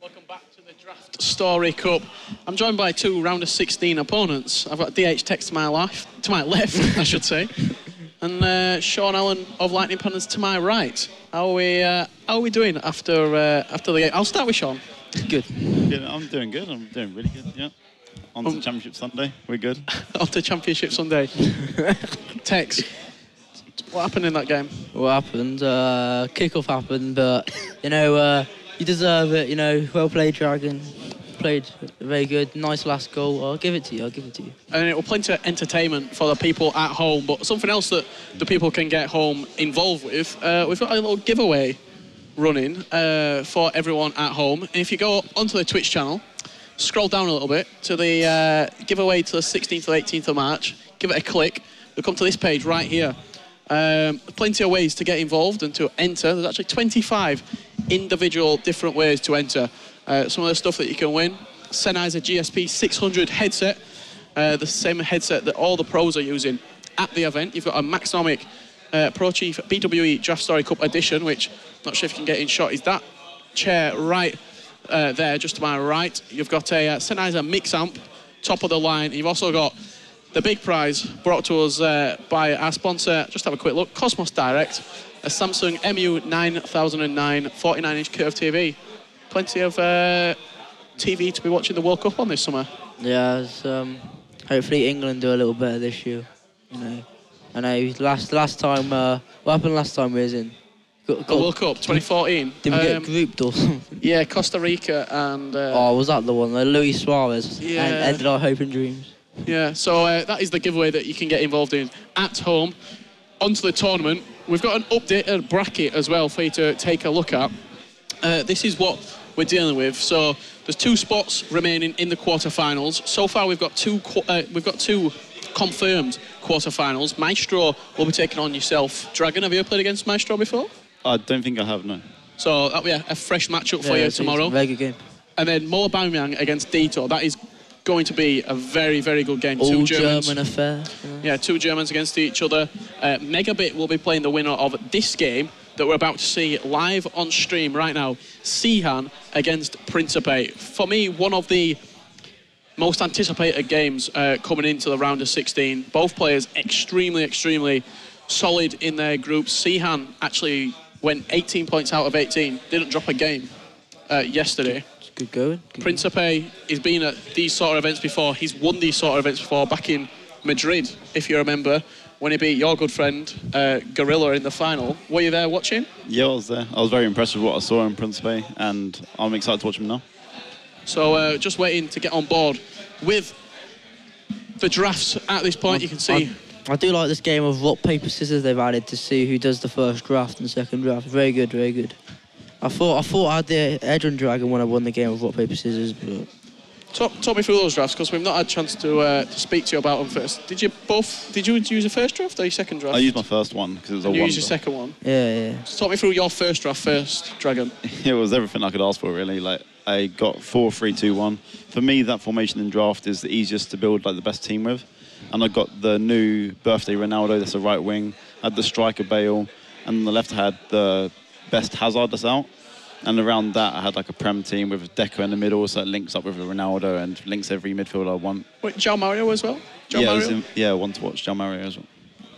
Welcome back to the DraftStory Cup. I'm joined by two round of 16 opponents. I've got DH Tex to my left, I should say, and Sean Allen of Lightning Panthers to my right. How are we doing after the game? I'll start with Sean. Good. Yeah, I'm doing good. I'm doing really good. Yeah. On to Championship Sunday. We're good. On to Championship Sunday. Tex, what happened in that game? What happened? Kickoff happened, but you deserve it. Well played, Dragon. Played very good. Nice last goal. I'll give it to you. And it will plenty of entertainment for the people at home, but something else that the people can get home involved with. We've got a little giveaway running for everyone at home. And if you go onto the Twitch channel, scroll down a little bit to the giveaway to the 16th or 18th of March. Give it a click. You'll come to this page right here. Plenty of ways to get involved and to enter. There's actually 25 individual different ways to enter. Some of the stuff that you can win: Sennheiser GSP 600 headset, the same headset that all the pros are using at the event. You've got a Maxnomic Pro Chief BWE DraftStory Cup edition, which I'm not sure if you can get in shot. Is that chair right there, just to my right? You've got a Sennheiser mix amp, top of the line. You've also got the big prize brought to us by our sponsor. Just have a quick look. Cosmos Direct, a Samsung MU9009 49-inch curved TV. Plenty of TV to be watching the World Cup on this summer. Yeah, hopefully England do a little better this year. I know last time. What happened last time we was in? The World Cup 2014. Did we get grouped or something? Yeah, Costa Rica and. Was that the one? Luis Suarez. Yeah. And ended our hope and dreams. Yeah, so that is the giveaway that you can get involved in at home. Onto the tournament. We've got an updated bracket as well for you to take a look at. This is what we're dealing with. So there's 2 spots remaining in the quarterfinals. So far we've got two confirmed quarterfinals. Maestro will be taking on yourself. Dragon, have you ever played against Maestro before? I don't think I have, no. So that'll be a fresh matchup for you tomorrow. It's a very good game. And then Mo Aubameyang against Dito. That is going to be a very, very good game. All Two Germans. German affair. Yeah, 2 Germans against each other. Megabit will be playing the winner of this game that we're about to see live on stream right now. Cihan against Principe. For me, one of the most anticipated games coming into the round of 16. Both players extremely, extremely solid in their groups. Cihan actually went 18 points out of 18. Didn't drop a game yesterday. Good going. Principe has been at these sort of events before. He's won these sort of events before back in Madrid, if you remember, when he beat your good friend Gorilla in the final. Were you there watching? Yeah, I was there. I was very impressed with what I saw in Principe, and I'm excited to watch him now. So just waiting to get on board with the drafts at this point. You can see. I do like this game of rock, paper, scissors they've added to see who does the first draft and second draft. Very good, very good. I thought I had the edge on Dragon when I won the game of rock, paper, scissors. But Talk me through those drafts, because we've not had a chance to speak to you about them first. Did you use your first draft or your second draft? I used my first one because it was a you one. used your second one? Yeah. So talk me through your first draft first, Dragon. It was everything I could ask for, really. Like, I got 4-3-2-1. For me, that formation in draft is the easiest to build the best team with. And I got the new birthday Ronaldo, that's a right wing. I had the striker Bale, and on the left I had the best Hazard that's out. And around that, I had a Prem team with Deco in the middle, so it links up with Ronaldo and links every midfielder I want. Wait, João Mario as well? One to watch, João Mario as well.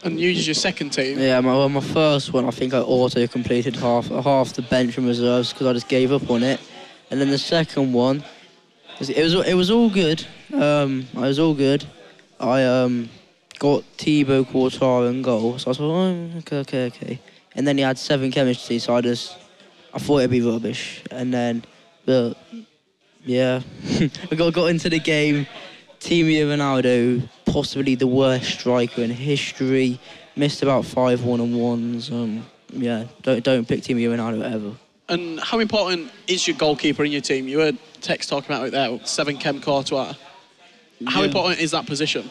And you used your second team? Yeah, my first one, I think I auto-completed half the bench and reserves because I just gave up on it. And then the second one, it was all good. I got Thibaut Courtois in goal, so I thought, okay. And then he had 7 chemistry, so I thought it'd be rubbish. And then, yeah, I got into the game. Team Ronaldo, possibly the worst striker in history. Missed about 5 one-on-ones. Yeah, don't pick Team Ronaldo ever. And how important is your goalkeeper in your team? You heard Tex talking about it there, 7 Chem Courtois. How important is that position?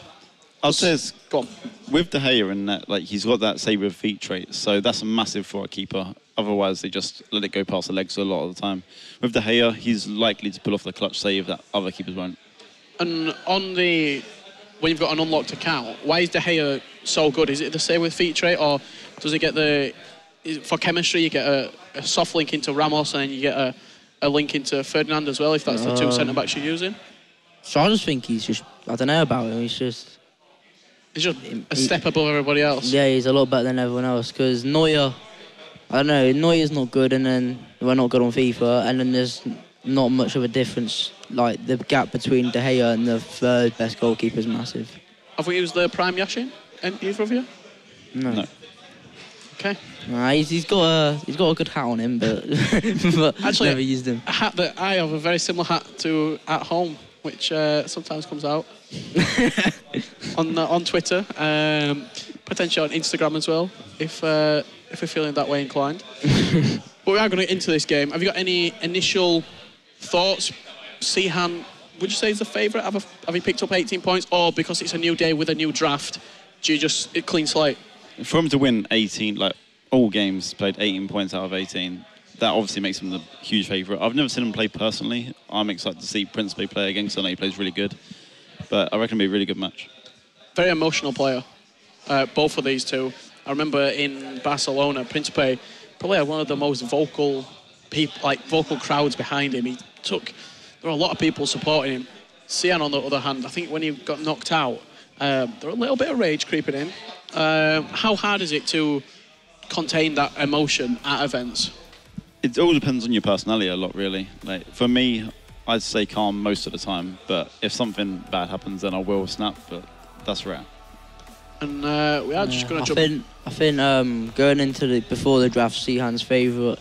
I'll say it's, go on. With De Gea in that, he's got that save with feet trait, so that's massive for a keeper. Otherwise, they just let it go past the legs a lot of the time. With De Gea, he's likely to pull off the clutch save that other keepers won't. And when you've got an unlocked account, why is De Gea so good? Is it the same with feet trait, or does he get for chemistry, you get a soft link into Ramos, and then you get a link into Ferdinand as well, if that's the two centre-backs you're using? So I just think he's just, I don't know about him, he's just a step above everybody else. Yeah, he's a lot better than everyone else, because Neuer, I don't know, Neuer's not good, and then we're not good on FIFA, and then there's not much of a difference. Like, the gap between De Gea and the third best goalkeeper is massive. Have we used the Prime Yashin? Either of you? No. Okay. Nah, he's got a good hat on him, but, but actually, never used him. A hat that I have a very similar hat to at home, which sometimes comes out on Twitter, potentially on Instagram as well, if we're feeling that way inclined. But we are going to get into this game. Have you got any initial thoughts? Cihan, would you say is the favourite? Have you picked up 18 points, or because it's a new day with a new draft, do you just clean slate? For him to win 18, like all games, played 18 points out of 18, that obviously makes him the huge favourite. I've never seen him play personally. I'm excited to see Principe play again, because I know he plays really good. But I reckon it'll be a really good match. Very emotional player, both of these two. I remember in Barcelona, Principe probably had one of the most vocal crowds behind him. There were a lot of people supporting him. Cihan, on the other hand, I think when he got knocked out, there were a little bit of rage creeping in. How hard is it to contain that emotion at events? It all depends on your personality a lot, really. Like, for me, I'd stay calm most of the time, but if something bad happens, then I will snap, but that's rare. And we are just going to jump... I think going into before the draft, Cihan's favourite,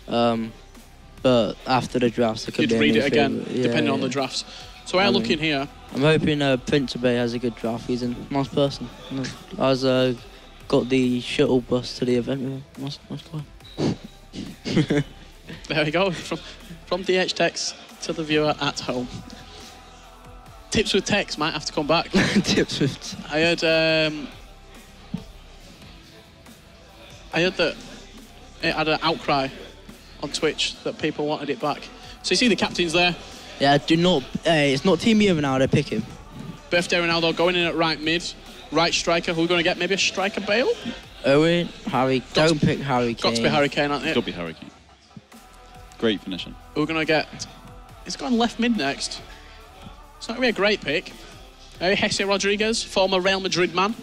but after the drafts, it could You'd be read it again, favourite. depending on the drafts. So we are looking here. I'm hoping Principe has a good draft. He's a nice person. I was got the shuttle bus to the event. Nice guy. There we go. From DH Techs to the viewer at home. Tips with Techs might have to come back. Tips with... I heard that it had an outcry on Twitch that people wanted it back. So you see the captains there. Yeah, do not... it's not Team Ronaldo, pick him. Birthday Ronaldo going in at right mid. Right striker. Who are we going to get? Maybe a striker Bale? Owen, Harry... Don't pick Harry Kane. Got to be Harry Kane, aren't it? Got to be Harry Kane. Great finishing. Who are we going to get? He's gone left mid next. It's not going to be a great pick. Jesse Rodriguez, former Real Madrid man.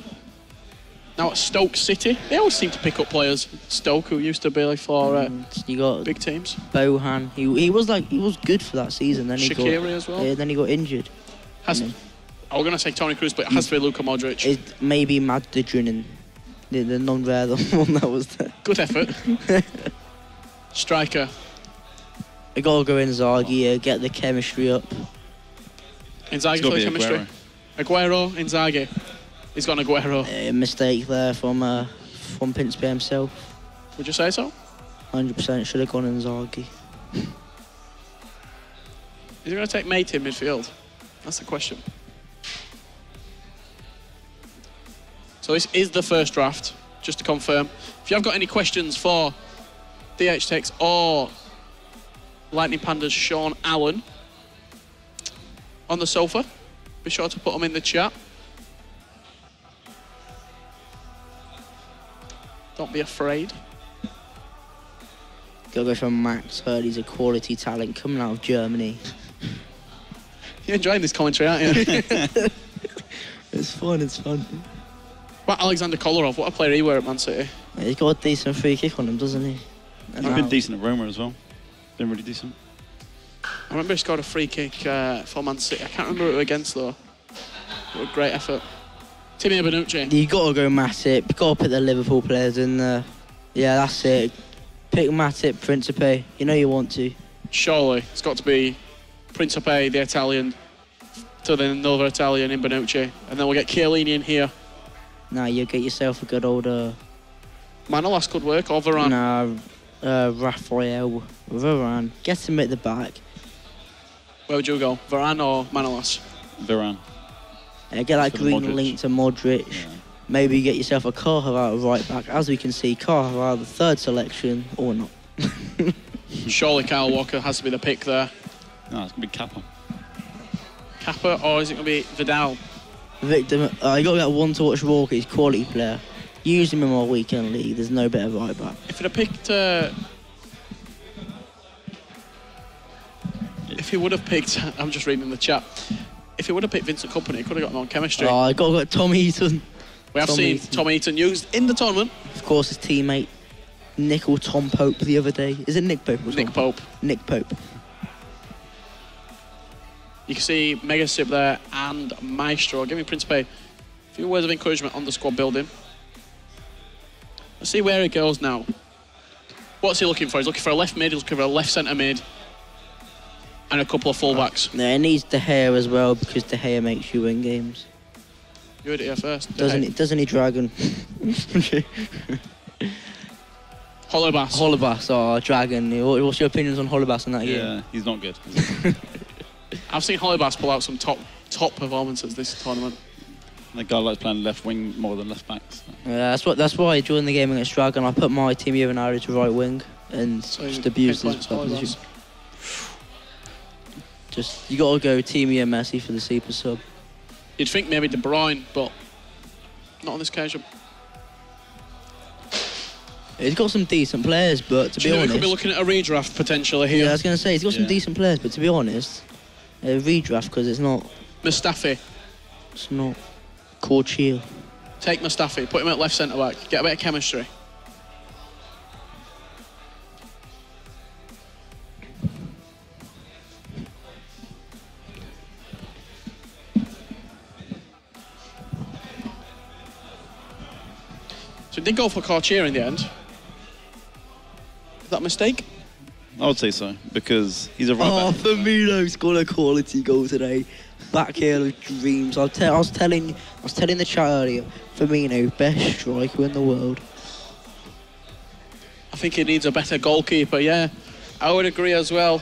Now at Stoke City. They always seem to pick up players. Stoke, who used to be for you got big teams. Bohan. He was good for that season. Then Shaqiri as well. Yeah, then he got injured. I was going to say Toni Kroos, but it has to be Luka Modric. It maybe Madridin and the non-rare one that was there. Good effort. Striker. I got to go Inzaghi, get the chemistry up. Inzaghi for the chemistry. Aguero, Inzaghi. He's got an Aguero. A mistake there from Principe himself. Would you say so? 100% should have gone Inzaghi. Is he going to take Mate in midfield? That's the question. So this is the first draft, just to confirm. If you have got any questions for DH Techs or Lightning Panda's Sean Allen on the sofa, be sure to put them in the chat. Don't be afraid. Gotta go for Max. Heard he's a quality talent coming out of Germany. You're enjoying this commentary, aren't you? It's fun. What Alexander Kolarov, what a player he were at Man City. Yeah, he's got a decent free kick on him, doesn't he? He's been decent at Roma as well. Been really decent. I remember he scored a free kick for Man City. I can't remember who it was against though. It was a great effort. Timmy Benucci. You got to go Matip. You got to put the Liverpool players in there. Yeah, that's it. Pick Matip, Principe. You know you want to. Surely it's got to be Principe, the Italian, to then another Italian in Benucci, and then we'll get Chiellini in here. Nah, you get yourself a good old. Manolas could work, or Varane. Nah, Raphael, Varane. Get him at the back. Where would you go, Varane or Manolas? Varane. Get that green link to Modric. Yeah. Maybe get yourself a Carvajal right back. As we can see, Carvajal the third selection, or not. Surely Kyle Walker has to be the pick there. No, it's going to be Kappa. Kappa, or is it going to be Vidal? Victor, you got to get one to watch Walker. He's a quality player. Use him in my weekend league. There's no better right back. If you'd have picked if he would have picked, I'm just reading the chat. If he would have picked Vincent Kompany, he could have gotten on chemistry. Oh, I got Tom Eaton. We have seen Tom Eaton used in the tournament. Of course, his teammate, Nick or Tom Pope the other day. Is it Nick Pope or Nick Pope. Nick Pope. You can see Megasip there and Maestro. Give me Principe a few words of encouragement on the squad building. Let's see where he goes now. What's he looking for? He's looking for a left mid, he's looking for a left centre mid, and a couple of fullbacks. No, he needs De Gea as well, because De Gea makes you win games. You heard it here first. Doesn't he, Dragon? Holobas. Holobas, oh, Dragon. What's your opinions on Holobas in that game? Yeah, he's not good. I've seen Holobas pull out some top performances this tournament. That guy likes playing left wing more than left back. So. Yeah, that's why during the game against Dragon, I put my team Ronaldo to right wing and just abused his position. Just, you got to go Team and Messi for the super sub. You'd think maybe De Bruyne, but not on this occasion. He's got some decent players, but to be honest... we could be looking at a redraft potentially here. Yeah, I was going to say, he's got some decent players, but to be honest, a redraft, because it's not... Mustafi. It's not Corchia. Take Mustafi, put him at left centre-back, get a bit of chemistry. So he did go for Corchia in the end. Is that a mistake? I would say so, because he's a right Oh, back. Firmino scored a quality goal today. Back here of dreams. I was telling the chat earlier, Firmino, best striker in the world. I think he needs a better goalkeeper, yeah. I would agree as well.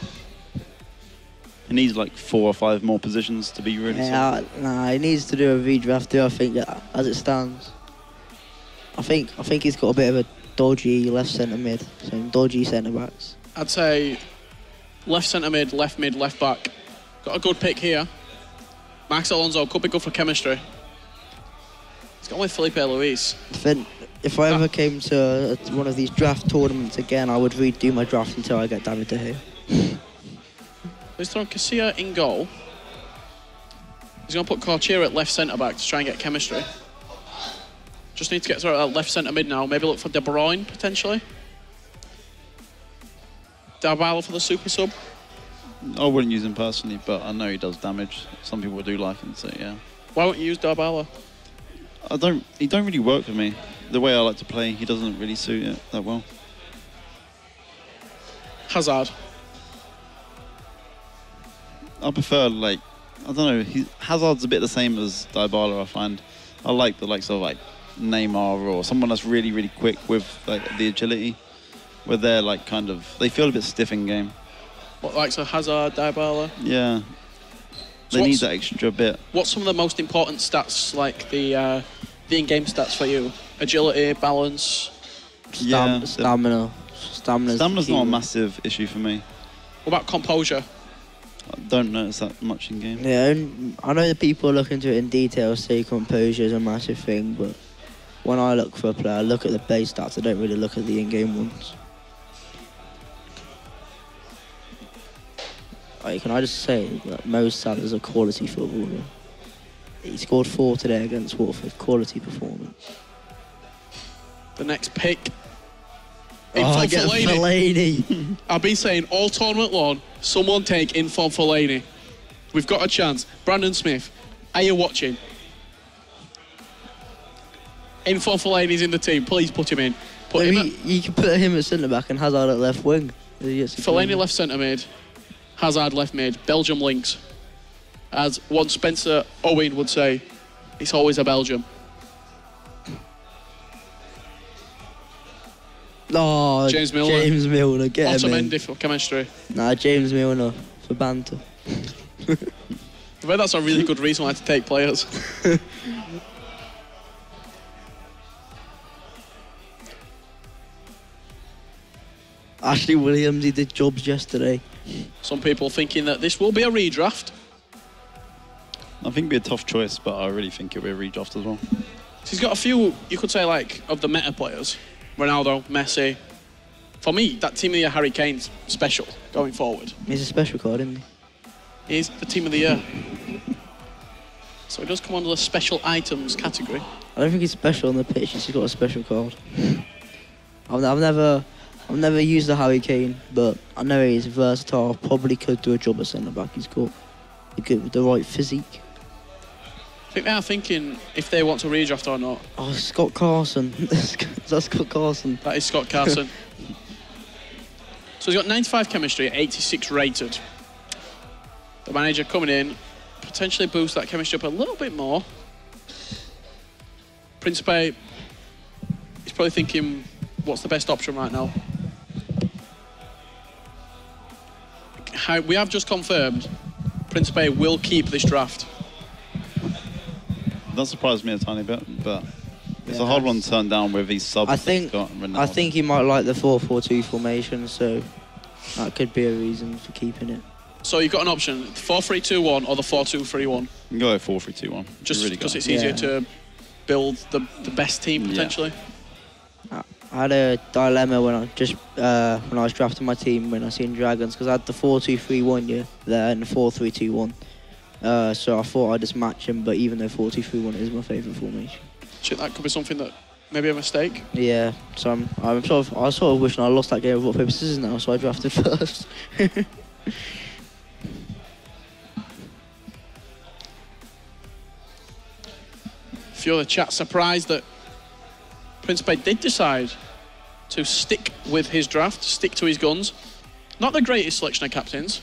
He needs like 4 or 5 more positions to be really solid. Nah, he needs to do a redraft too, I think, as it stands. I think he's got a bit of a dodgy left centre mid, some dodgy centre backs. I'd say left centre mid, left back. Got a good pick here. Max Alonso could be good for chemistry. He's gone with Felipe Luis. If I ever came to one of these draft tournaments again, I would redo my draft until I get David De Gea. He's thrown Casilla in goal. He's going to put Corchia at left centre back to try and get chemistry. Just need to get through that left centre mid now. Maybe look for De Bruyne potentially. Dybala for the super sub. I wouldn't use him personally, but I know he does damage. Some people do like him, so yeah. Why won't you use Dybala? He don't really work for me. The way I like to play, he doesn't really suit it that well. Hazard. I prefer, like, I don't know, Hazard's a bit the same as Dybala, I find. I like the likes of, like, Neymar or someone that's really, really quick with, like, the agility, where they're, like, kind of, they feel a bit stiff in game. What, like, so Hazard, Dybala? Yeah. They need that extra bit. What's some of the most important stats, like the in-game stats for you? Agility, balance? Stamina. Stamina's not a massive issue for me. What about composure? I don't notice that much in game. Yeah, I know that people look into it in detail, say composure is a massive thing, but when I look for a player, I look at the base stats, I don't really look at the in-game ones. Can I just say that Mo Salah's a quality footballer? He scored 4 today against Watford. Quality performance. The next pick. I get Fellaini. I've been saying all tournament long, someone take Inform Fellaini. We've got a chance. Brandon Smith, are you watching? Inform Fellaini's in the team. Please put him in. You can put him at centre back and Hazard at left wing. Fellaini left centre mid. Hazard left mid, Belgium links. As one Spencer Owen would say, it's always a Belgium. Oh, James Milner. James Milner, get him in. Otamendi for chemistry. Nah, James Milner for banter. I bet that's a really good reason why to take players. Ashley Williams, he did jobs yesterday. Some people thinking that this will be a redraft. I think it'd be a tough choice, but I really think it'll be a redraft as well. So he's got a few, you could say, like, of the meta players. Ronaldo, Messi. For me, that team of the year, Harry Kane's special going forward. He's a special card, isn't he? is the Team of the Year. So it does come under the special items category. I don't think he's special on the pitch. He's got a special card. I've never used the Harry Kane, but I know he's versatile. Probably could do a job at centre back. He's got the right physique. I think they are thinking if they want to redraft or not. Oh, Scott Carson. That's Scott Carson. That is Scott Carson. So he's got 95 chemistry, 86 rated. The manager coming in, potentially boost that chemistry up a little bit more. Principe, he's probably thinking, what's the best option right now? We have just confirmed Principe will keep this draft. That surprised me a tiny bit, but it's a hard one to turn down with these subs. I think he might like the 4-4-2 formation, so that could be a reason for keeping it. So you've got an option, 4-3-2-1 or the 4-2-3-1? You can go 4-3-2-1. Just because it's easier to build the best team, potentially? Yeah. I had a dilemma when I was drafting my team when I seen Dragons, because I had the 4-2-3-1 there and the 4-3-2-1. So I thought I'd just match him, but even though 4-2-3-1 is my favourite formation. Shit, that could be something that maybe a mistake. Yeah, so I sort of wishing I lost that game of rock paper scissors now, so I drafted first. Few of the chat surprised that Principe did decide to stick with his draft, stick to his guns. Not the greatest selection of captains.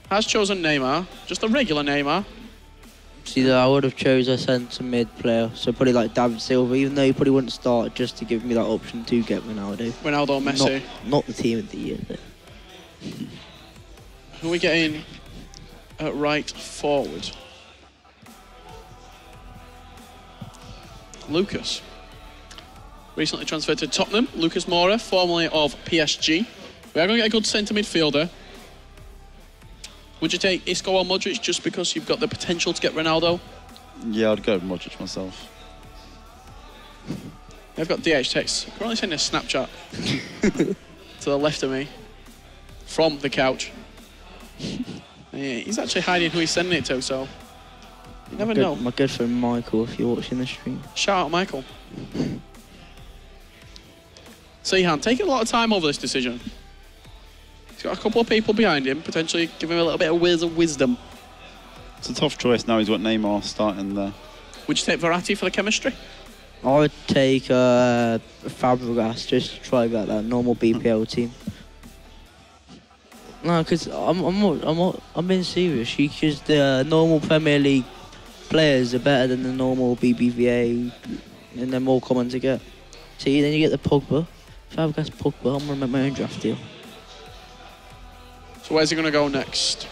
Has chosen Neymar, just a regular Neymar. See, I would have chose a centre mid player, so probably like David Silva, even though he probably wouldn't start, just to give me that option to get Ronaldo. Ronaldo, Messi. Not the Team of the Year, though. Who are we getting at right forward? Lucas. Recently transferred to Tottenham. Lucas Moura, formerly of PSG. We are going to get a good centre midfielder. Would you take Isco or Modric just because you've got the potential to get Ronaldo? Yeah, I'd go with Modric myself. I've got DH text. Currently sending a Snapchat to the left of me from the couch. Yeah, he's actually hiding who he's sending it to, so you never know. My good friend Michael, if you're watching the stream. Shout out, Michael. Cihan, taking a lot of time over this decision. He's got a couple of people behind him, potentially giving him a little bit of wisdom. It's a tough choice now. He's got Neymar starting there. Would you take Verratti for the chemistry? I would take Fabregas just to try get that normal BPL team. No, because I'm being serious. Because the normal Premier League players are better than the normal BBVA, and they're more common to get. See, then you get the Pogba. Fabregas, Pogba. I'm gonna make my own draft deal. So where's he going to go next?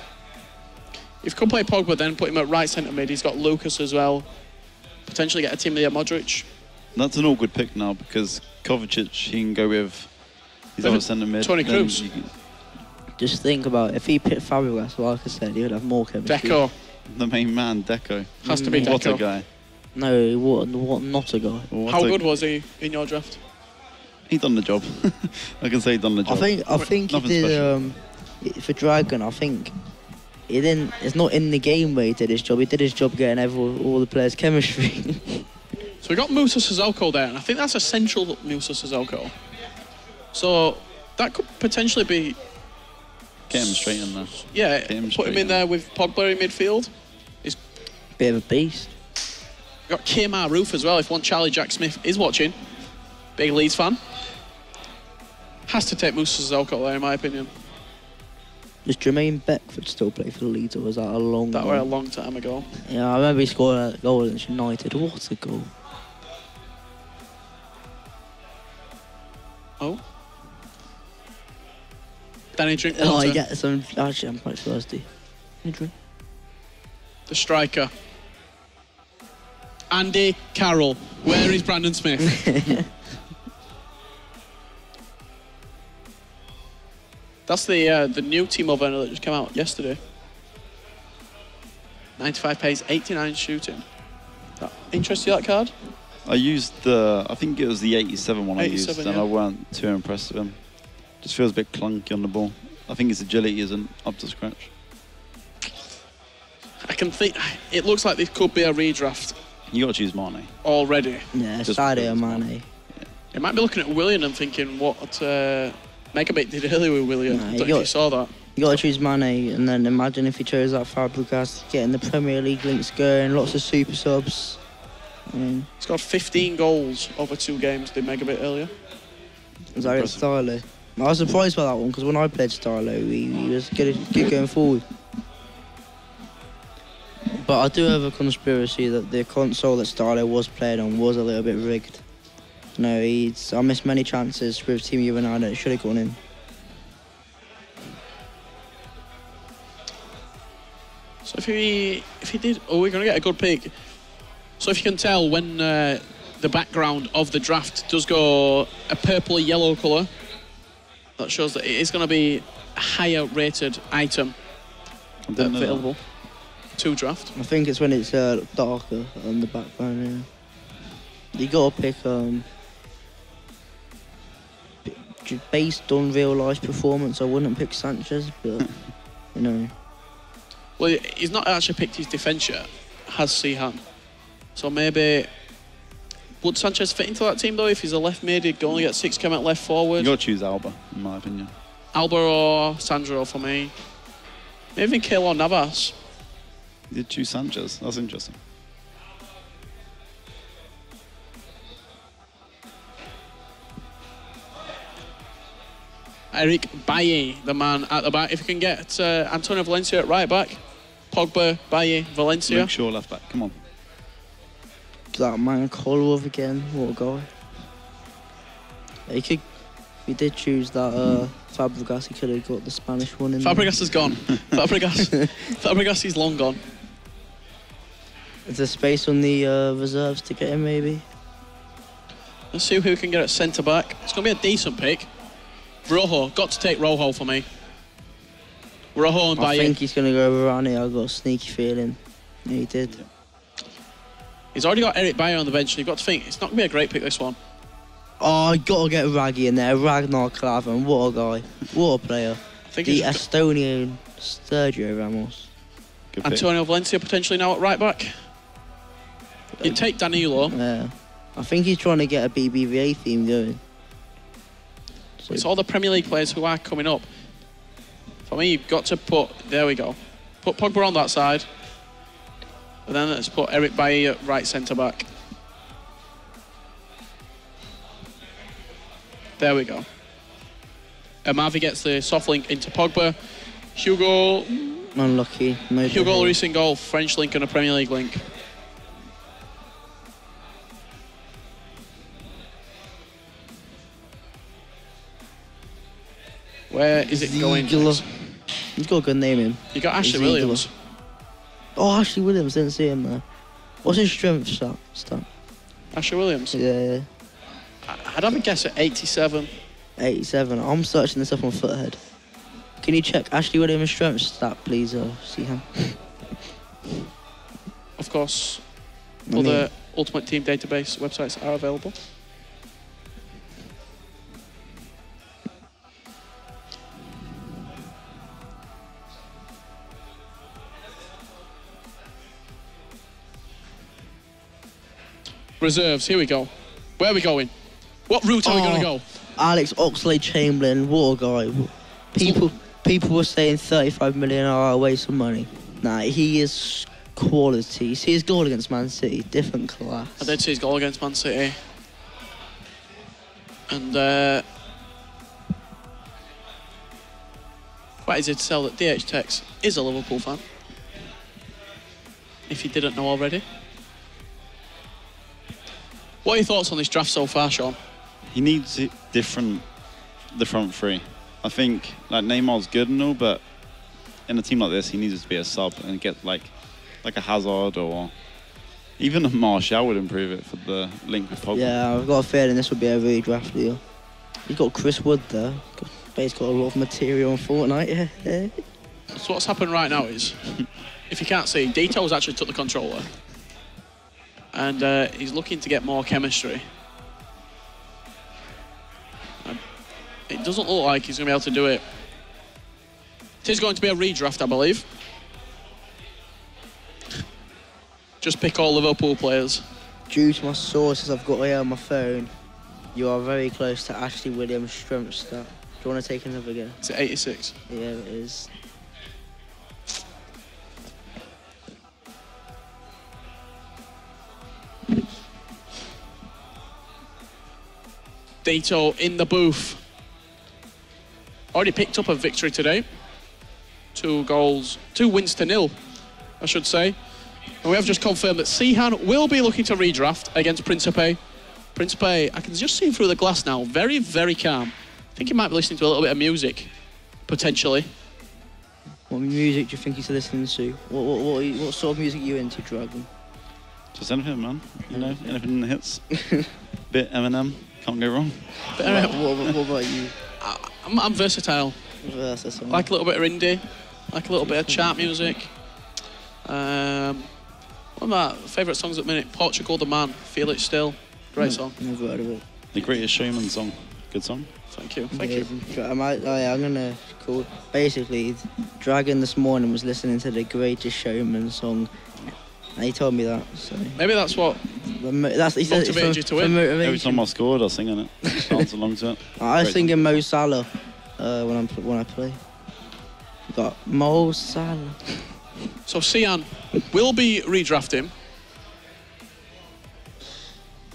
If you could play Pogba, then put him at right centre mid. He's got Lucas as well. Potentially get a team of Modric. That's an awkward pick now because Kovacic, he can go with his other centre mid. Tony Kroos. Just think about it. If he picked Fabregas, like I said, he would have more chemistry. Deco. The main man, Deco. Has to be Deco. What a guy. No, what not a guy. How good was he in your draft? He done the job. I can say he done the job. I think he did. For Dragon, I think he didn't. It's not in the game where he did his job. He did his job getting all the players' chemistry. So we got Musa Sissoko there, and I think that's a central Musa Sissoko. So that could potentially be. Get him straight in there. Yeah, put him in there with Pogba in midfield. He's bit of a beast. We got Kemar Roof as well. If one Charlie Jack Smith is watching, big Leeds fan, has to take Musa Sissoko there, in my opinion. Does Jermaine Beckford still play for the Leeds, or was that a long That were a long time ago. Yeah, I remember he scored a goal against United. What a goal. Oh. Danny, drink water. Oh, you get some... Actually, I'm quite thirsty. You drink? The striker. Andy Carroll. Where is Brandon Smith? That's the new team over that just came out yesterday. 95 pace, 89 shooting. Interest you, that card? I used I think it was the 87 one 87, I used, and I weren't too impressed with him. Just feels a bit clunky on the ball. I think his agility isn't up to scratch. I can think. It looks like this could be a redraft You got to choose Mane. already. Yeah, Just Sadio because Mane. It might be looking at Willian and thinking what Megabit did earlier with Willian. Nah, I don't know if you saw that. You got to choose Mane, and then imagine if he chose that Fabregas, getting the Premier League links going, lots of super subs. I mean, He's got 15 goals over 2 games, did Megabit earlier. is that against Stylo? I was surprised by that one, because when I played Stylo, he was good going forward. But I do have a conspiracy that the console that Stylo was playing on was a little bit rigged. No, I missed many chances with Team United. It should have gone in. So if he did, we're going to get a good pick. So if you can tell, when the background of the draft does go a purpley yellow colour, that shows that it is going to be a higher rated item available to draft. I think it's when it's darker on the background. Yeah. You got to pick based on real life performance. I wouldn't pick Sanchez, but you know. Well, he's not actually picked his defence yet, has Cihan. So maybe... Would Sanchez fit into that team, though, if he's a left mid? He'd only get 6 chem at left forward. You got to choose Alba, in my opinion. Alba or Sandro for me. Maybe even Keylor Navas. You did choose Sanchez. That's interesting. Eric Bailly, the man at the back. If you can get Antonio Valencia at right back. Pogba, Bailly, Valencia. Luke Shaw left back. Come on. That man Colworth again, what a guy. If he did choose that Fabregas, he could have got the Spanish one in Fabregas is gone. Fabregas is long gone. Is there space on the reserves to get him, maybe? Let's see who can get at centre back. It's going to be a decent pick. Rojo, got to take Rojo for me. Rojo and Bailly. I think he's going to go Varane. I've got a sneaky feeling. Yeah, he did. Yeah. He's already got Eric Bailly on the bench, and you've got to think, it's not going to be a great pick, this one. Oh, you got to get Raggy in there. Ragnar Klavan, what a guy. What a player. I think The it's Estonian Sergio Ramos. Good pick. Antonio Valencia potentially now at right back. You take Danilo. Yeah. I think he's trying to get a BBVA theme going. So It's all the Premier League players who are coming up. For me, you've got to put... There we go. Put Pogba on that side. And then let's put Eric Bailly at right centre-back. There we go. Amavi gets the soft link into Pogba. Hugo unlucky. No Hugo behave. Lloris in goal. French link and a Premier League link. Where is it going Ziegler. next? He's got a good name in. You got Ashley Ziegler. Williams. Oh, Ashley Williams, didn't see him there. What's his strength stat? Ashley Williams. Yeah, I'd have a guess at 87. 87. I'm searching this up on Foothead. Can you check Ashley Williams' strength stat, please, Cihan? Of course, I mean- other Ultimate Team database websites are available. Reserves, here we go. Where are we going? What route are we going to go? Alex Oxlade-Chamberlain, what a guy. People were saying 35 million are a waste of money. Nah, he is quality. You see his goal against Man City, different class. I did see his goal against Man City. And quite easy to tell that DH Tex is a Liverpool fan. If you didn't know already. What are your thoughts on this draft so far, Sean? He needs it different, the front three. I think like Neymar's good and all, but in a team like this, he needs to be a sub and get like a Hazard or even a Martial would improve it for the link with Pogba. Yeah, I've got a feeling this would be a redraft deal. He's got Chris Wood there. But he's got a lot of material on Fortnite. Yeah. So what's happened right now is, if you can't see, Deto's actually took the controller. And he's looking to get more chemistry. It doesn't look like he's going to be able to do it. It is going to be a redraft, I believe. just pick all Liverpool players. Due to my sources I've got here on my phone, you are very close to Ashley Williams' strength stat. Do you want to take another guess? Is it 86? Yeah, it is. Dato in the booth. Already picked up a victory today. 2 wins to 0, I should say. And we have just confirmed that Cihan will be looking to redraft against Principe. Principe, I can just see him through the glass now. Very, very calm. I think he might be listening to a little bit of music, potentially. What music do you think he's listening to? What sort of music are you into, Dragon? Just anything, man. You know, anything that hits. Bit Eminem, can't go wrong. What about you? I'm versatile. Versatile. Like a little bit of indie, like a little bit of chart music. One of my favourite songs at the minute, Portugal the Man, Feel It Still. Great song. Never heard of it. The Greatest Showman song. Good song. Thank you, thank you. I'm gonna call. Basically, Dragon this morning was listening to the Greatest Showman song, and he told me that. So maybe that's what motivated you to win. Every time I scored, I was singing it. Dance along to it. I was singing Mo Salah when I play. We got Mo Salah. So Cihan will be redrafting,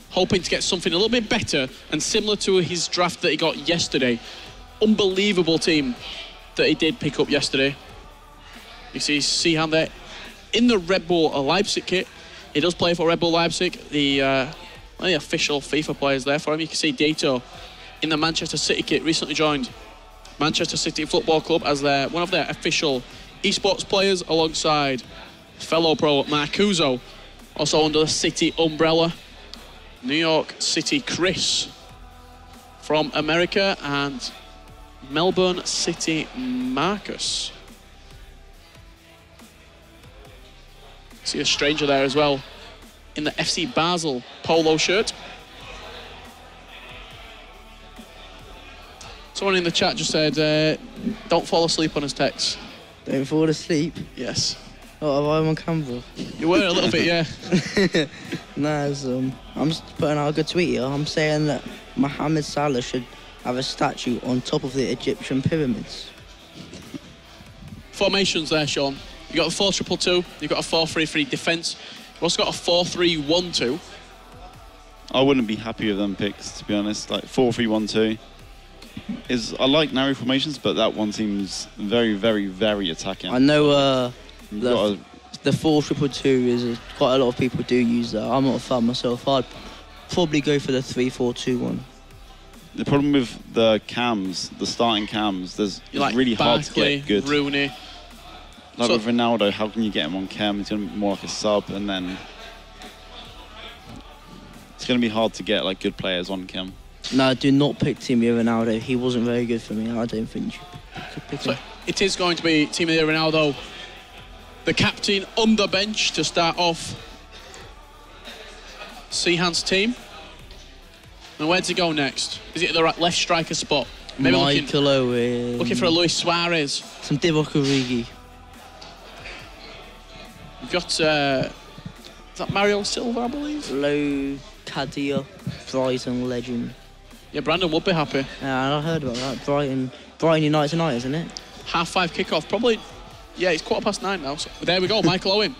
hoping to get something a little bit better and similar to his draft that he got yesterday. Unbelievable team that he did pick up yesterday. You see Cihan there in the Red Bull Leipzig kit. He does play for Red Bull Leipzig, the official FIFA players there for him. You can see Dato in the Manchester City kit, recently joined Manchester City Football Club as one of their official esports players, alongside fellow pro Marcuso, also under the City umbrella. New York City Chris from America, and Melbourne City Marcus. See a stranger there as well in the FC Basel polo shirt. Someone in the chat just said, don't fall asleep on his text. Don't fall asleep. Yes. Oh, I'm on camera. You were a little bit, yeah. Nah, I'm just putting out a good tweet here. I'm saying that Mohamed Salah should have a statue on top of the Egyptian pyramids. Formations there, Sean. You got a 4-2-2. You've got a 4-3-3 defence. You've also got a 4-3-1-2. I wouldn't be happy with them picks, to be honest. Like 4-3-1-2 I like narrow formations, but that one seems very, very, very attacking. I know the 4-2-2 is quite a lot of people do use that. I'm not a fan myself. I'd probably go for the 3-4-2-1. The problem with the cams, the starting cams, it's like really hard Barkley, to get good. Rooney. Like with Ronaldo, how can you get him on cam? It's going to be more like a sub, and then it's going to be hard to get like good players on cam. No, do not pick Timo Ronaldo. He wasn't very good for me. I don't think you could pick him. So it is going to be Timo Ronaldo, the captain on the bench to start off Cihan's team. And where does he go next? Is it the left striker spot? Maybe Michael Owen. Looking for a Luis Suarez. Some Divock Origi. We've got, is that Mario Silva, I believe? Low Kadia, Brighton legend. Yeah, Brandon would be happy. Yeah, I heard about that. Brighton United tonight, isn't it? 5:30 kickoff, probably. Yeah, it's 9:15 now. So there we go, Michael Owen.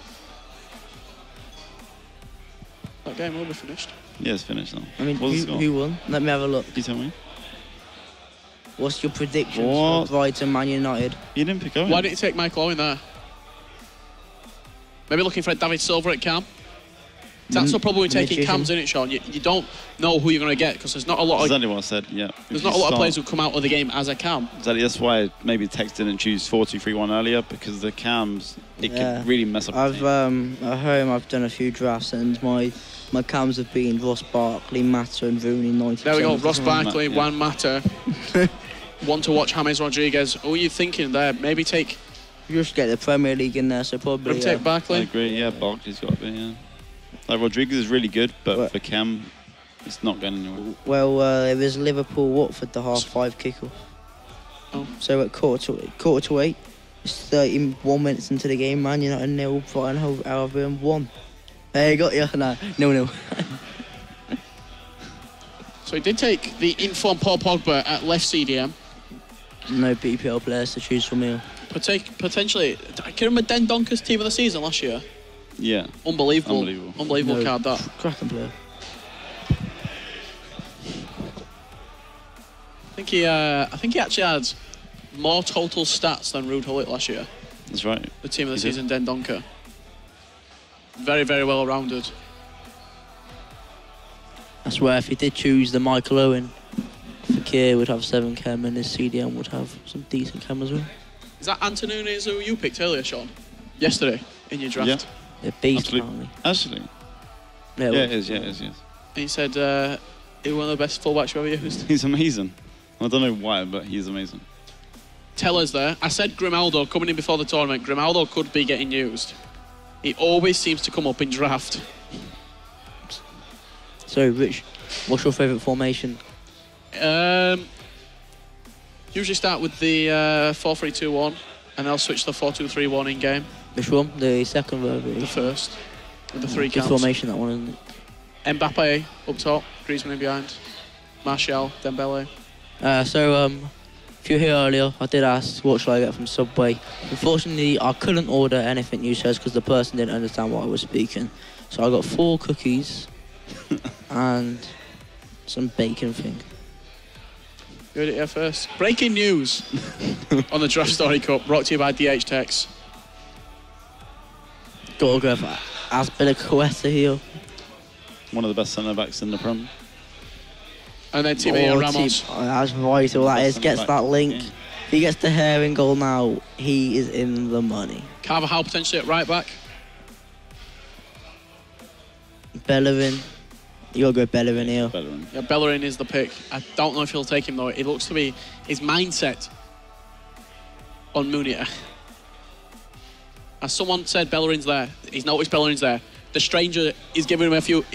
That game will be finished. Yeah, it's finished now. I mean, who won? Let me have a look. You tell me. What's your predictions for Brighton Man United? You didn't pick Owen. Why didn't you take Michael Owen there? Maybe looking for David Silva at cam. That's the problem with taking cams, isn't it, Sean? You don't know who you're going to get, because there's not a lot of... Exactly what I said, yeah. There's not a lot of players who come out of the game as a cam. Exactly, that's why maybe Tex didn't choose 4-2-3-1 earlier, because the cams, it could really mess up the team. At home, I've done a few drafts, and my cams have been Ross Barkley, Mata and Rooney 90%. There we go, Ross Barkley, Juan Mata. One to watch, James Rodriguez. Who are you thinking there? Maybe take... You just get the Premier League in there, so probably... Maybe take Barkley? I agree, yeah, Barkley's got to be, yeah. Like, Rodriguez is really good, but for Cam, it's not going anywhere. Well, it was Liverpool-Watford, the 5:30 kickoff. Oh. So at quarter to 8, it's 31 minutes into the game, Man United 0, Brighton Albion 1. Hey, got you. No. So he did take the informed Paul Pogba at left CDM. No BPL players to choose from here. Potentially, can you remember Den Donker's team of the season last year? Yeah. Unbelievable No, card that. Cracking player. I think he actually had more total stats than Ruud Gullit last year. That's right. The team of the season, Den Donker. Very, very well rounded. I swear, if he did choose the Michael Owen, Fekir would have 7 chem and his CDM would have some decent chem as well. Is that Antonunes who you picked earlier, Sean? Yesterday in your draft? Yeah. They're beast, Absolutely. apparently. Actually. Yeah, Yeah, it is, yes. And he said he was one of the best fullbacks you ever used. He's amazing. I don't know why, but he's amazing. Tellers there. I said Grimaldo coming in before the tournament. Grimaldo could be getting used. He always seems to come up in draft. So, Rich, what's your favourite formation? Usually start with the 4-3-2-1 and I'll switch to the 4-2-3-1 in game. Which one? The second version? The first. With the 3 Good counts. formation, that one, isn't it? Mbappe up top, Griezmann in behind, Martial, Dembele. If you were here earlier, I did ask what should I get from Subway. Unfortunately, I couldn't order anything you said because the person didn't understand what I was speaking. So I got 4 cookies and some bacon thing. You heard it here first. Breaking news on the DraftStory Cup, brought to you by DH Techs. Gotta go for Azpilicueta here. One of the best centre-backs in the Prem. And then Timo Ramos. That's vital, that is. Gets that link. Yeah. If he gets the herring goal now, he is in the money. Carvajal potentially at right back. Bellerin. You gotta go Bellerin here. Bellerin. Yeah, Bellerin is the pick. I don't know if he'll take him though. It looks to be his mindset on Munir. As someone said, Bellerin's there. He's noticed Bellerin's there. The stranger is giving him a few.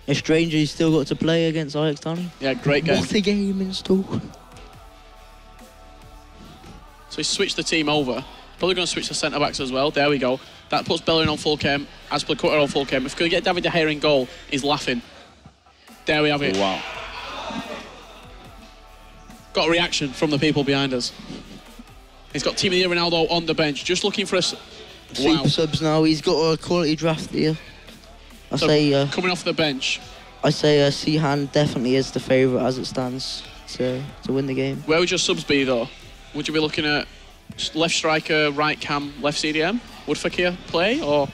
A stranger, he's still got to play against Ajax, don't he? Yeah, great game. What a game in store. So he switched the team over. Probably going to switch the centre backs as well. There we go. That puts Bellerin on full chem. Azpilicueta on full chem. If we could get David De Gea in goal, he's laughing. There we have it. Oh, wow. Got a reaction from the people behind us. He's got Timo Ronaldo on the bench, just looking for us. Wow. Super subs now. He's got a quality draft here. Coming off the bench. I say Cihan definitely is the favourite as it stands to win the game. Where would your subs be though? Would you be looking at left striker, right cam, left CDM? Would Fekir play, or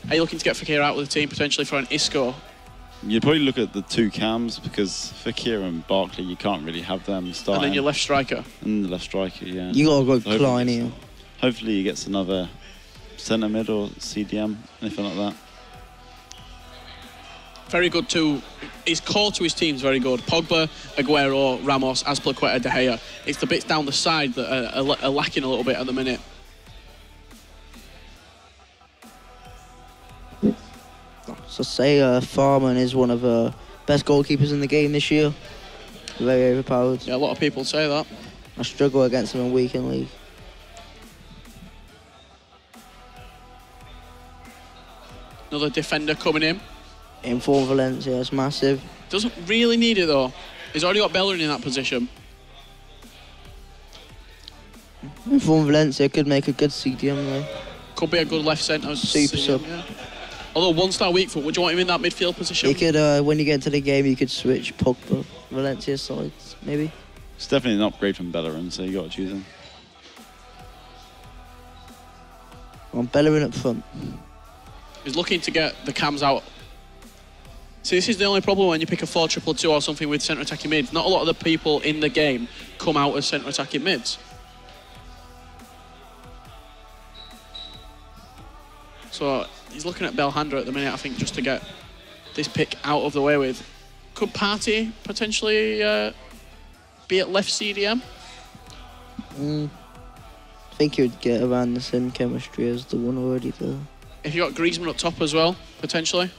are you looking to get Fekir out with the team potentially for an Isco? You'd probably look at the 2 cams because Fekir and Barkley, you can't really have them starting. And then your left striker. And the left striker, yeah. You gotta go So Klein here. Hopefully he gets another centre mid or CDM, anything like that. Very good too. His core to his team's very good. Pogba, Aguero, Ramos, Azpilicueta, De Gea. It's the bits down the side that are lacking a little bit at the minute. So say Farman is one of the best goalkeepers in the game this year. Very overpowered. Yeah, a lot of people say that. I struggle against him in weekend league. Another defender coming in. In for Valencia, it's massive. Doesn't really need it though. He's already got Bellerin in that position. In for Valencia could make a good CDM though. Could be a good left centre. Super sub. Yeah. Although 1-star weak foot, would you want him in that midfield position? You could, when you get into the game, you could switch Pogba, Valencia sides, maybe. It's definitely an upgrade from Bellerin, so you got to choose him. On Bellerin up front. He's looking to get the cams out. See, this is the only problem when you pick a 4-2-2 or something with centre attacking mids. Not a lot of the people in the game come out as centre attacking mids. So he's looking at Belhanda at the minute, I think, just to get this pick out of the way with. Could Partey potentially be at left CDM? I think he would get around the same chemistry as the one already there. If you got Griezmann up top as well, potentially.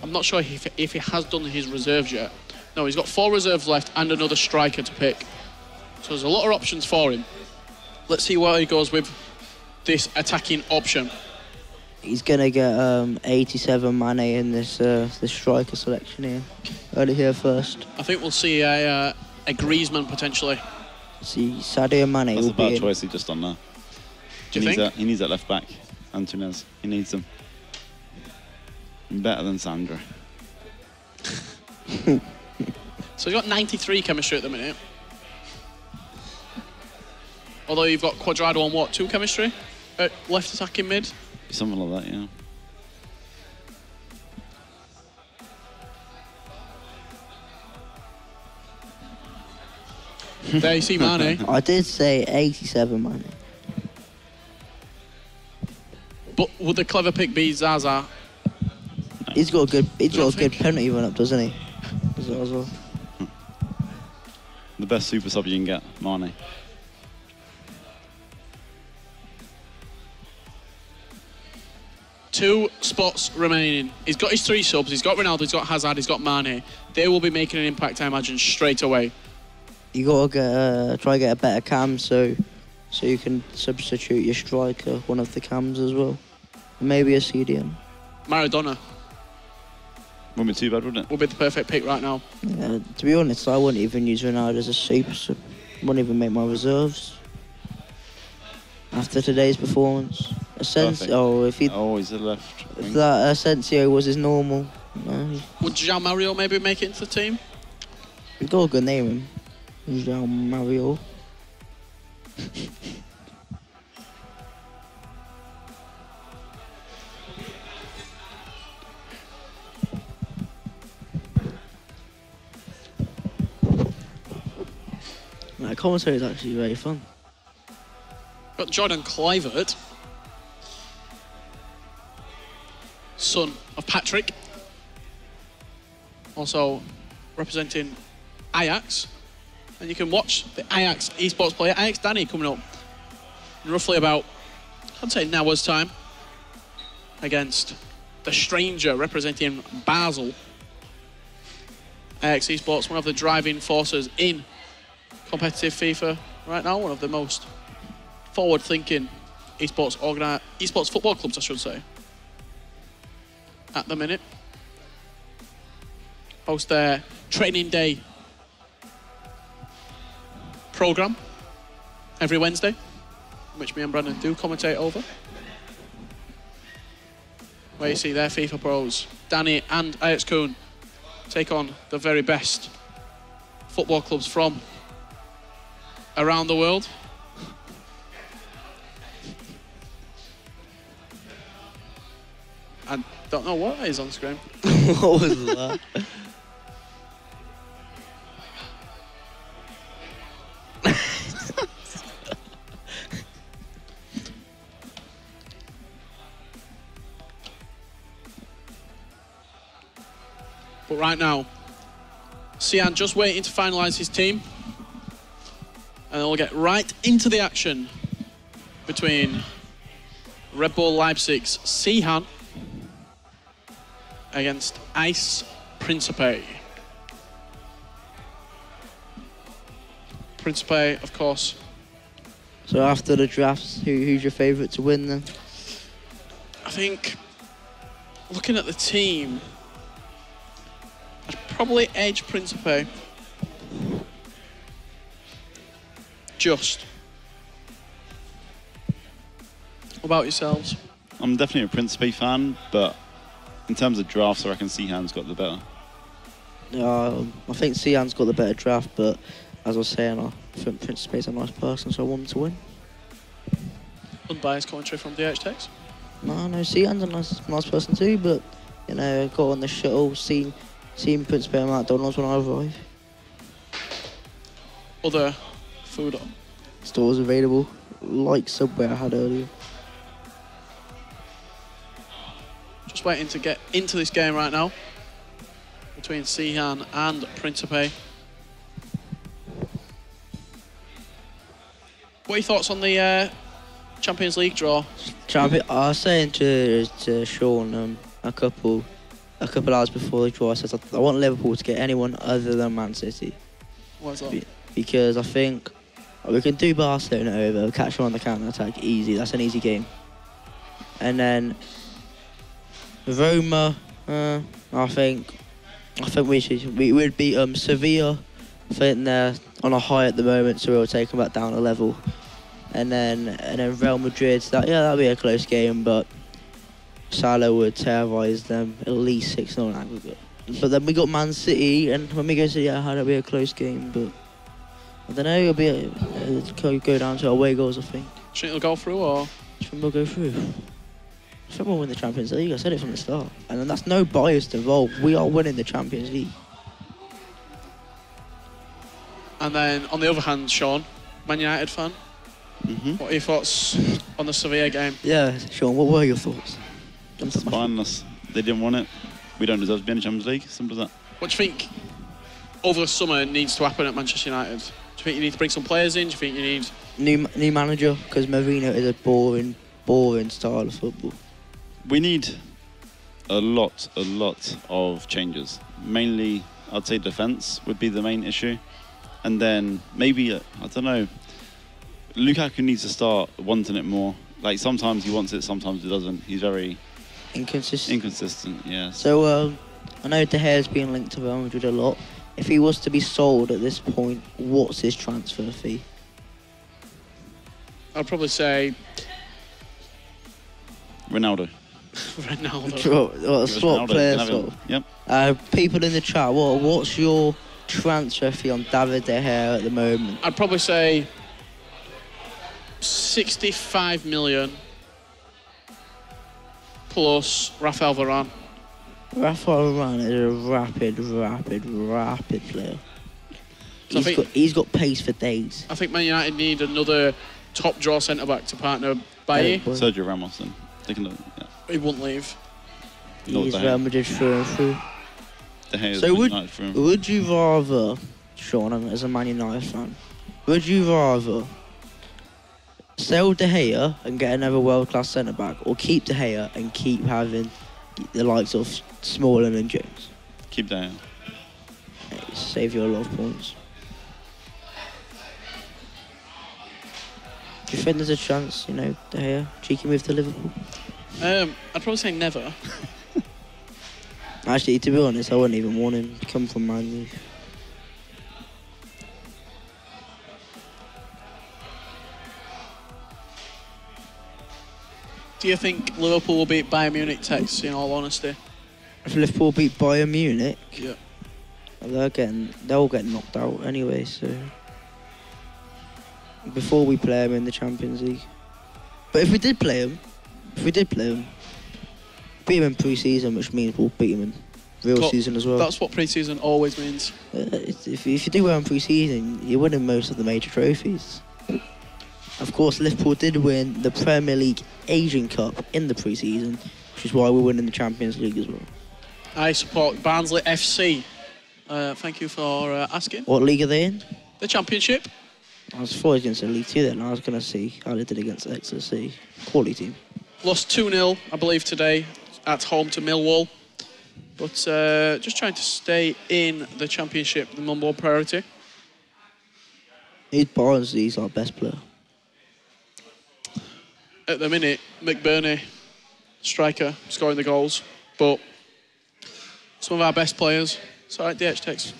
I'm not sure if he has done his reserves yet. No, he's got 4 reserves left and another striker to pick. So there's a lot of options for him. Let's see where he goes with this attacking option. He's gonna get 87 Mane in this this striker selection here. Early here first. I think we'll see a Griezmann potentially. See Sadio Mane. That's will a bad be in. choice he just done there. Do you think? He needs that left back, Antunes. He needs him. Better than Sandra. So he's got 93 chemistry at the minute. Although you've got Quadrado on what, 2 chemistry? Left attacking mid? Something like that, yeah. There you see Mane. I did say 87 Mane. But would the clever pick be Zaza? He's got a good think? good penalty run up, doesn't he? As well. The best super sub you can get, Mane. Two spots remaining. He's got his 3 subs. He's got Ronaldo, he's got Hazard, he's got Mane. They will be making an impact, I imagine, straight away. You gotta get try to get a better cam so you can substitute your striker, one of the cams as well. Maybe a CDM. Maradona Wouldn't be too bad, wouldn't it? will be the perfect pick right now. Yeah, to be honest, I wouldn't even use Ronaldo as a super sub. Wouldn't even make my reserves. After today's performance. Asensio, if He's a left if wing. that Asensio was his normal, no, Would Jean Mario maybe make it into the team? we got a good name him. Jean Mario. That commentary is actually very fun. Got Jordan Kluivert, son of Patrick, also representing Ajax. And you can watch the Ajax esports player, Ajax Danny, coming up in roughly about, I'd say, an hour's time against the stranger representing Basel. Ajax esports, one of the driving forces in competitive FIFA right now, one of the most forward-thinking esports football clubs, I should say, at the minute. Host their training day programme every Wednesday, which me and Brandon do commentate over. Where you see their FIFA pros, Danny and Ajax Kuhn, take on the very best football clubs from around the world. I don't know what is on screen. What was that? But right now, Cihan just waiting to finalise his team. And they'll get right into the action between Red Bull Leipzig's Cihan against IcePrinsipe. Principe, of course. So after the drafts, who's your favourite to win then? I think, looking at the team, I'd probably edge Principe. Just. What about yourselves? I'm definitely a Principe fan, but in terms of drafts, I reckon Cihan's got the better. I think Cihan's got the better draft, but as I was saying, I think Principe's a nice person, so I want him to win. Unbiased commentary from DH Tex. No, Cihan's a nice person too, but you know, I got on the shuttle, seen Principe at McDonald's when I arrived. Other food Stores available, like Subway I had earlier. just waiting to get into this game right now between Cihan and Principe. What are your thoughts on the Champions League draw? I was saying to Sean a couple hours before the draw, I said I want Liverpool to get anyone other than Man City. Why is that? Because I think we can do Barcelona over, catch them on the counter attack easy. That's an easy game. And then Roma, I think we would beat Sevilla. I think they're on a high at the moment, so we'll take them back down a level. And then Real Madrid, that'll be a close game, but Salah would terrorise them at least 6-0 aggregate. But then we got Man City, and when we go to that'll be a close game, but I don't know, it'll go down to away goals, I think. Do you think it'll go through, or? Do you think we'll go through? I think we'll win the Champions League. I said it from the start. And then that's no bias involved. We are winning the Champions League. And then, on the other hand, Sean, Man United fan, what are your thoughts on the Sevilla game? Yeah, Sean, what were your thoughts? It's spineless. They didn't want it. We don't deserve to be in the Champions League. Simple as that. What do you think over the summer needs to happen at Manchester United? Do you think you need to bring some players in? Do you think you need... New manager, because Mourinho is a boring style of football. We need a lot of changes. Mainly, I'd say defence would be the main issue. And then maybe, I don't know, Lukaku needs to start wanting it more. Like, sometimes he wants it, sometimes he doesn't. He's very... Inconsistent, yeah. So, I know De Gea's been linked to Real Madrid a lot. If he was to be sold at this point, what's his transfer fee? I'd probably say... Ronaldo. Swap players. Yep. People in the chat, what's your transfer fee on David De Gea at the moment? I'd probably say 65 million plus Rafael Varane. Rafael Varane is a rapid player. So he's got pace for days. I think Man United need another top draw centre back to partner Bailly. Sergio Ramos then. They can, yeah. He wouldn't leave. He's Real Madrid through and through. De Gea's so would you rather, Sean, as a Man United fan, would you rather sell De Gea and get another world-class centre-back, or keep De Gea and keep having the likes of Smalling and Jones? Keep De Gea. Save you a lot of points. Do you think there's a chance, De Gea, cheeky move to Liverpool? I'd probably say never. Actually, to be honest, I wouldn't even want him to come from Man U. Do you think Liverpool will beat Bayern Munich, Tex, in all honesty? If Liverpool beat Bayern Munich, yeah, they'll get knocked out anyway, so... Before we play them in the Champions League. But if we did play them, beat them in pre-season, which means we'll beat them in real season as well. That's what pre-season always means. If you do well in pre-season, you're winning most of the major trophies. Of course, Liverpool did win the Premier League Asian Cup in the pre-season, which is why we're winning the Champions League as well. I support Barnsley FC. Thank you for asking. What league are they in? The Championship. I was thought he was going to say League 2 then. I was going to see how they did against Exeter City. Quality team. Lost 2-0, I believe, today at home to Millwall. But just trying to stay in the Championship, the number one priority. Who's Barnsley's our best player? At the minute, McBurney, striker, scoring the goals. But some of our best players... Sorry, DH text.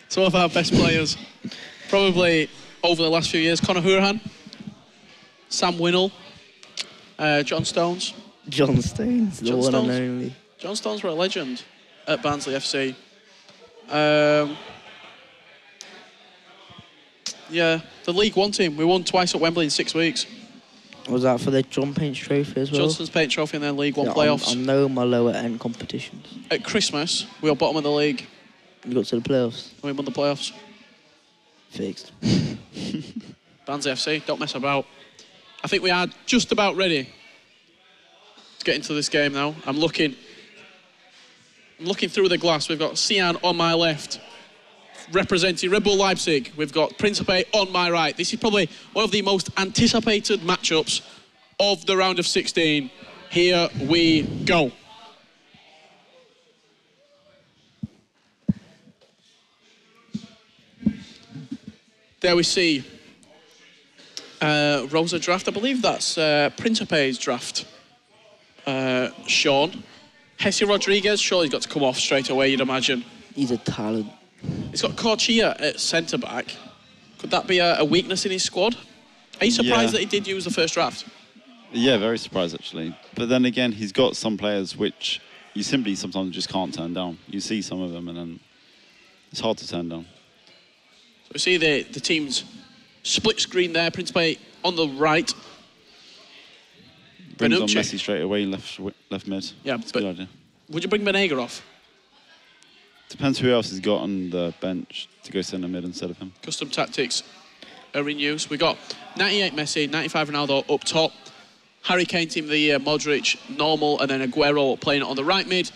Some of our best players, probably over the last few years, Conor Hourihane, Sam Winnell, John Stones. John Stones, the one and only. John Stones were a legend at Barnsley FC. Yeah, the League One team. We won twice at Wembley in 6 weeks. Was that for the John Paint Trophy as well? Johnson's Paint Trophy and then League One playoffs. I know my lower end competitions. At Christmas, we were bottom of the league. You got to the playoffs? We won the playoffs. Fixed. Barnsley FC, don't mess about. I think we are just about ready to get into this game now. I'm looking through the glass. We've got Cihan on my left, representing Red Bull Leipzig. We've got Principe on my right. This is probably one of the most anticipated matchups of the round of 16. Here we go. There we see Rosa draft, I believe that's Principe's draft. Sean. Jesse Rodriguez, sure, he's got to come off straight away, you'd imagine. He's a talent. He's got Corchia at centre-back. Could that be a weakness in his squad? Are you surprised that he did use the first draft? Yeah, very surprised, actually. But then again, he's got some players which you simply sometimes just can't turn down. You see some of them, and then it's hard to turn down. So we see the team's split screen there. Principe on the right. Brings on Benucci. Messi straight away, left mid. Yeah, That's a but good idea. would you bring Benega off? Depends who else he's got on the bench to go centre mid instead of him. Custom tactics are in use. We got 98 Messi, 95 Ronaldo up top. Harry Kane, team of the year, Modric, normal, and then Aguero playing it on the right mid.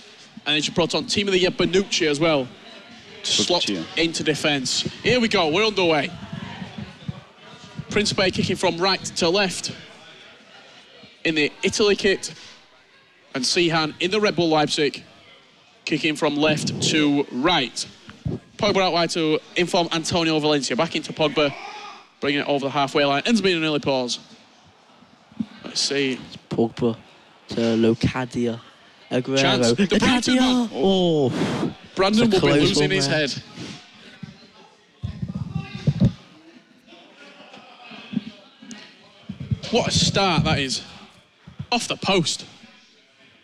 And then just brought on team of the year, Benucci as well. Slot into defence. Here we go, we're underway. Principe kicking from right to left in the Italy kit. And Cihan in the Red Bull Leipzig, kicking from left to right. Pogba out wide to inform Antonio Valencia. Back into Pogba, bringing it over the halfway line. Ends being an early pause. Let's see. Pogba to Locadia. Aguero. Chance. The Brighton man. Oh. Brandon will be close losing one his there. head. What a start that is. Off the post.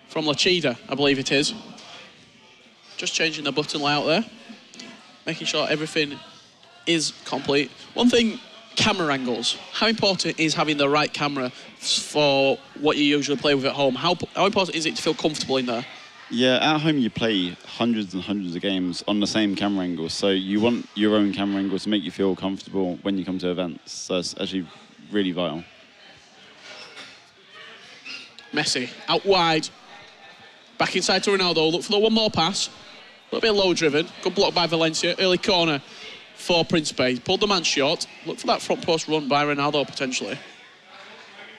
From Lachida, I believe it is. Just changing the button layout there. Making sure everything is complete. One thing, camera angles. How important is having the right camera for what you usually play with at home? How important is it to feel comfortable in there? Yeah, at home you play hundreds and hundreds of games on the same camera angle, so you want your own camera angle to make you feel comfortable when you come to events. So it's actually really vital. Messi, out wide. Back inside to Ronaldo. Look for the one more pass. A little bit low driven. Good block by Valencia. Early corner for Principe. Pulled the man short. Look for that front post run by Ronaldo potentially.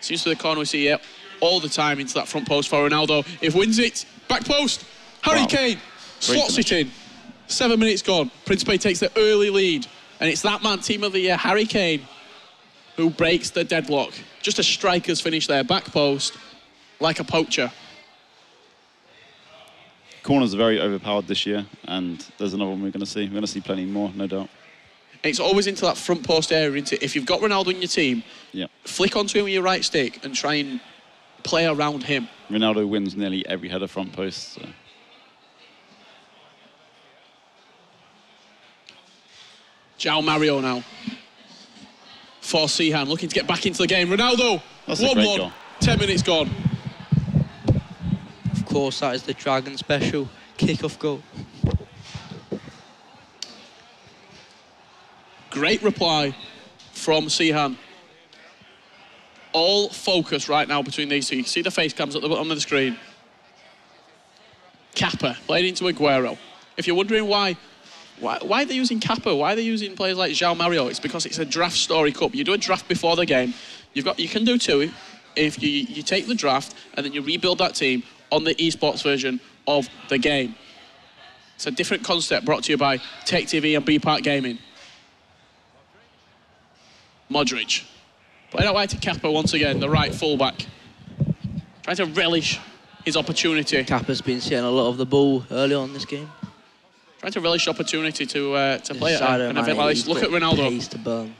Seems to be the corner we see here all the time into that front post for Ronaldo. If wins it, back post. Harry Kane slots it in. 7 minutes gone. Principe takes the early lead. And it's that man, team of the year, Harry Kane, who breaks the deadlock. Just a striker's finish there. Back post, like a poacher. Corners are very overpowered this year, and there's another one we're going to see. We're going to see plenty more, no doubt. It's always into that front post area, isn't it? If you've got Ronaldo in your team, flick onto him with your right stick and try and play around him. Ronaldo wins nearly every header front post. So. João Mario now. For Cihan, looking to get back into the game. Ronaldo, 1-1, 10 minutes gone. Of course, that is the Dragon special kick-off goal. Great reply from Cihan. All focus right now between these two. You can see the face cams at the bottom of the screen. Kappa playing into Aguero. If you're wondering why are they using Kappa? Why are they using players like João Mario? It's because it's a DraftStory Cup. You do a draft before the game. You can do two if you take the draft and then you rebuild that team on the esports version of the game. It's a different concept brought to you by Tech TV and B Park Gaming. Modric. Playing out wide to Kappa once again, the right fullback. Trying to relish his opportunity. Kappa's been seeing a lot of the ball early on in this game. Trying to relish opportunity to play at an event like this. Look at Ronaldo. Pace to burn.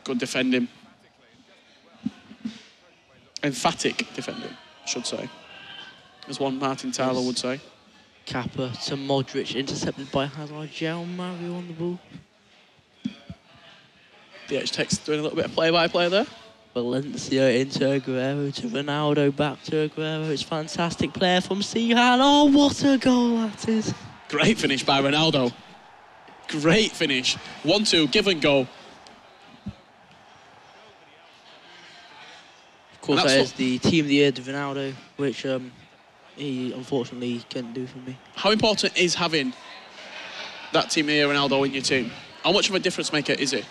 Good defending. Emphatic defending, I should say. As one Martin Tyler would say. Kappa to Modric, intercepted by Hazard. João Mario on the ball. DH Text doing a little bit of play-by-play there. Valencia into Aguero to Ronaldo, back to Aguero. It's fantastic player from Cihan. Oh, what a goal that is. Great finish by Ronaldo. Great finish. 1-2, give and go. Of course, that is the team of the year to Ronaldo, which he unfortunately couldn't do for me. How important is having that team of the year Ronaldo in your team? How much of a difference maker is he?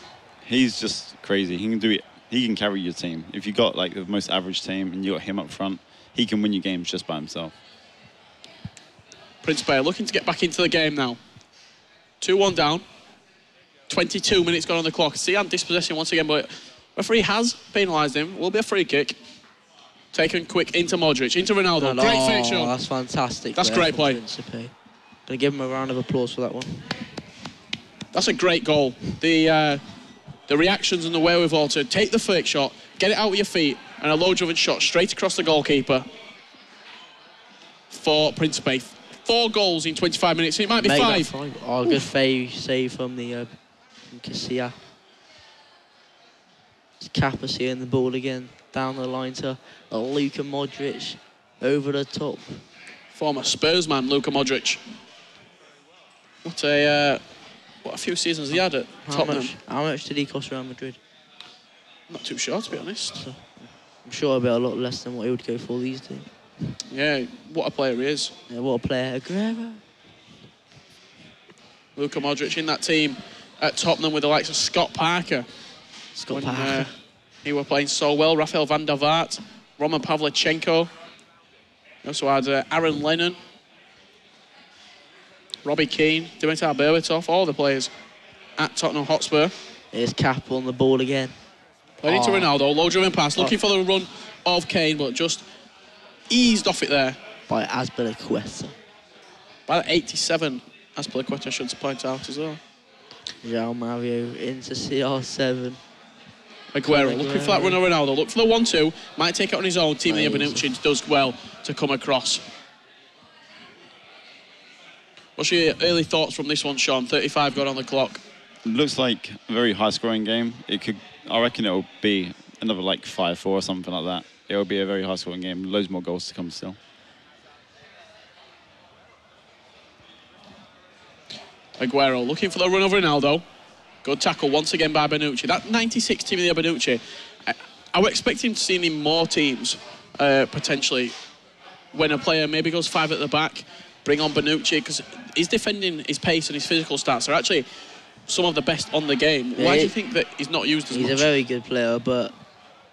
He's just crazy. He can do it. He can carry your team. If you've got like the most average team and you got him up front, he can win your games just by himself. Principe looking to get back into the game now. 2-1 down. 22 minutes gone on the clock. Cihan dispossessing once again, but Referee has penalised him. Will be a free kick. Taken quick into Modric, into Ronaldo. Great fake shot. That's fantastic. That's great play. Gonna give him a round of applause for that one. That's a great goal. The reactions and the wherewithal to take the fake shot, get it out with your feet, and a low-driven shot straight across the goalkeeper for Principe. 4 goals in 25 minutes. It might be 5. Oh, good save from the Casilla. Kappa seeing the ball again down the line to Luka Modric over the top. Former Spurs man, Luka Modric. What a few seasons he had at Tottenham. How much did he cost Real Madrid? I'm not too sure, to be honest. So, I'm sure it'll be a lot less than what he would go for these days. Yeah, what a player he is. Yeah, what a player. Aguero. Luka Modric in that team at Tottenham with the likes of Scott Parker. Parker. He were playing so well. Rafael van der Vaart, Roman Pavlyuchenko. We also had Aaron Lennon, Robbie Keane, Dimitar Berbatov, all the players at Tottenham Hotspur. Here's Cap on the ball again. Played into Ronaldo, low-driven pass, looking for the run of Kane, but just eased off it there. By Azpilicueta. By 87, Azpilicueta should point out as well. João Mario into CR7. Aguero looking for that run of Ronaldo. Look for the 1-2. Might take it on his own. Team Bonucci does well to come across. What's your early thoughts from this one, Sean? 35 got on the clock. It looks like a very high-scoring game. I reckon it'll be another like 5-4 or something like that. It'll be a very high-scoring game. Loads more goals to come still. Aguero looking for the run of Ronaldo. Good tackle once again by Bonucci. That 96 team of Bonucci, I would expect him to see in more teams, potentially, when a player maybe goes 5 at the back, bring on Bonucci, because his defending, his pace and his physical stats are actually some of the best on the game. Why do you think that he's not used as much? He's a very good player, but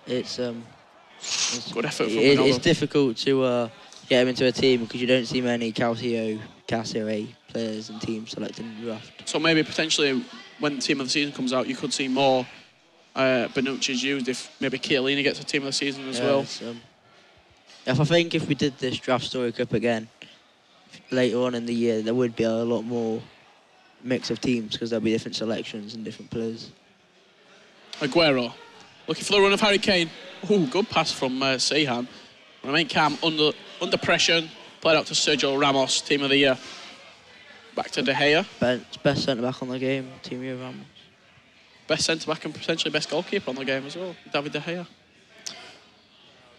it's good effort from Ronaldo. It's difficult to get him into a team because you don't see many Calcio A players and teams selected in the draft. So maybe potentially when the team of the season comes out, you could see more Bonucci's used if maybe Chiellini gets a team of the season as well. If we did this DraftStory Cup again later on in the year, there would be a lot more mix of teams because there'll be different selections and different players. Aguero looking for the run of Harry Kane. Ooh, good pass from Cihan. Remain calm under pressure. Played out to Sergio Ramos, team of the year. Back to De Gea. Best centre-back on the game, team of Ramos. Best centre-back and potentially best goalkeeper on the game as well, David De Gea.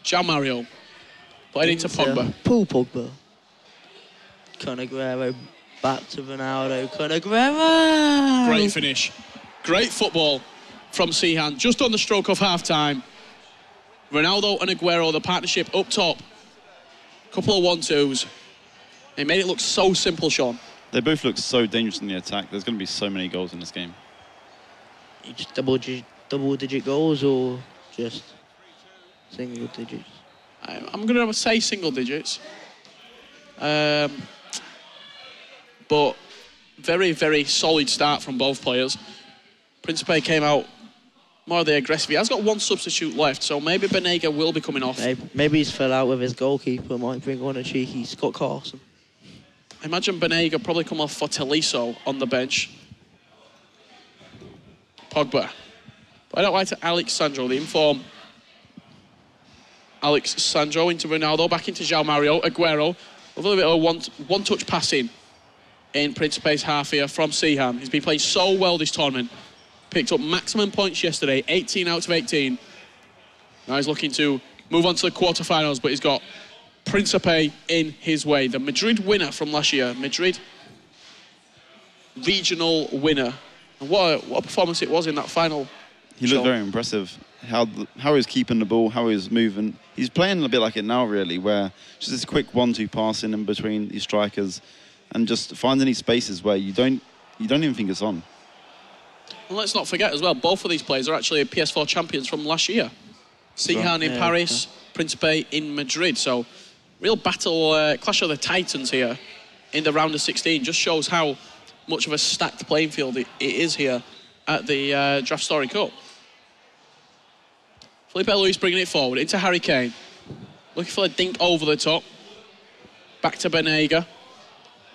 João Mario. Played into Pogba. Paul Pogba. Aguero back to Ronaldo. Aguero! Great finish. Great football from Cihan. Just on the stroke of half-time. Ronaldo and Aguero, the partnership up top. Couple of 1-2s. It made it look so simple, Sean. They both look so dangerous in the attack. There's going to be so many goals in this game. Just double-digit goals or just single digits? I'm going to say single digits. But very, very solid start from both players. Principe came out more of the aggressive. He has got one substitute left, so maybe Banega will be coming off. Maybe he's fell out with his goalkeeper. Might bring on a cheeky Scott Carson. I imagine Banega probably come off for Tolisso on the bench. Pogba. But I don't like to Alex Sandro, the inform. Alex Sandro into Ronaldo, back into João Mario. Aguero. A little bit of one-touch passing in Principe's half here from Cihan. He's been playing so well this tournament. Picked up maximum points yesterday, 18 out of 18. Now he's looking to move on to the quarterfinals, but he's got Principe in his way. The Madrid winner from last year. Madrid regional winner. And what a performance it was in that final. He looked very impressive. How he's keeping the ball, how he's moving. He's playing a bit like it now, really, where just this quick 1-2 passing in between these strikers and just finding these spaces where you don't even think it's on. And let's not forget as well, both of these players are actually PS4 champions from last year. Cihan in Paris, Principe in Madrid. So, real battle, clash of the titans here in the round of 16. Just shows how much of a stacked playing field it is here at the DraftStory Cup. Felipe Luis bringing it forward into Harry Kane. Looking for a dink over the top. Back to Banega.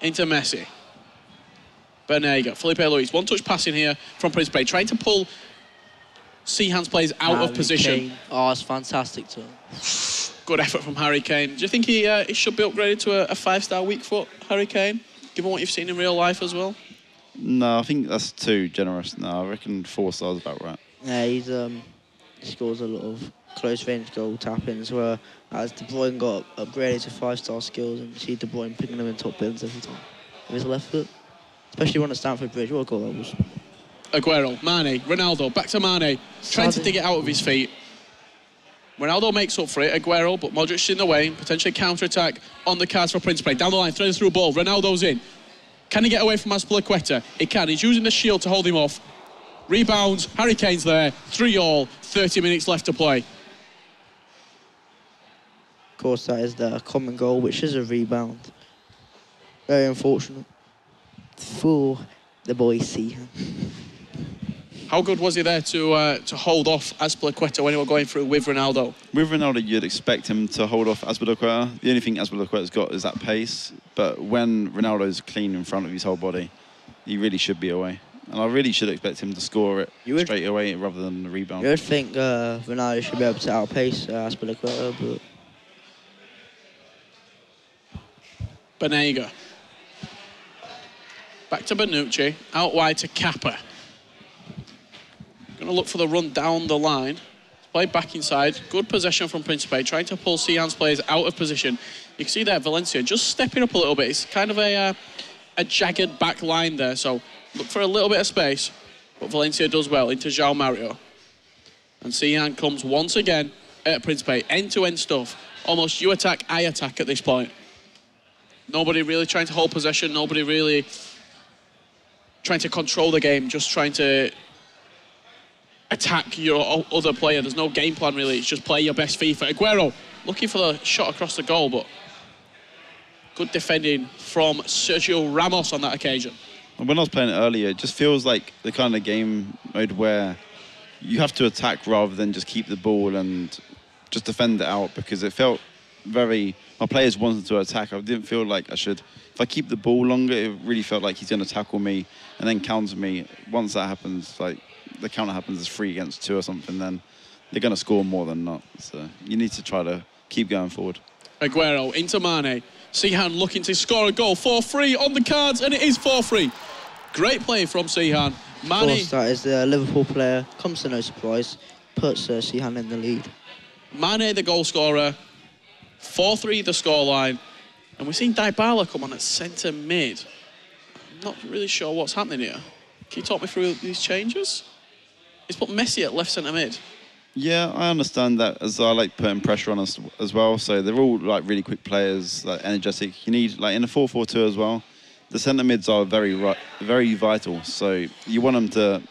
Into Messi. Banega, Felipe Luis. One-touch passing here from Prinsipe. Trying to pull Cihan's players out of position. Kane. Oh, it's fantastic turn. Good effort from Harry Kane. Do you think he should be upgraded to a 5-star weak foot, Harry Kane? Given what you've seen in real life as well? No, I think that's too generous. No, I reckon 4 stars about right. Yeah, he scores a lot of close range goal tap-ins, where as De Bruyne got upgraded to 5-star skills, and you see De Bruyne picking them in top bins every time with his left foot. Especially when at Stamford Bridge. What a goal that was. Aguero, Mane, Ronaldo, back to Mane. Trying to dig it out of his feet. Ronaldo makes up for it, Aguero, but Modric's in the way. Potentially counter-attack on the cards for Prinsipe. Down the line, throws through a ball. Ronaldo's in. Can he get away from Azpilicueta? He can. He's using the shield to hold him off. Rebounds. Harry Kane's there. 3-all. 30 minutes left to play. Of course, that is the common goal, which is a rebound. Very unfortunate for the boy Cihan. How good was he there to hold off Azpilicueta when he was going through with Ronaldo? With Ronaldo, you'd expect him to hold off Azpilicueta. The only thing Azpilicueta's got is that pace. But when Ronaldo's clean in front of his whole body, he really should be away. And I really should expect him to score it straight away rather than the rebound. You would think Ronaldo should be able to outpace Azpilicueta, but... Banega. Back to Bonucci. Out wide to Kappa. Going to look for the run down the line. Play back inside. Good possession from Prinsipe. Trying to pull Cihan's players out of position. You can see there Valencia just stepping up a little bit. It's kind of a jagged back line there. So look for a little bit of space. But Valencia does well into João Mario. And Cihan comes once again at Prinsipe. End-to-end stuff. Almost you attack, I attack at this point. Nobody really trying to hold possession. Nobody really trying to control the game. Just trying to attack your other player. There's no game plan really. It's just play your best FIFA. Aguero looking for the shot across the goal, but good defending from Sergio Ramos on that occasion. When I was playing it earlier, it just feels like the kind of game mode where you have to attack rather than just keep the ball and just defend it out, because it felt very... My players wanted to attack. I didn't feel like I should... If I keep the ball longer, it really felt like he's going to tackle me and then counter me. Once that happens, like the counter happens as 3 against 2 or something, then they're going to score more than not. So you need to try to keep going forward. Aguero into Mane. Cihan looking to score a goal. 4-3 on the cards, and it is 4-3. Great play from Cihan. Of course, that is the Liverpool player. Comes to no surprise. Puts Cihan in the lead. Mane, the goal scorer. 4-3 the scoreline. And we're seeing Dybala come on at centre mid. I'm not really sure what's happening here. Can you talk me through these changes? He's put Messi at left centre mid. Yeah, I understand that, as I like putting pressure on us as well. So they're all like really quick players, like energetic. You need, like in a 4-4-2 as well, the centre mids are very vital. So you want them to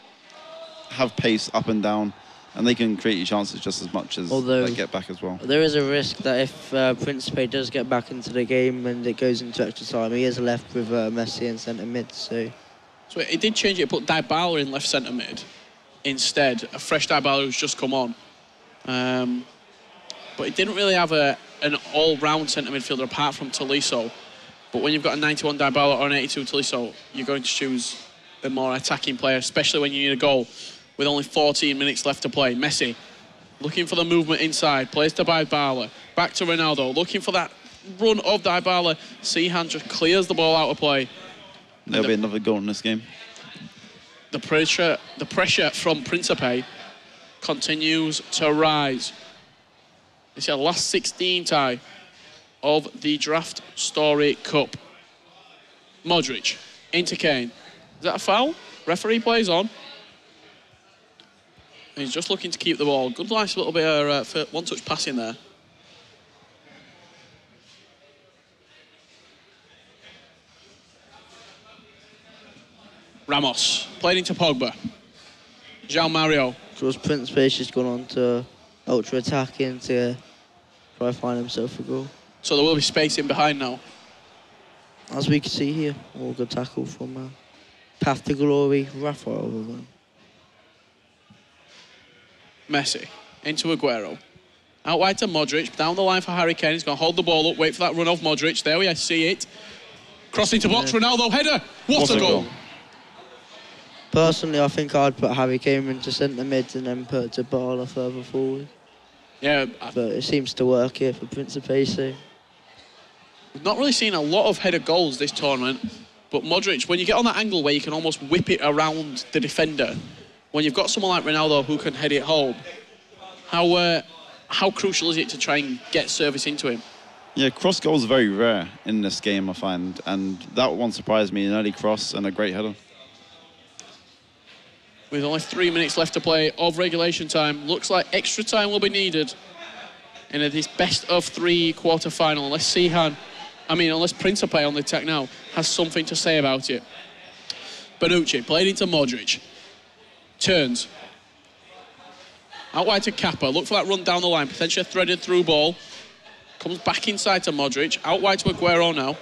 have pace up and down, and they can create your chances just as much as they get back as well. There is a risk that if Prinsipe does get back into the game and it goes into extra time, he is left with Messi in centre mid. So it did change it, put Dybala in left centre mid instead. A fresh Dybala who's just come on. But it didn't really have an all-round centre midfielder apart from Tolisso. But when you've got a 91 Dybala or an 82 Tolisso, you're going to choose a more attacking player, especially when you need a goal with only 14 minutes left to play. Messi looking for the movement inside, plays to Dybala, back to Ronaldo, looking for that run of Dybala. Cihan just clears the ball out of play. There'll be another goal in this game. The pressure from Prinsipe continues to rise. It's the last 16 tie of the DraftStory Cup. Modric into Kane. Is that a foul? Referee plays on. He's just looking to keep the ball. Good, nice little bit of one-touch passing there. Ramos played into Pogba. João Mario. Because Prinsipe's just gone on to ultra-attacking to try to find himself a goal. So there will be space in behind now. As we can see here, all good tackle from Path to Glory, Rafael. Messi into Aguero. Out wide to Modric, down the line for Harry Kane. He's going to hold the ball up, wait for that run off Modric. There we see it. Crossing to box, Ronaldo, header. What a goal. Personally, I think I'd put Harry Kane into centre mids and then put Dybala further forward. Yeah. But it seems to work here for Principe, so. We've not really seen a lot of header goals this tournament, but Modric, when you get on that angle where you can almost whip it around the defender, when you've got someone like Ronaldo who can head it home, how crucial is it to try and get service into him? Yeah, cross goals are very rare in this game, I find, and that one surprised me, an early cross and a great header. With only 3 minutes left to play of regulation time, looks like extra time will be needed in this best-of-3 quarter-final, unless Principe on the attack now has something to say about it. Bonucci played into Modric. Turns. Out wide to Kappa. Look for that run down the line. Potentially a threaded through ball. Comes back inside to Modric. Out wide to Aguero now.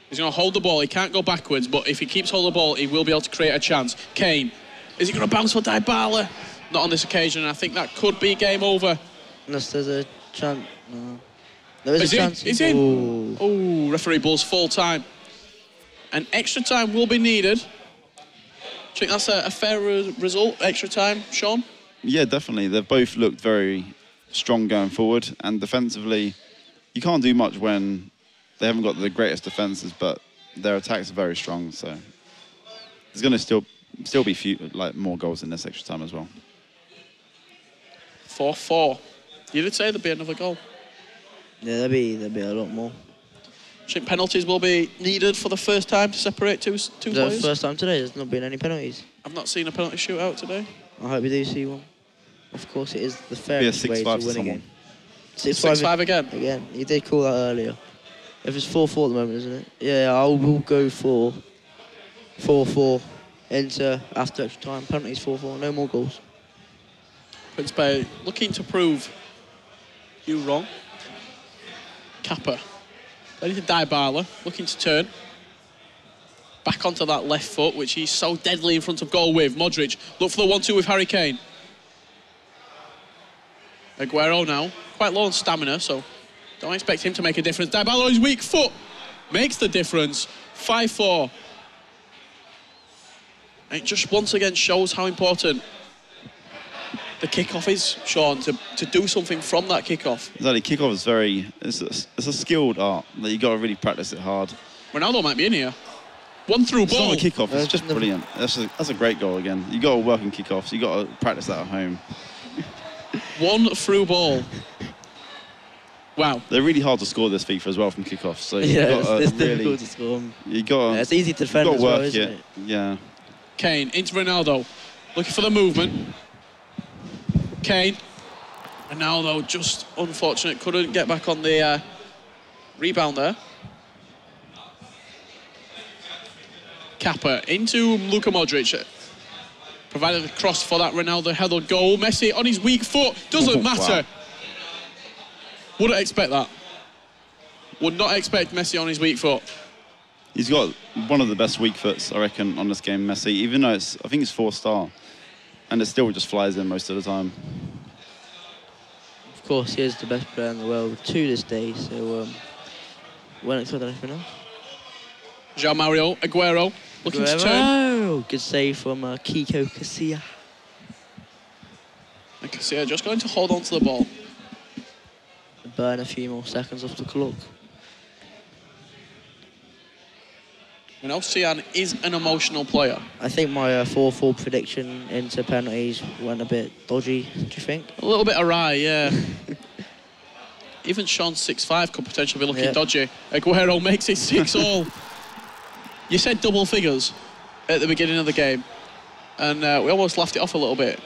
He's going to hold the ball. He can't go backwards, but if he keeps holding the ball, he will be able to create a chance. Kane. Is he going to bounce for Dybala? Not on this occasion. I think that could be game over. Unless there's a chance. No. There is a chance. He's in. Oh, referee blows full time. And extra time will be needed. Do you think that's a fair result, extra time, Sean? Yeah, definitely. They've both looked very strong going forward, and defensively, you can't do much when they haven't got the greatest defences, but their attacks are very strong, so there's going to still be more goals in this extra time as well. 4-4. You did say there'd be another goal. Yeah, there'll be a lot more. I think penalties will be needed for the first time to separate two players. The first time today, there's not been any penalties. I've not seen a penalty shootout today. I hope we do see one. Of course, it is the fairest way to win a game. 6-5 again? Again, you did call that earlier. If it's 4-4 at the moment, isn't it? Yeah, I will go for 4-4 into after extra time. Penalties 4-4, no more goals. Principe looking to prove you wrong. Kappa. Ready to Dybala, looking to turn. Back onto that left foot, which he's so deadly in front of goal with. Modric, look for the 1-2 with Harry Kane. Aguero now, quite low on stamina, so don't expect him to make a difference. Dybala on his weak foot makes the difference. 5-4. And it just once again shows how important the kickoff is, Sean, to do something from that kickoff. Exactly, kickoff is it's a skilled art that you got to really practice it hard. Ronaldo might be in here. One through ball. It's not a kickoff, it's just brilliant. That's a great goal again. You got to work in kickoffs. You got to practice that at home. One through ball. Wow. They're really hard to score this FIFA as well from kickoffs. So yeah, it's difficult to score. It's easy to defend as well, isn't it? Yeah. Kane into Ronaldo, looking for the movement. Kane. Ronaldo just unfortunate, couldn't get back on the rebound there. Kappa into Luka Modric. Provided a cross for that Ronaldo header goal. Messi on his weak foot. Doesn't matter. Wow. Wouldn't expect that. Would not expect Messi on his weak foot. He's got one of the best weak foots, I reckon, on this game, Messi. Even though I think it's 4-star. And it still just flies in most of the time. Of course, he is the best player in the world to this day. So, won't expect anything else. João Mario, Aguero. Looking to turn. Good save from Kiko Casilla. And Casilla just going to hold on to the ball. Burn a few more seconds off the clock. You know, Cihan is an emotional player. I think my 4-4 prediction into penalties went a bit dodgy, do you think? A little bit awry, yeah. Even Sean's 6-5 could potentially be looking dodgy. Aguero makes it 6-all. You said double figures at the beginning of the game, and we almost laughed it off a little bit.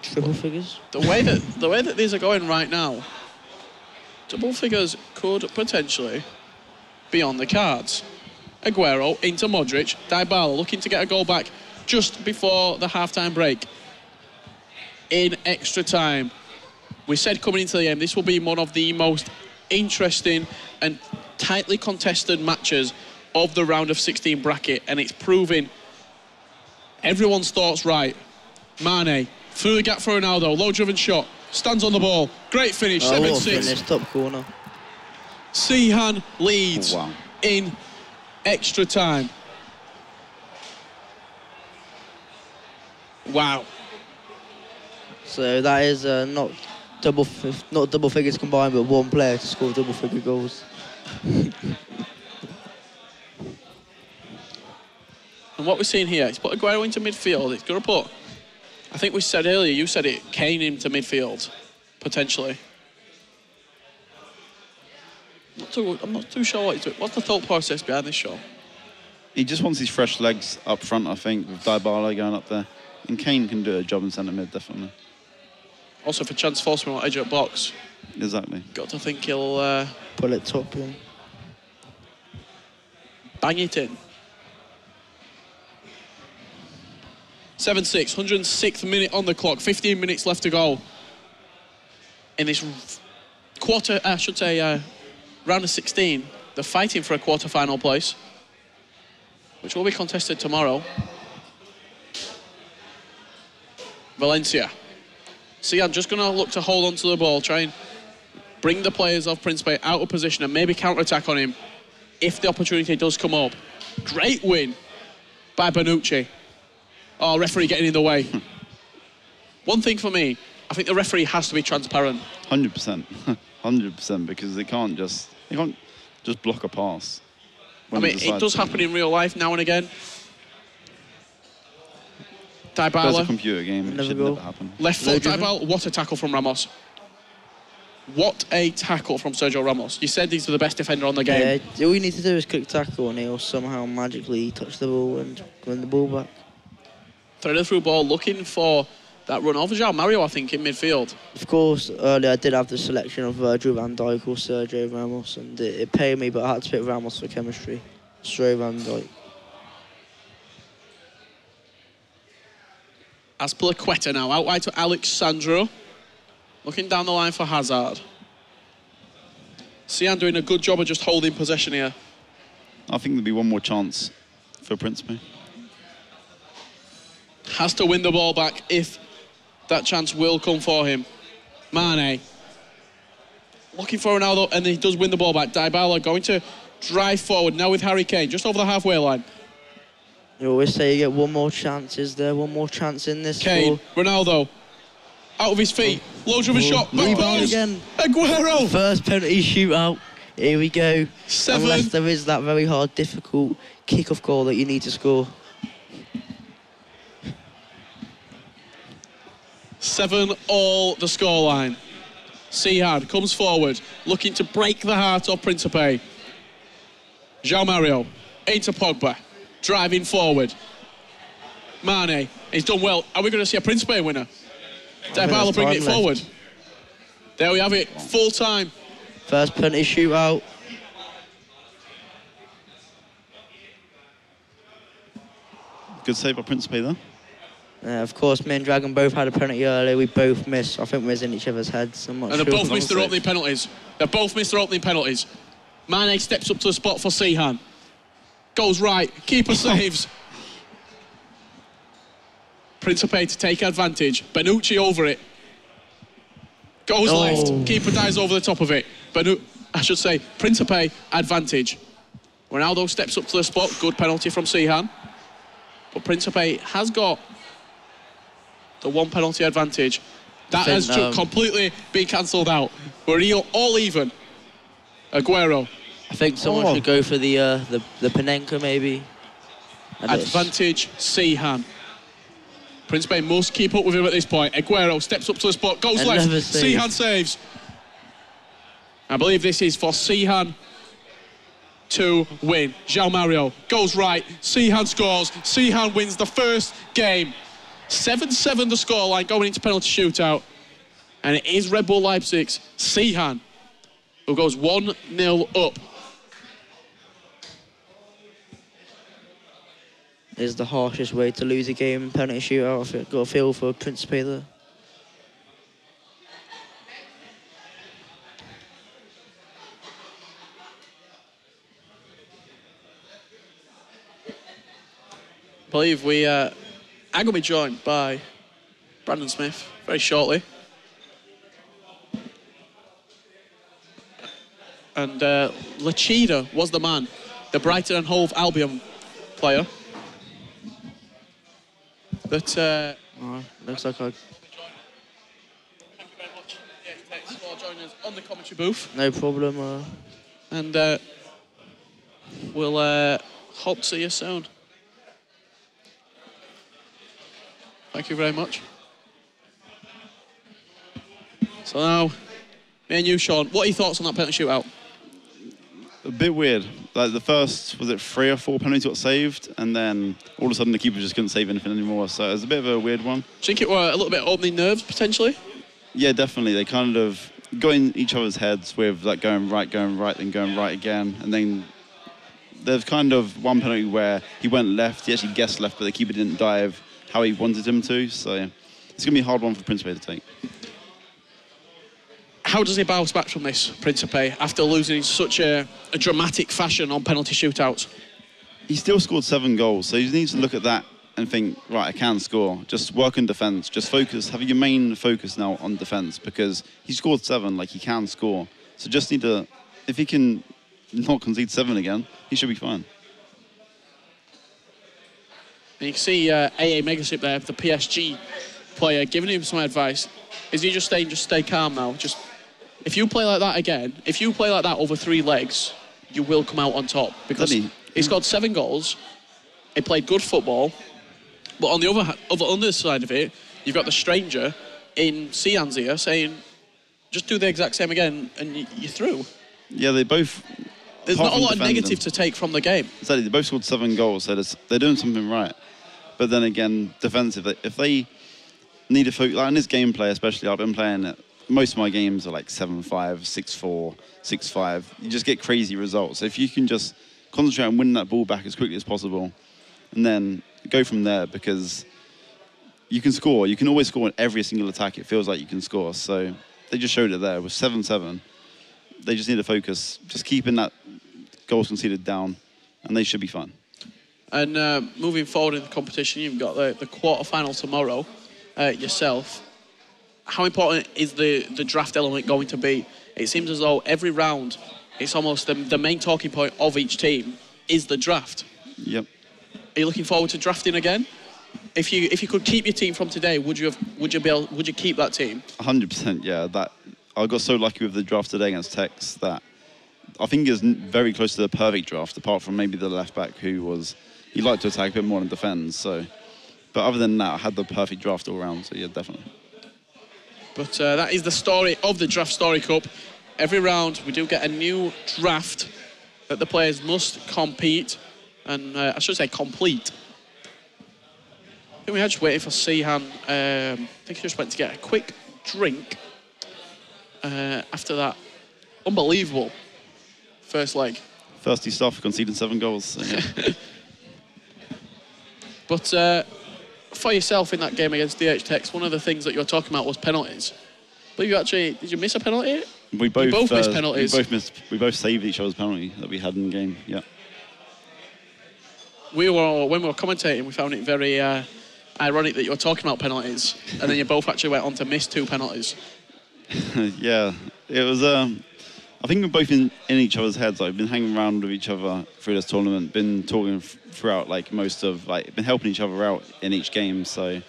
Triple figures? The way that these are going right now, double figures could potentially be on the cards. Aguero into Modric. Dybala looking to get a goal back just before the half-time break. In extra time. We said coming into the game, this will be one of the most interesting and tightly contested matches of the round of 16 bracket, and it's proving everyone's thoughts right. Mane Through the gap for Ronaldo. Low-driven shot. Stands on the ball. Great finish. 7-6. Finish, top corner. Cihan leads in extra time. Wow. So that is not double figures combined, but one player to score double figure goals. And what we're seeing here, it's put Aguero into midfield. It's going to put, I think we said earlier, you said it, Kane into midfield, potentially. I'm not too sure what he's doing. What's the thought process behind this shot? He just wants his fresh legs up front, I think, with Dybala going up there. And Kane can do a job in centre mid, definitely. Also for chance forcement on edge of the box. Exactly. Got to think he'll pull it top in. Bang it in. 7-6, 106th minute on the clock, 15 minutes left to go. In this round of 16, they're fighting for a quarter-final place, which will be contested tomorrow. Valencia. Cihan just going to look to hold on to the ball, try and bring the players of Principe out of position and maybe counter-attack on him if the opportunity does come up. Great win by Bonucci. Oh, referee getting in the way. One thing for me, I think the referee has to be transparent. 100%. 100%, because they can't just block a pass. I mean, it does happen in real life now and again. Dybala. It's a computer game. It should never happen. Left foot, Dybala. What a tackle from Ramos. What a tackle from Sergio Ramos. You said he's the best defender on the game. Yeah, all you need to do is click tackle and he'll somehow magically touch the ball and win the ball back. Threaded through ball, looking for that run over João Mario, I think, in midfield. Of course, earlier I did have the selection of Virgil van Dijk or Sergio Ramos, and it paid me, but I had to pick Ramos for chemistry. Sergio van Dijk. Azpilicueta now, out wide to Alexandro. Looking down the line for Hazard. Cihan doing a good job of just holding possession here. I think there'll be one more chance for Principe. Has to win the ball back if that chance will come for him. Mane. Looking for Ronaldo, and he does win the ball back. Dybala going to drive forward now with Harry Kane, just over the halfway line. You always say you get one more chance. Is there one more chance in this? Kane, Ronaldo, out of his feet, loads of a shot, back post, again. Aguero! First penalty shootout. Here we go. 7. Unless there is that very hard, difficult kick-off goal that you need to score. 7-all the scoreline. Cihan comes forward, looking to break the heart of Principe. João Mario, into Pogba, driving forward. Mane, he's done well. Are we going to see a Principe winner? Dybala bringing it forward. There we have it, full time. First penalty shootout. Good save by Principe there. Of course, me and Dragon both had a penalty earlier. We both missed. I think we was in each other's heads. I'm not and sure. they both missed their opening penalties. They both missed their opening penalties. Mane steps up to the spot for Cihan. Goes right. Keeper saves. Principe to take advantage. Bonucci over it. Goes left. Keeper dives over the top of it. Principe advantage. Ronaldo steps up to the spot. Good penalty from Cihan. But Principe has got the one penalty advantage. That has completely been cancelled out. We're all even. Aguero. I think someone should go for the Panenka maybe. Advantage Cihan. Principe must keep up with him at this point. Aguero steps up to the spot, goes left. Cihan saves. I believe this is for Cihan to win. João Mario goes right. Cihan scores. Cihan wins the first game. 7-7 the scoreline going into penalty shootout. And it is Red Bull Leipzig's Cihan who goes 1-0 up. Is the harshest way to lose a game in penalty shootout. I've got a feel for Principe there. I believe we are going to be joined by Brandon Smith, very shortly. And Lachida was the man, the Brighton and Hove Albion player. That looks like I... Thank you very much for joining us on the commentary booth. No problem. And we'll hope to see you soon. Thank you very much. So now, me and you, Sean, what are your thoughts on that penalty shootout? A bit weird. Like the first, was it 3 or 4 penalties got saved, and then all of a sudden the keeper just couldn't save anything anymore. So it was a bit of a weird one. Do you think it were a little bit opening nerves potentially? Yeah, definitely. They kind of got in each other's heads with like going right, then going right again, and then there's kind of one penalty where he went left. He actually guessed left, but the keeper didn't dive how he wanted him to. So it's gonna be a hard one for Principe to take. How does he bounce back from this, Principe, after losing in such a dramatic fashion on penalty shootouts? He still scored 7 goals, so he needs to look at that and think, right, I can score. Just work on defence. Just focus. Have your main focus now on defence, because he scored 7, like he can score. So just need to, if he can not concede 7 again, he should be fine. And you can see AA Megasip there, the PSG player, giving him some advice. Is he just saying, just stay calm now? Just, if you play like that again, if you play like that over 3 legs, you will come out on top. Because he scored 7 goals, he played good football, but on the other side of it, you've got the stranger in Cihan's ear saying, just do the exact same again and you're through. Yeah, they both... There's not a lot of negative to take from the game. Exactly, they both scored 7 goals, so they're doing something right. But then again, defensive, if they need to focus, like in this gameplay especially, I've been playing it, most of my games are like 7-5, 6-4, 6-5. You just get crazy results. So if you can just concentrate on winning that ball back as quickly as possible, and then go from there, because you can score. You can always score in every single attack. It feels like you can score. So they just showed it there with 7-7. They just need to focus, just keeping that goals conceded down, and they should be fine. And moving forward in the competition, you've got the quarter-final tomorrow yourself. How important is the draft element going to be? It seems as though every round, it's almost the main talking point of each team is the draft. Yep. Are you looking forward to drafting again? If you could keep your team from today, would you keep that team? 100%, yeah. I got so lucky with the draft today against Tex that I think it's very close to the perfect draft, apart from maybe the left back he liked to attack a bit more than defend. So, but other than that, I had the perfect draft all round. So yeah, definitely. But that is the story of the DraftStory Cup. Every round we do get a new draft that the players must compete, and I should say complete. I think we are just waiting for Cihan. I think he just went to get a quick drink after that unbelievable first leg. Thirsty stuff, conceding 7 goals. So yeah. But for yourself in that game against DH Tex, one of the things that you were talking about was penalties. But did you miss a penalty? We both missed penalties. We both saved each other's penalty that we had in the game. Yeah. When we were commentating, we found it very ironic that you were talking about penalties, and then you both actually went on to miss 2 penalties. Yeah, it was. I think we're both in each other's heads. Like, been hanging around with each other through this tournament, been talking throughout, like, been helping each other out in each game. So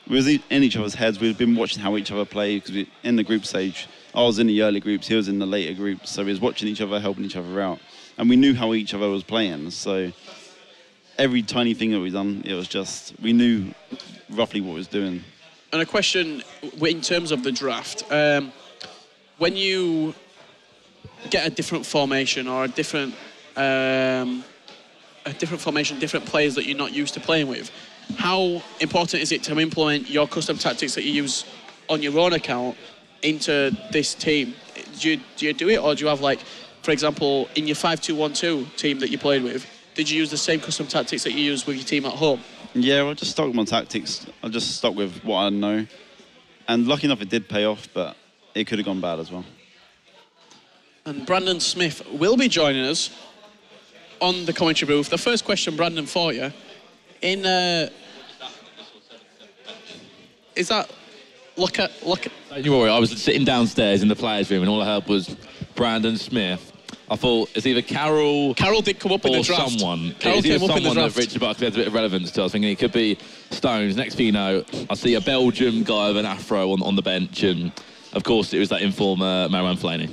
we was in each other's heads. We've been watching how each other play, because in the group stage, I was in the early groups, he was in the later groups. So we was watching each other, helping each other out, and we knew how each other was playing. So every tiny thing that we done, it was just, we knew roughly what we was doing. And a question in terms of the draft, when you get a different formation or a different formation, different players that you're not used to playing with, how important is it to implement your custom tactics that you use on your own account into this team? Do you do it, or do you have, like, for example, in your 5-2-1-2 team that you played with, did you use the same custom tactics that you use with your team at home? Yeah, I just stuck with my tactics. I just stuck with what I know. And lucky enough, it did pay off, but it could have gone bad as well. And Brandon Smith will be joining us on the commentary booth. The first question, Brandon, for you. In is that... Look at... Don't you worry, I was sitting downstairs in the players' room and all I heard was Brandon Smith. I thought it's either Carroll did come up in the draft. Someone. Carroll came up in the draft. That Richard Buckley has a bit of relevance to. I was thinking it could be Stones. Next thing you know, I see a Belgian guy with an afro on the bench, and of course it was that informer Marouane Fellaini.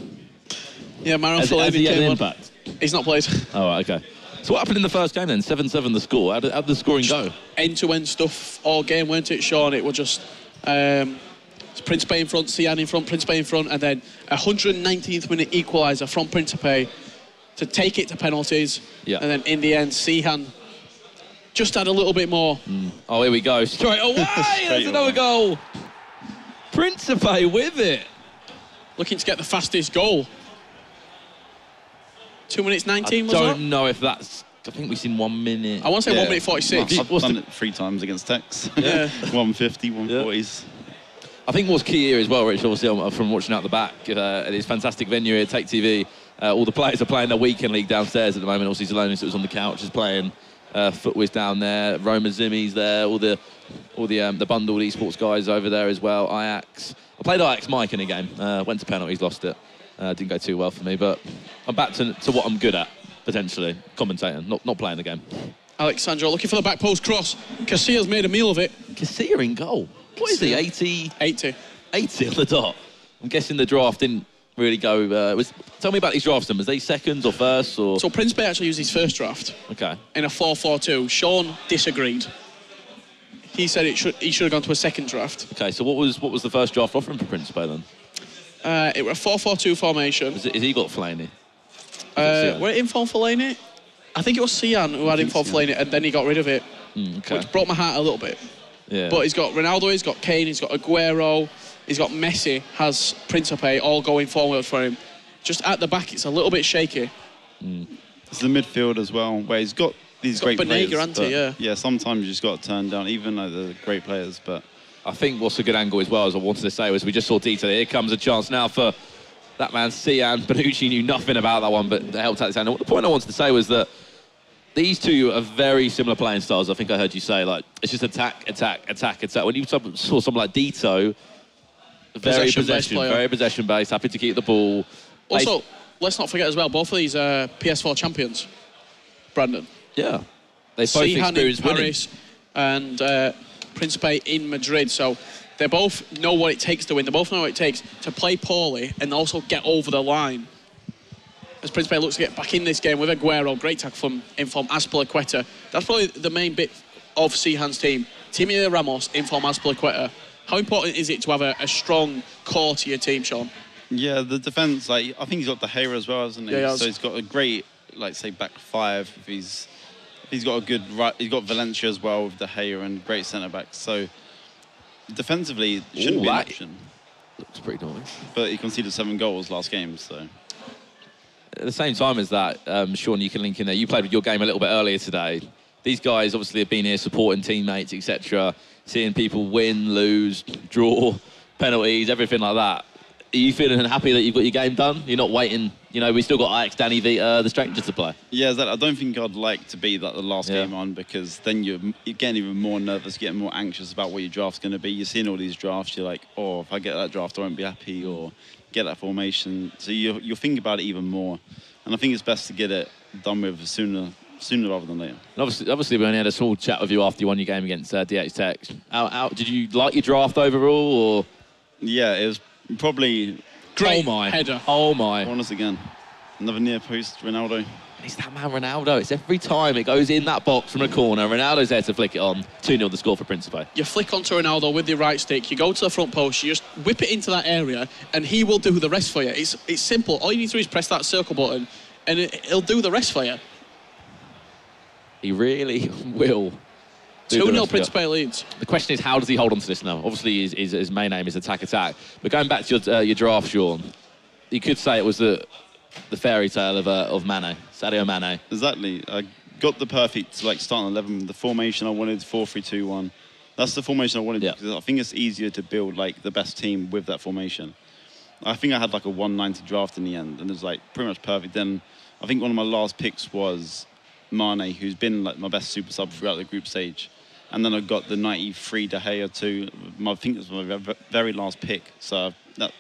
Yeah, Marouane Fellaini came on. Impact. He's not played. Oh, right, okay. So what happened in the first game then? 7-7 the score. How did the scoring go? End-to-end stuff all game, weren't it, Sean? It was just Principe in front, Cihan in front, Principe in front, and then 119th minute equaliser from Principe to take it to penalties. Yeah. And then in the end, Cihan just had a little bit more. Oh, here we go. Straight away! There's another goal. Principe with it. Looking to get the fastest goal. 2 minutes 19, was that? I don't know if that's... I think we've seen 1 minute. I want to say 1 minute 46. I've done it 3 times against Tex. Yeah. 150, 140s. I think what's key here as well, Rich, obviously from watching out the back, at this fantastic venue here, Take TV, all the players are playing their weekend league downstairs at the moment. Obviously, Zalonis that was on the couch is playing. Footwiz down there, Roma Zimi's there, all the bundled esports guys over there as well. Ajax. I played Ajax Mike in a game. Went to penalties, lost it. Didn't go too well for me, but I'm back to what I'm good at, potentially. Commentating, not playing the game. Alexandro looking for the back post cross. Casillas made a meal of it. Casilla in goal. What is he, 80? 80. 80 on the dot. I'm guessing the draft didn't really go... tell me about these drafts then. Was they seconds or firsts? Or? So Principe actually used his first draft. Okay. In a 4-4-2. Sean disagreed. He said he should have gone to a second draft. Okay, so what was the first draft offering for Principe then? It was a 4-4-2 formation. Has he got Fellaini? Were it inform Fellaini? I think it was Cihan who had inform Fellaini, and then he got rid of it. Okay. Which broke my heart a little bit. Yeah. But he's got Ronaldo, he's got Kane, he's got Aguero, he's got Messi, has Principe all going forward for him. Just at the back, it's a little bit shaky. It's the midfield as well, where he's got these great players. Yeah, sometimes you just got to turn down, even though they're great players. But I think what's a good angle as well, as I wanted to say, was we just saw detail. Here comes a chance now for that man, Cihan. Bonucci knew nothing about that one, but they helped out his hand. The point I wanted to say was that these two are very similar playing styles. I think I heard you say, like, it's just attack, attack, attack, attack. When you saw someone like Dito, very possession-based, happy to keep the ball. Also, let's not forget as well, both of these are PS4 champions, Brandon. Yeah. They both Cihan in experienced winning. Paris and Principe in Madrid. So they both know what it takes to win. They both know what it takes to play poorly and also get over the line. As Principe looks to get back in this game with Aguero, great tackle from inform Azpilicueta. That's probably the main bit of Cihan's team. Timmy Ramos, inform Azpilicueta. How important is it to have a strong core to your team, Sean? yeah, the defence, like, I think he's got the Hera as well, hasn't he? Yeah, so he's got a great, like, say, back 5. If he's got a good right, he's got Valencia as well with the Hera and great centre backs. So defensively, it shouldn't be an option. Looks pretty nice. But he conceded 7 goals last game, so. At the same time as that, Sean, you can link in there. You played with your game a little bit earlier today. These guys obviously have been here supporting teammates, etc., seeing people win, lose, draw, penalties, everything like that. Are you feeling happy that you've got your game done? You're not waiting. You know, we still got Ajax, Danny Vita, the strangers to play. Yeah, I don't think I'd like to be like the last game on, because then you're getting even more nervous, getting more anxious about what your draft's going to be. You're seeing all these drafts, you're like, oh, if I get that draft, I won't be happy, or get that formation. So you'll think about it even more. And I think it's best to get it done with sooner rather than later. And obviously, we only had a small chat with you after you won your game against DH Tech. Did you like your draft overall, or? Yeah, it was probably... Great my header. Oh my. Honest again. Another near post, Ronaldo. It's that man Ronaldo. It's every time it goes in that box from a corner, Ronaldo's there to flick it on. 2-0 the score for Principe. You flick onto Ronaldo with your right stick, you go to the front post, you just whip it into that area, and he will do the rest for you. It's simple. All you need to do is press that circle button, and he'll do the rest for you. He really will. 2-0 Principe leads. The question is, how does he hold on to this now? Obviously, his main aim is attack. But going back to your draft, Sean, you could say it was the fairy tale of Mane, Sadio Mane. Exactly. I got the perfect starting 11. The formation I wanted, 4-3-2-1. That's the formation I wanted, because I think it's easier to build the best team with that formation. I think I had a 190 draft in the end, and it was pretty much perfect. Then I think one of my last picks was Mane, who's been my best super sub throughout the group stage. And then I got the 93 De Gea too. I think it was my very last pick. So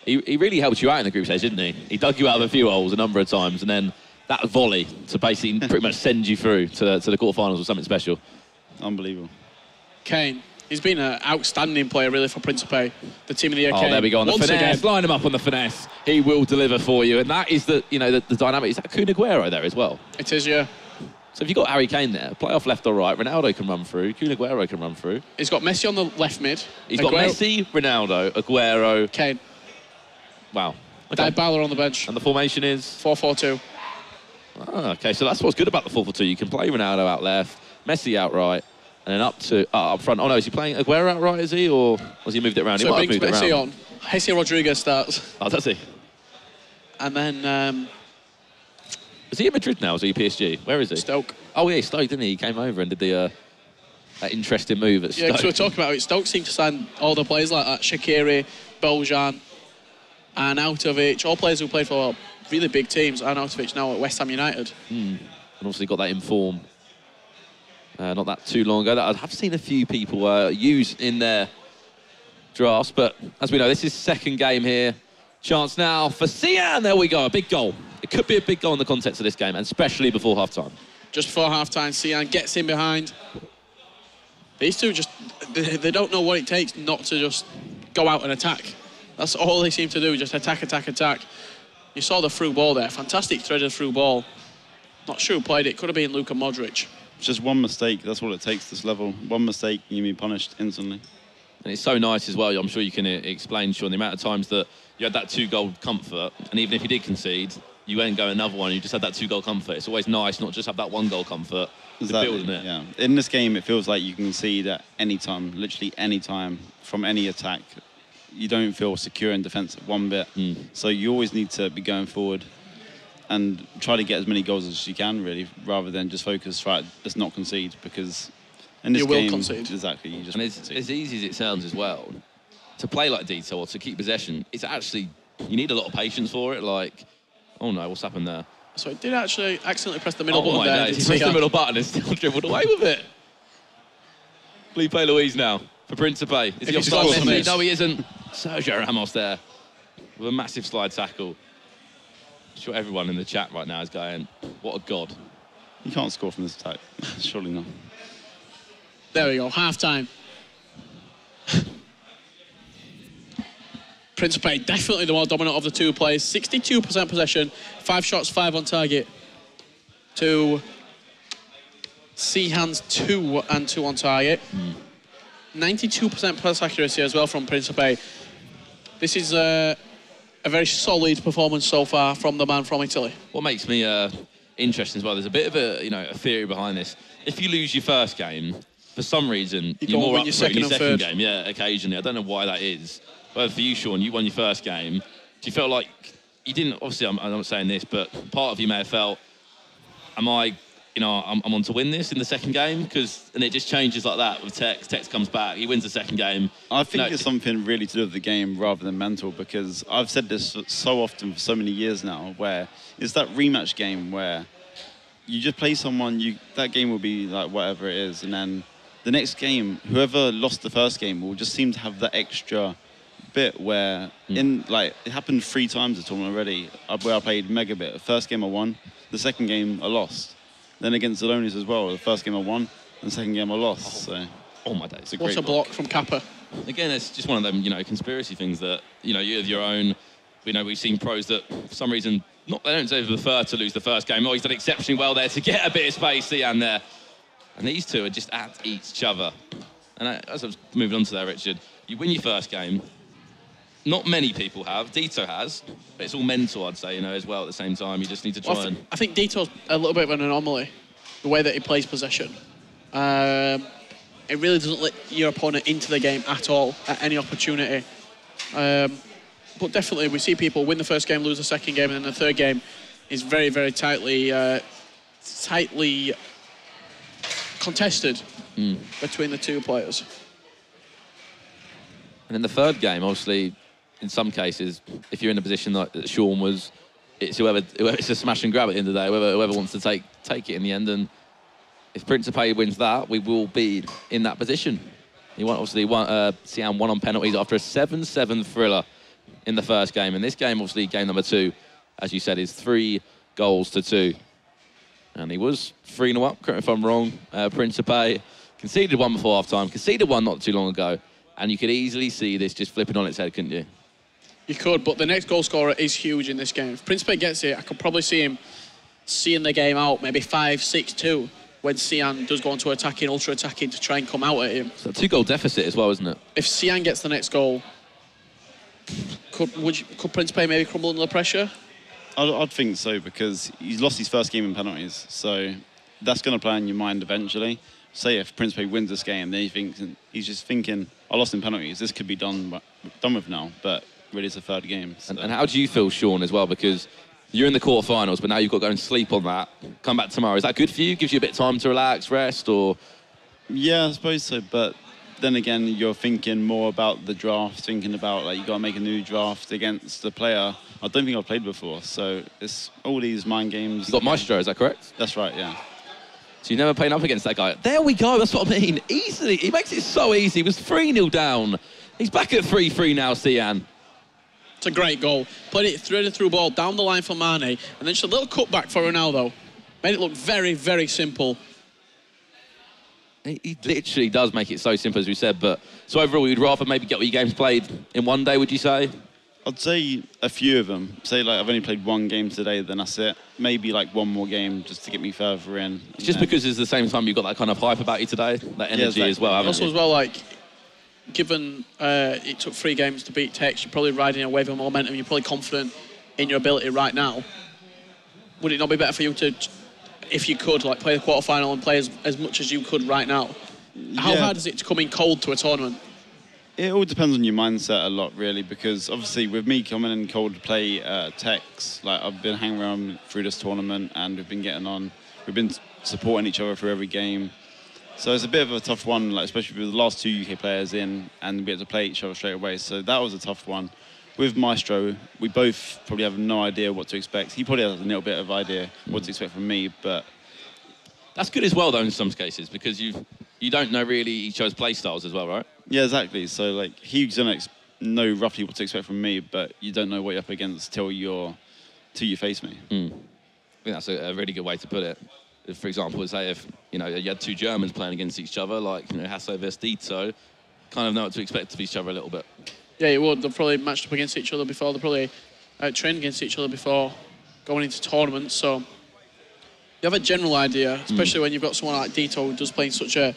he really helped you out in the group stage, didn't he? He dug you out of a few holes a number of times, and then that volley to basically pretty much send you through to the quarterfinals was something special. Unbelievable. Kane, he's been an outstanding player really for Principe, the team of the year. Oh, Kane. there we go on the Once finesse. again, Line him up on the finesse. He will deliver for you, and that is the dynamic. Is that Kun Aguero there as well? it is, yeah. So if you've got Harry Kane there, play off left or right, Ronaldo can run through, Kun Aguero can run through. He's got Messi on the left mid. He's got Messi, Ronaldo, Aguero. Kane. Wow. Okay. Dybala on the bench. And the formation is? 4-4-2. Ah, okay, so that's what's good about the 4-4-2. You can play Ronaldo out left, Messi out right, and then up front. Oh no, is he playing Aguero out right, is he? Or has he moved it around? So he might brings have moved it Messi around. on. Jesse Rodriguez starts. Oh, does he? And then Is he at Madrid now? Or is he PSG? Where is he? Stoke. Oh yeah, Stoke, didn't he? He came over and did the that interesting move at Stoke. Yeah, because we were talking about it. Stoke seem to sign all the players like that. Shaqiri, Bojan, Arnautovic, all players who played for really big teams. Arnautovic now at West Ham United. And obviously got that in form not that too long ago. That I've seen a few people use in their drafts, but as we know, this is second game here. Chance now for Cihan. There we go, a big goal. It could be a big goal in the context of this game, and especially before half-time. Just before half-time, Cihan gets in behind. These two just, they don't know what it takes not to just go out and attack. That's all they seem to do, just attack, attack, attack. You saw the through ball there, fantastic threaded through ball. Not sure who played it, could have been Luka Modric. Just one mistake, that's all it takes this level. One mistake, you'll be punished instantly. And it's so nice as well, I'm sure you can explain, Sean, the amount of times that you had that 2-goal comfort, and even if you did concede, you won't go another one, you just had that 2-goal comfort. It's always nice not just have that 1-goal comfort, Exactly, building it. yeah. In this game, it feels like you can concede at any time, literally any time, from any attack. You don't feel secure in defence one bit. So you always need to be going forward and try to get as many goals as you can, really, rather than just focus, right, let's not concede, because in this You will game, concede. exactly, you just And it's as easy as it sounds as well, to play like Dito or to keep possession, it's actually, you need a lot of patience for it. Like, oh no, what's happened there? So he did actually accidentally press the middle Oh button my there. days, didn't he pressed the Cihan? middle button and still dribbled away with it. Felipe Luis now for Principe. Is he If he's offside? got Messi? this. No, he isn't. Sergio Ramos there with a massive slide tackle. I'm sure everyone in the chat right now is going, what a god. you can't score from this attack. Surely not. There we go, half-time. Principe, definitely the more dominant of the two players. 62% possession, 5 shots, 5 on target. To Cihan's 2 and 2 on target. 92% pass accuracy as well from Principe. This is a very solid performance so far from the man from Italy. What makes me interesting as well, there's a bit of a theory behind this. If you lose your first game, for some reason, You you're go and more win up your for it in your second second and game. Yeah, occasionally. I don't know why that is. But for you, Sean, you won your first game. Do you feel like you didn't? Obviously, I'm not saying this, but part of you may have felt, I'm on to win this in the second game, and it just changes like that with Tex. Tex comes back, he wins the second game. I think it's something really to do with the game rather than mental, because I've said this so often for so many years now, where it's that rematch game where you just play someone, that game will be like whatever it is, and then the next game, whoever lost the first game will just seem to have that extra bit where it happened 3 times the tournament already, where I played mega bit. The first game I won, the second game I lost. Then against Zalonis as well, the first game I won, and the second game I lost. Oh my days. What a block from Kappa. Again, it's just one of them, conspiracy things that, you have your own. We've seen pros that, for some reason, they don't say prefer to lose the first game. Oh, he's done exceptionally well there to get a bit of space, Cihan there. And these two are just at each other. And as I was moving on to there, Richard, you win your first game. Not many people have. Dito has, but it's all mental, I'd say, as well at the same time. You just need to try I think Dito's a little bit of an anomaly, the way that he plays possession. It really doesn't let your opponent into the game at all, at any opportunity. But definitely, we see people win the first game, lose the second game, and then the third game is very, very tightly contested between the two players. And in the third game, obviously, in some cases, if you're in a position like Sean was, it's whoever it's a smash and grab at the end of the day. Whoever wants to take it in the end. And if Principe wins that, we will be in that position. Cihan won on penalties after a 7-7 thriller in the first game. And this game, obviously, game number 2, as you said, is 3-2. And he was 3-0 up, correct me if I'm wrong. Principe conceded one before half-time, conceded one not too long ago. And you could easily see this just flipping on its head, couldn't you? You could, but the next goal scorer is huge in this game. If Principe gets it, I could probably see him seeing the game out, maybe 5-6-2, when Cihan does go on to attacking, ultra-attacking to try and come out at him. It's a 2-goal deficit as well, isn't it? If Cihan gets the next goal, could Principe maybe crumble under the pressure? I'd think so, because he's lost his first game in penalties, so that's going to play in your mind eventually. Say if Principe wins this game, then he's just thinking, I lost in penalties, this could be done with now, but really it's a third game. So. And how do you feel, Sean, as well? Because you're in the quarterfinals, but now you've got to go and sleep on that. Come back tomorrow. Is that good for you? Gives you a bit of time to relax, rest, or...? Yeah, I suppose so, but then again, you're thinking more about the draft, thinking about, like, you got to make a new draft against the player I don't think I've played before, so it's all these mind games. You got Maestro, is that correct? That's right, yeah. So you never played up against that guy. There we go, that's what I mean. Easily, he makes it so easy. He was 3-0 down. He's back at 3-3 now, Cihan. It's a great goal. Played it through ball down the line for Mane, and then just a little cutback for Ronaldo. Made it look very, very simple. He literally does make it so simple, as we said, but so overall, you'd rather maybe get all your games played in one day, would you say? I'd say a few of them. Say, like, I've only played one game today, then that's it. Maybe, like, one more game just to get me further in. It's just because it's the same time you've got that kind of hype about you today, that energy exactly. as well, haven't Also you? as well, like, given it took 3 games to beat Tex, you're probably riding a wave of momentum, you're probably confident in your ability right now. Would it not be better for you to, if you could, like, play the quarterfinal and play as much as you could right now? How hard is it to come in cold to a tournament? It all depends on your mindset a lot, really, because obviously with me coming in cold to play Tex, like, I've been hanging around through this tournament and we've been getting on. We've been supporting each other through every game. So it's a bit of a tough one, like, especially with the last 2 UK players in, and we had to play each other straight away. So that was a tough one. With Maestro, we both probably have no idea what to expect. He probably has a little bit of idea what to expect from me, but... That's good as well, though, in some cases, because you don't know really each other's play styles as well, right? Yeah, exactly. So, like, he's going to know roughly what to expect from me, but you don't know what you're up against till you face me. I think that's a really good way to put it. If, for example, say if, you had 2 Germans playing against each other, like, Hasso versus Dito, kind of know what to expect of each other a little bit. Yeah, you would. They've probably matched up against each other before. They've probably trained against each other before going into tournaments, so... You have a general idea, especially when you've got someone like Dito who does play in such a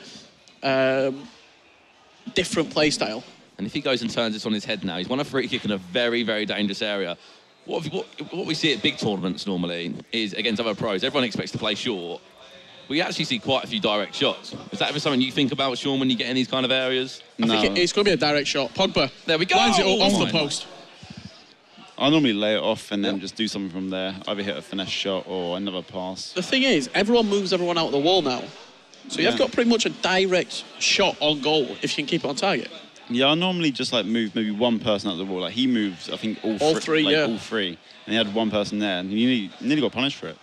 different play style. And if he goes and turns this on his head now, he's won a free kick in a very, very dangerous area. What we see at big tournaments normally is against other pros, everyone expects to play short. We actually see quite a few direct shots. Is that ever something you think about, Sean, when you get in these kind of areas? I think it's going to be a direct shot. Pogba. There we go. Lines it off the post. I normally lay it off and then just do something from there. Either hit a finesse shot or another pass. The thing is, everyone moves everyone out of the wall now. So you've got pretty much a direct shot on goal if you can keep it on target. Yeah, I normally just, like, move maybe one person out of the wall. Like, he moved, I think, all three. All 3. And he had one person there, and he nearly got punished for it.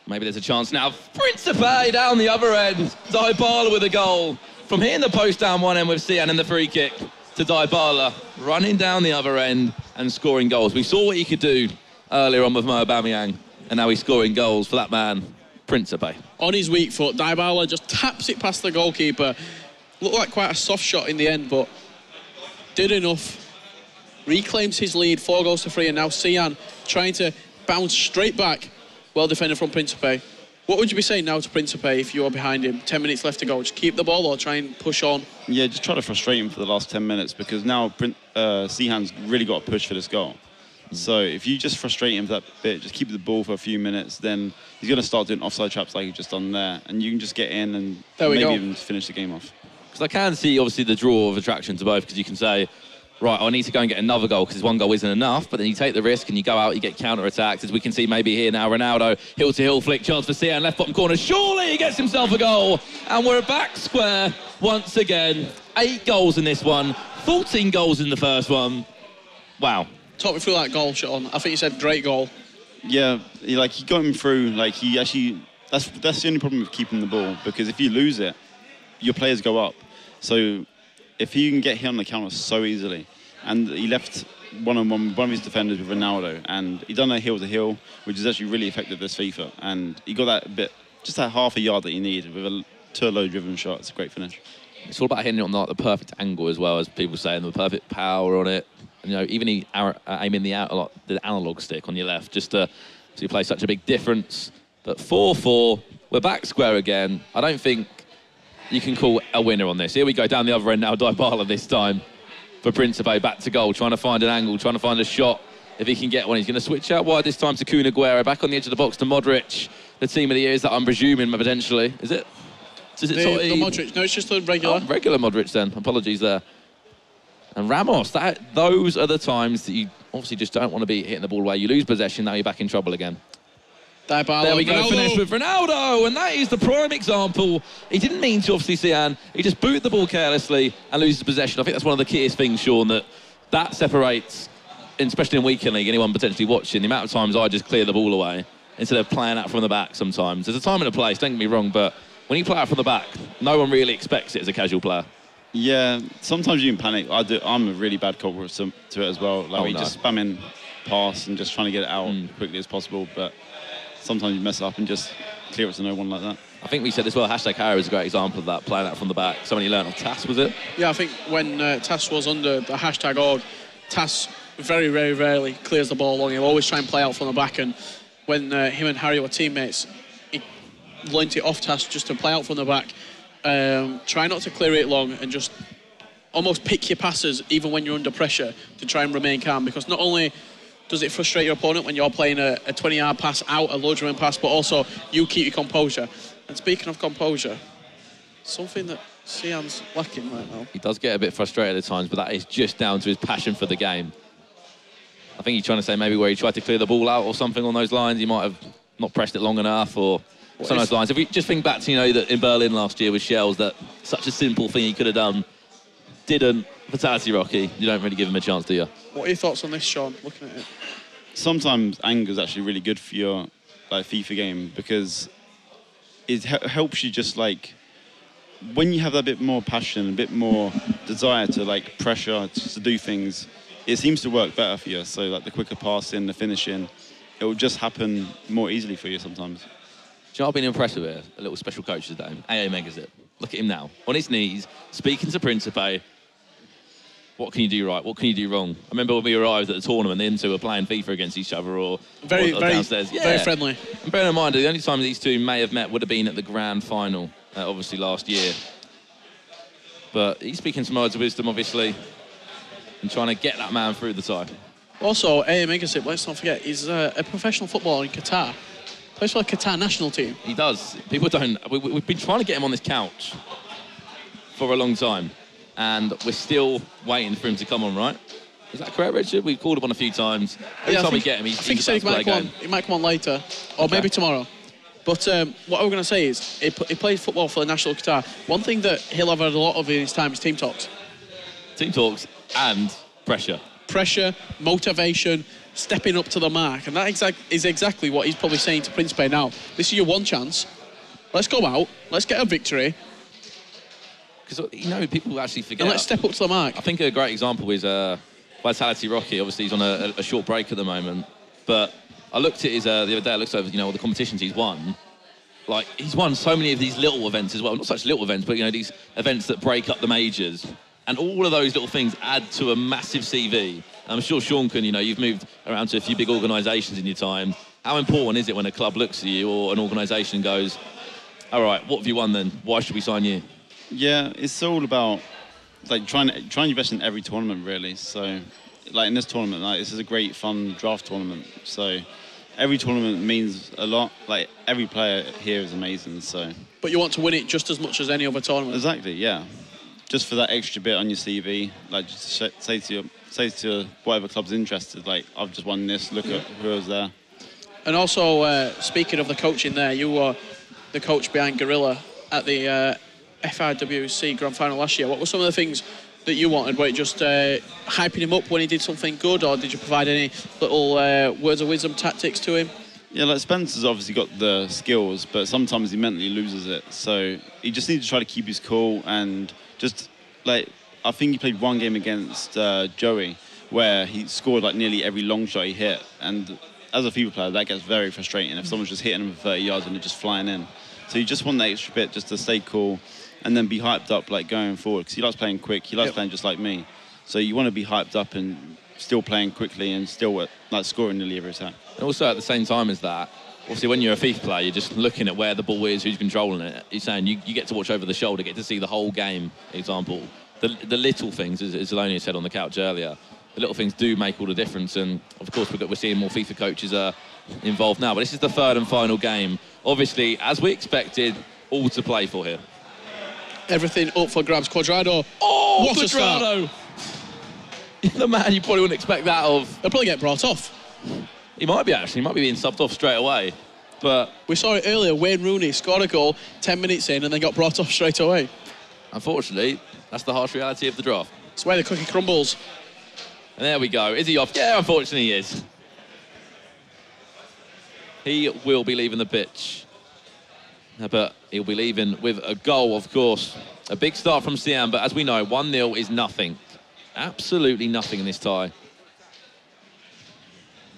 Maybe there's a chance now. Principe down the other end. Dybala with a goal. From hitting the post down one end with Cihan in the free kick to Dybala running down the other end and scoring goals. We saw what he could do earlier on with Mo Aubameyang, and now he's scoring goals for that man, Principe. On his weak foot, Dybala just taps it past the goalkeeper. Looked like quite a soft shot in the end, but did enough. Reclaims his lead, 4-3, and now Cihan trying to bounce straight back. Well defended from Principe. What would you be saying now to Principe if you were behind him? 10 minutes left to go. Just keep the ball or try and push on? Yeah, just try to frustrate him for the last 10 minutes because now Cihan's really got to push for this goal. So if you just frustrate him for that bit, just keep the ball for a few minutes, then he's going to start doing offside traps like he's just done there. And you can just get in and maybe even finish the game off. Because I can see, obviously, the draw of attraction to both, because you can say, right, I need to go and get another goal because one goal isn't enough, but then you take the risk and you go out, you get counter-attacked, as we can see maybe here now. Ronaldo, hill-to-hill flick, chance for Cihan, left bottom corner. Surely he gets himself a goal, and we're back square once again. 8 goals in this one, 14 goals in the first one. Wow. Talk me through that goal, Sean. I think you said great goal. Yeah, he got him through. Like, he actually That's the only problem with keeping the ball, because if you lose it, your players go up. So if he can get hit on the counter so easily, and he left one-on-one with one of his defenders with Ronaldo, and he done a heel to heel, which is actually really effective this FIFA, and he got that bit, just that half a yard that he needed with a Turlo-driven shot. It's a great finish. It's all about hitting it on the perfect angle as well, as people say, and the perfect power on it. And, you know, even aiming the analog stick on your left, just to play such a big difference. But 4-4, we're back square again. I don't think you can call a winner on this. Here we go down the other end now, Dybala this time for Principe, back to goal, trying to find an angle, trying to find a shot. If he can get one, he's going to switch out wide this time to Kun Aguero, back on the edge of the box to Modric. The team of the year is that, I'm presuming, potentially. Is it? Is it the Modric? No, it's just the regular. Oh, regular Modric then. Apologies there. And Ramos, those are the times that you obviously just don't want to be hitting the ball away. You lose possession, now you're back in trouble again. Dybala, there we go, Ronaldo. Finish with Ronaldo, and that is the prime example. He didn't mean to, obviously, Cihan. He just booted the ball carelessly and loses possession. I think that's one of the keyest things, Sean, that separates, especially in weekend league, anyone potentially watching, the amount of times I just clear the ball away instead of playing out from the back sometimes. There's a time and a place, don't get me wrong, but when you play out from the back, no one really expects it as a casual player. Yeah, sometimes you can panic. I'm a really bad culprit to it as well. Like, just spamming pass and just trying to get it out quickly as possible, but sometimes you mess up and just clear it to no one like that. I think we said as well, #Harrow is a great example of that, playing out from the back. Something he learned of Tass, was it? Yeah, I think when Tass was under the #org, Tass very, very rarely clears the ball long. He'll always try and play out from the back, and when him and Harry were teammates, he learnt it off Tass just to play out from the back. Try not to clear it long and just almost pick your passes even when you're under pressure to try and remain calm, because not only does it frustrate your opponent when you're playing a 20-yard pass out, a low-driven pass, but also you keep your composure. And speaking of composure, something that Cihan's lacking right now. He does get a bit frustrated at times, but that is just down to his passion for the game. I think he's trying to say maybe where he tried to clear the ball out or something on those lines, he might have not pressed it long enough, or some of those lines. If we just think back to, that in Berlin last year with Shells, that such a simple thing he could have done, didn't. Fatality Rocky, you don't really give him a chance, do you? What are your thoughts on this, Sean, looking at it? Sometimes anger is actually really good for your FIFA game, because it helps you just when you have that bit more passion, a bit more desire to pressure to do things, it seems to work better for you. So the quicker passing, the finishing, it will just happen more easily for you sometimes. Do you know what I've been impressed with here? A little special coach today, AA Megazip. Look at him now, on his knees, speaking to Principe. What can you do right? What can you do wrong? I remember when we arrived at the tournament, the two were playing FIFA against each other or downstairs. Yeah. Very friendly. And bear in mind, the only time these two may have met would have been at the grand final, obviously last year. But he's speaking some words of wisdom, obviously, and trying to get that man through the tie. Also, AA Megasip, let's not forget, he's a professional footballer in Qatar. Plays for the Qatar national team. He does. People don't... We've been trying to get him on this couch for a long time, and we're still waiting for him to come on, right? Is that correct, Richard? We've called him on a few times. Every time we get him, he said he might come on later, or maybe tomorrow. But what I was going to say is, he plays football for the national Qatar. One thing that he'll have had a lot of in his time is team talks. Team talks and pressure. Pressure, motivation, stepping up to the mark. And that is exactly what he's probably saying to Principe now. This is your one chance. Let's go out. Let's get a victory. Because, people actually forget. And let's step up to the mark. I think a great example is Vitality Rocky. Obviously, he's on a short break at the moment. But I looked at his, the other day, I looked over, all the competitions he's won. He's won so many of these little events as well. Not such little events, but, these events that break up the majors. And all of those little things add to a massive CV. And I'm sure Sean can, you've moved around to a few big organisations in your time. How important is it when a club looks at you or an organisation goes, all right, what have you won then? Why should we sign you? Yeah, it's all about trying to invest in every tournament, really. So, in this tournament, this is a great, fun draft tournament. So, every tournament means a lot. Every player here is amazing. So, but you want to win it just as much as any other tournament. Exactly, yeah. Just for that extra bit on your CV, just say to whatever club's interested, I've just won this. Look at who was there. And also, speaking of the coaching, there, you were the coach behind Gorilla at the FIWC Grand Final last year. What were some of the things that you wanted? Were it just hyping him up when he did something good, or did you provide any little words of wisdom tactics to him? Yeah, like Spencer's obviously got the skills, but sometimes he mentally loses it. So he just needs to try to keep his cool and just like, I think he played one game against Joey where he scored like nearly every long shot he hit. And as a FIFA player, that gets very frustrating if someone's just hitting him for 30 yards and they're just flying in. So you just want that extra bit just to stay cool and then be hyped up like going forward, because he likes playing quick, he likes playing just like me. So you want to be hyped up and still playing quickly and still like scoring nearly every attack. And also at the same time as that, obviously when you're a FIFA player, you're just looking at where the ball is, who's controlling it. You're saying you get to watch over the shoulder, get to see the whole game, example. The little things, as Zaloni said on the couch earlier, the little things do make all the difference. And of course we're seeing more FIFA coaches involved now. But this is the third and final game. Obviously, as we expected, all to play for here. Everything up for grabs. Quadrado. Oh, what a start. Quadrado! The man you probably wouldn't expect that of. He'll probably get brought off. He might be, actually. He might be being subbed off straight away. But we saw it earlier. Wayne Rooney scored a goal 10 minutes in and then got brought off straight away. Unfortunately, that's the harsh reality of the draft. It's where the cookie crumbles. And there we go. Is he off? Yeah, unfortunately he is. He will be leaving the pitch. But he'll be leaving with a goal, of course. A big start from Cihan, but as we know, 1-0 is nothing. Absolutely nothing in this tie.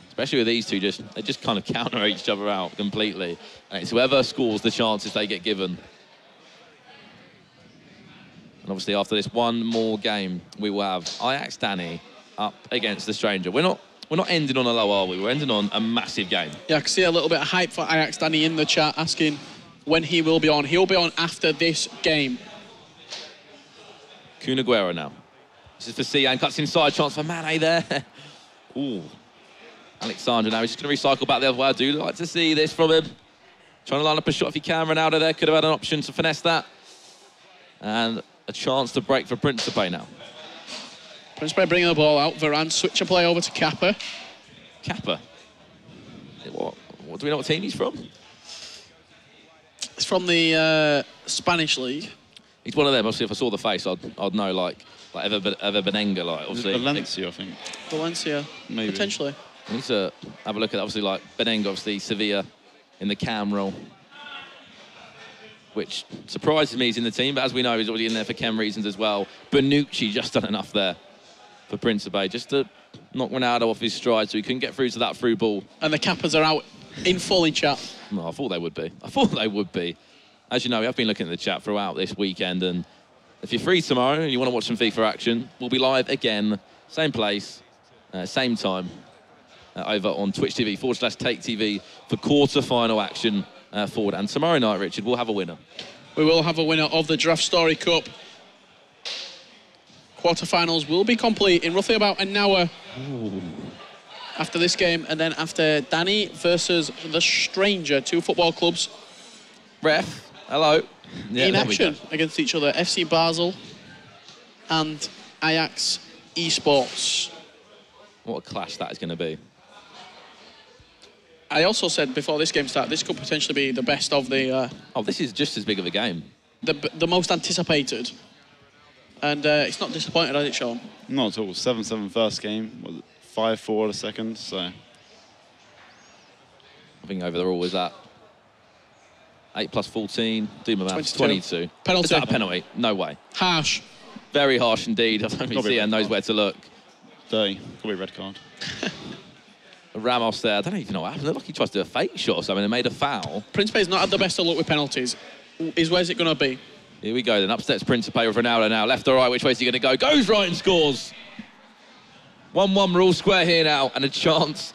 Especially with these two, they just kind of counter each other out completely. And it's whoever scores the chances they get given. And obviously after this one more game, we will have Ajax Danny up against the stranger. We're not ending on a low, are we? We're ending on a massive game. Yeah, I can see a little bit of hype for Ajax Danny in the chat, asking when he will be on. He'll be on after this game. Kun Aguero now. This is for Cihan, cuts inside, chance for Mane there. Ooh. Alexander now, he's just going to recycle back the other way. I do like to see this from him. Trying to line up a shot if he can. Ronaldo there could have had an option to finesse that. And a chance to break for Prinsipe now. Prinsipe bringing the ball out. Varane switch a play over to Kappa. Kappa? What do we know what team he's from? It's from the Spanish league. He's one of them. Obviously, if I saw the face, I'd know, like Ever Benenga, like, obviously. Valencia, I think. Valencia, maybe. Potentially. I need to have a look at, obviously, like Benenga, obviously, Sevilla in the cam role, which surprises me he's in the team, but as we know, he's already in there for chem reasons as well. Bonucci just done enough there for Principe, just to knock Ronaldo off his stride so he couldn't get through to that through ball. And the Kappas are out in full in chat. No, I thought they would be. I thought they would be. As you know, we have been looking at the chat throughout this weekend, and if you're free tomorrow and you want to watch some FIFA action, we'll be live again, same place, same time, over on Twitch TV /Take TV for quarter-final action forward. And tomorrow night, Richard, we'll have a winner. We will have a winner of the DraftStory Cup. Quarterfinals will be complete in roughly about an hour. Ooh. After this game, and then after Danny versus the Stranger, two football clubs. Ref, hello. Yeah, in action against each other. FC Basel and Ajax Esports. What a clash that is going to be. I also said before this game started, this could potentially be the best of the... oh, this is just as big of a game. The most anticipated. And it's not disappointed, has it, Sean? Not at all. 7-7 first game, 5-4 the second, so... I think overall was that 8 plus 14, do my maths, 22. Penalty. Is that a penalty? No way. Harsh. Very harsh indeed. I don't think Cihan knows where to look. Dirty. Could be a red card. Ramos there, I don't even know what happened. It looked like he tries to do a fake shot or something and made a foul. Principe's not had the best of luck with penalties. Where's it going to be? Here we go then. Up steps Principe with Ronaldo now. Left or right, which way is he going to go? Goes right and scores. 1-1, we're all square here now. And a chance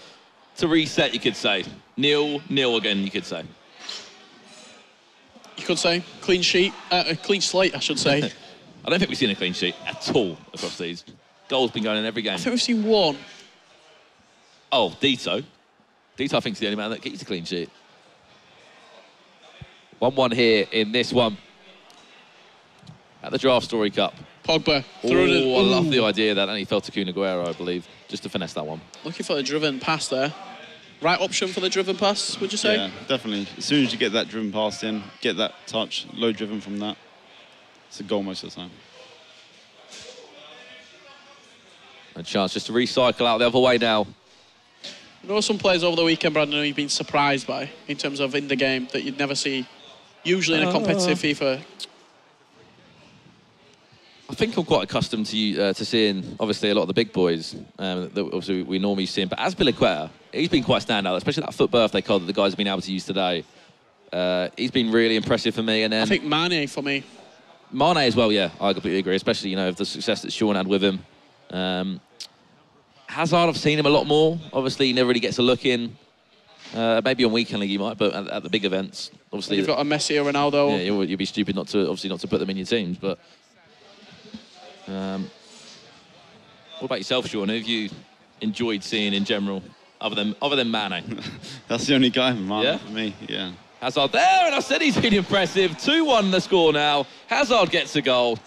to reset, you could say. 0-0 again, you could say. You could say. Clean sheet. Clean slate, I should say. I don't think we've seen a clean sheet at all across these. Goals been going in every game. I think we've seen one. Oh, Dito. Dito, I think, is the only man that keeps a clean sheet. 1-1 here in this one. At the DraftStory Cup. Pogba. Oh, I love the idea that. And he fell to Kun Aguero, I believe, just to finesse that one. Looking for the driven pass there. Right option for the driven pass, would you say? Yeah, definitely. As soon as you get that driven pass in, get that touch, low driven from that, it's a goal most of the time. A chance just to recycle out the other way now. There were some players over the weekend, Brandon, who you've been surprised by in terms of in the game that you'd never see usually in a competitive FIFA. I think I'm quite accustomed to seeing, obviously, a lot of the big boys that obviously we normally see. But as Biliqueta, he's been quite standout, especially that foot birthday card that the guys have been able to use today. He's been really impressive for me. And then I think Mane for me. Mane as well, yeah, I completely agree, especially, you know, the success that Cihan had with him. Hazard, I've seen him a lot more. Obviously, he never really gets a look in. Maybe on weekend league he might, but at the big events, obviously. You've got a Messi or Ronaldo. Yeah, you'd be stupid not to put them in your teams. But what about yourself, Sean? Who have you enjoyed seeing in general, other than Mane? That's the only guy, Mane, Yeah? for me. Yeah. Hazard there, and I said he's been impressive. 2-1 the score now. Hazard gets a goal.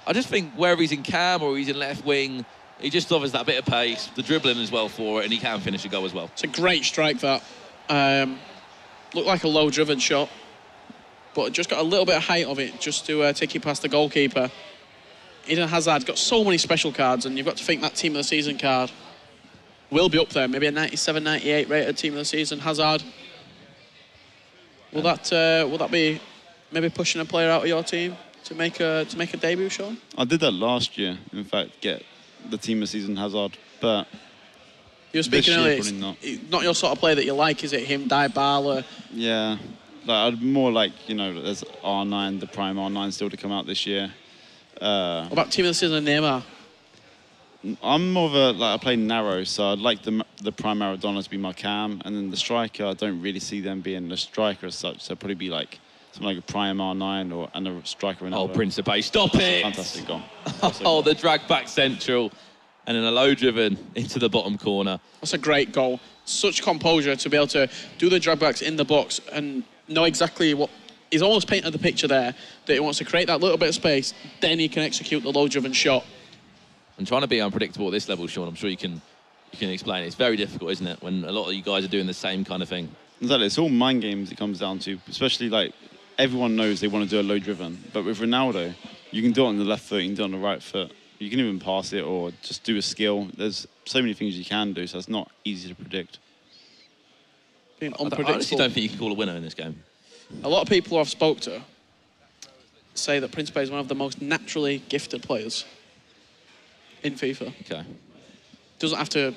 I just think wherever he's in cam or he's in left wing, he just offers that bit of pace, the dribbling as well for it, and he can finish a goal as well. It's a great strike, that. Looked like a low-driven shot, but just got a little bit of height of it just to take it past the goalkeeper. Eden Hazard's got so many special cards, and you've got to think that Team of the Season card will be up there. Maybe a 97, 98 rated Team of the Season. Hazard. Will that be maybe pushing a player out of your team to make a debut, Sean? I did that last year, in fact, get the Team of Season Hazard, but You were speaking this year, earlier, probably not your sort of player that you like, is it? Him, Dybala? yeah, like, I'd more like, you know, there's R9, the Prime R9 still to come out this year. What about Team of the Season Neymar? I'm more of I play narrow, so I'd like the Prime Maradona to be my cam, and then the striker, I don't really see them being a striker as such, so it'd probably be like something like a Prime R9 and a striker. Oh, Principe, stop it! Fantastic goal. Oh, the drag back central, and then a low driven into the bottom corner. That's a great goal. Such composure to be able to do the drag backs in the box and know exactly what... He's almost painted the picture there, that he wants to create that little bit of space, then he can execute the low-driven shot. And trying to be unpredictable at this level, Sean, I'm sure you can explain. It's very difficult, isn't it, when a lot of you guys are doing the same kind of thing? Exactly, it's all mind games it comes down to, especially like everyone knows they want to do a low driven, but with Ronaldo, you can do it on the left foot, you can do it on the right foot. You can even pass it or just do a skill. There's so many things you can do, so it's not easy to predict. Being I unpredictable. honestly don't think you can call a winner in this game. A lot of people who I've spoke to say that Principe is one of the most naturally gifted players in FIFA. Okay. It doesn't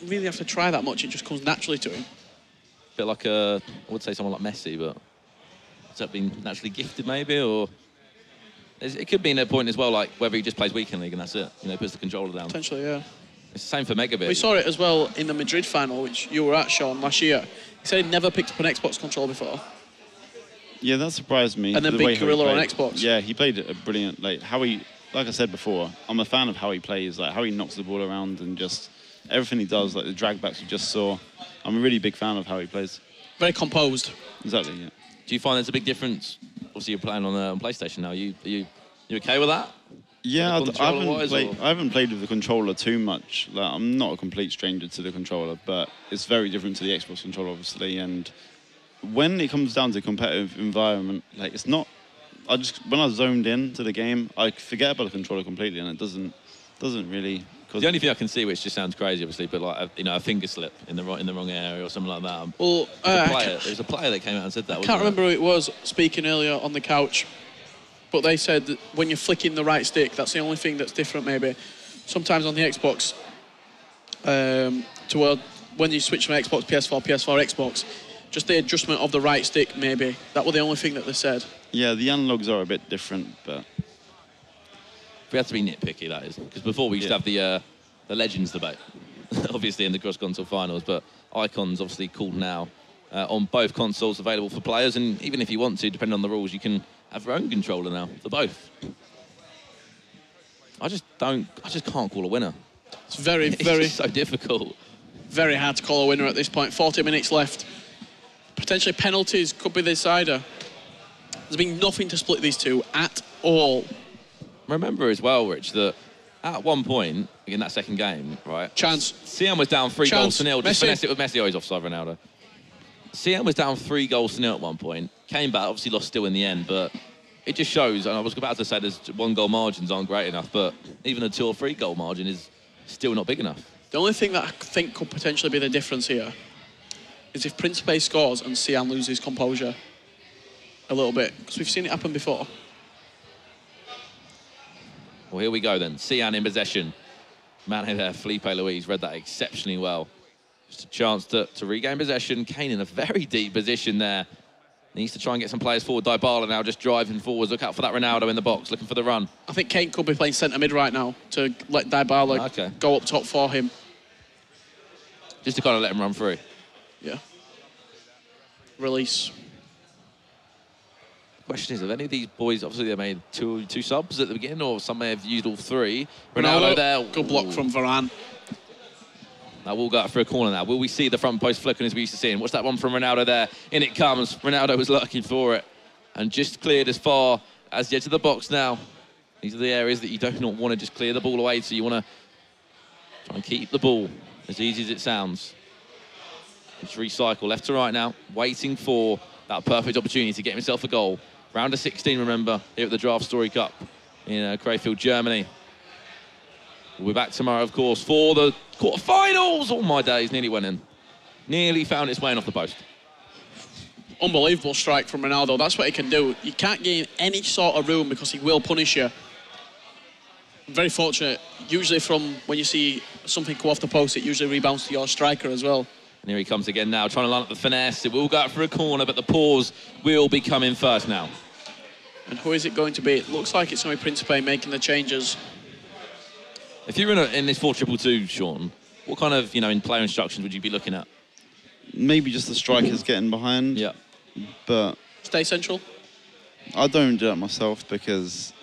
really have to try that much, it just comes naturally to him. Bit like I would say someone like Messi, but has that been naturally gifted maybe, or it could be in a point as well, like whether he just plays weekend league and that's it. You know, puts the controller down. Potentially, yeah. It's the same for Megavic. We saw it as well in the Madrid final, which you were at, Sean, last year. He said he'd never picked up an Xbox controller before. Yeah, that surprised me. And then Big Gorilla on Xbox. Yeah, he played a brilliant, like I said before, I'm a fan of how he plays, like how he knocks the ball around and just everything he does, like the drag backs you just saw. I'm a really big fan of how he plays. Very composed. Exactly, yeah. Do you find there's a big difference? Obviously, you're playing on PlayStation now. Are you okay with that? Yeah, I I haven't played with the controller too much. Like, I'm not a complete stranger to the controller, but it's very different to the Xbox controller, obviously. And when it comes down to competitive environment, like it's not. When I zoned in to the game, I forget about the controller completely, and it doesn't really. The only thing I can see, which just sounds crazy, obviously, but like a finger slip in the wrong area or something like that. Well, there's a player that came out and said that. I can't remember who it was speaking earlier on the couch, but they said that when you're flicking the right stick, that's the only thing that's different. Maybe sometimes on the Xbox, when you switch from Xbox, PS4, Xbox, just the adjustment of the right stick, maybe that was the only thing that they said. Yeah, the analogs are a bit different, but. We had to be nitpicky, that is, because before we used to have the Legends debate, obviously in the cross-console finals, but Icons obviously called now on both consoles available for players, and even if you want to, depending on the rules, you can have your own controller now for both. I just can't call a winner. It's very It's so difficult. Very hard to call a winner at this point. 40 minutes left. Potentially penalties could be the decider. There's been nothing to split these two at all. Remember as well, Rich, that at one point in that second game, right? Chance. Cihan was down 3-0. Just Messi. finesse it with Messi. Oh, he's offside, Ronaldo. Cihan was down 3-0 at one point. Came back, obviously lost still in the end, but it just shows, and I was about to say there's 1-goal margins aren't great enough, but even a 2 or 3 goal margin is still not big enough. The only thing that I think could potentially be the difference here is if Principe scores and Cihan loses composure a little bit, because we've seen it happen before. Well, here we go then. Cihan in possession. Man there, Felipe Luis, read that exceptionally well. Just a chance to regain possession. Kane in a very deep position there. Needs to try and get some players forward. Dybala now just driving forwards. Look out for that Ronaldo in the box, looking for the run. I think Kane could be playing centre mid right now to let Dybala go up top for him. Just to kind of let him run through. Yeah. Release. Question is, have any of these boys, obviously they made two subs at the beginning, or some may have used all three. Ronaldo there. Good block from Varane. Now we'll go out for a corner now. Will we see the front post flicking as we used to see? And what's that one from Ronaldo there? In it comes. Ronaldo was looking for it. And just cleared as far as the edge of the box now. These are the areas that you do not want to just clear the ball away. So you want to try and keep the ball, as easy as it sounds. Just recycle left to right now. Waiting for that perfect opportunity to get himself a goal. Round of 16, remember, here at the DraftStory Cup in Krefeld, Germany. We'll be back tomorrow, of course, for the quarterfinals. All my days, nearly went in. Nearly found its way in off the post. Unbelievable strike from Ronaldo. That's what he can do. You can't gain any sort of room because he will punish you. Very fortunate. Usually from when you see something go off the post, it usually rebounds to your striker as well. And here he comes again now, trying to line up the finesse. It will go out for a corner, but the pause will be coming first now. And who is it going to be? It looks like it's going to be Principe making the changes. If you're in this 4-2-2, Sean, what kind of, in player instructions would you be looking at? Maybe just the strikers getting behind. Yeah. But stay central. I don't do that myself because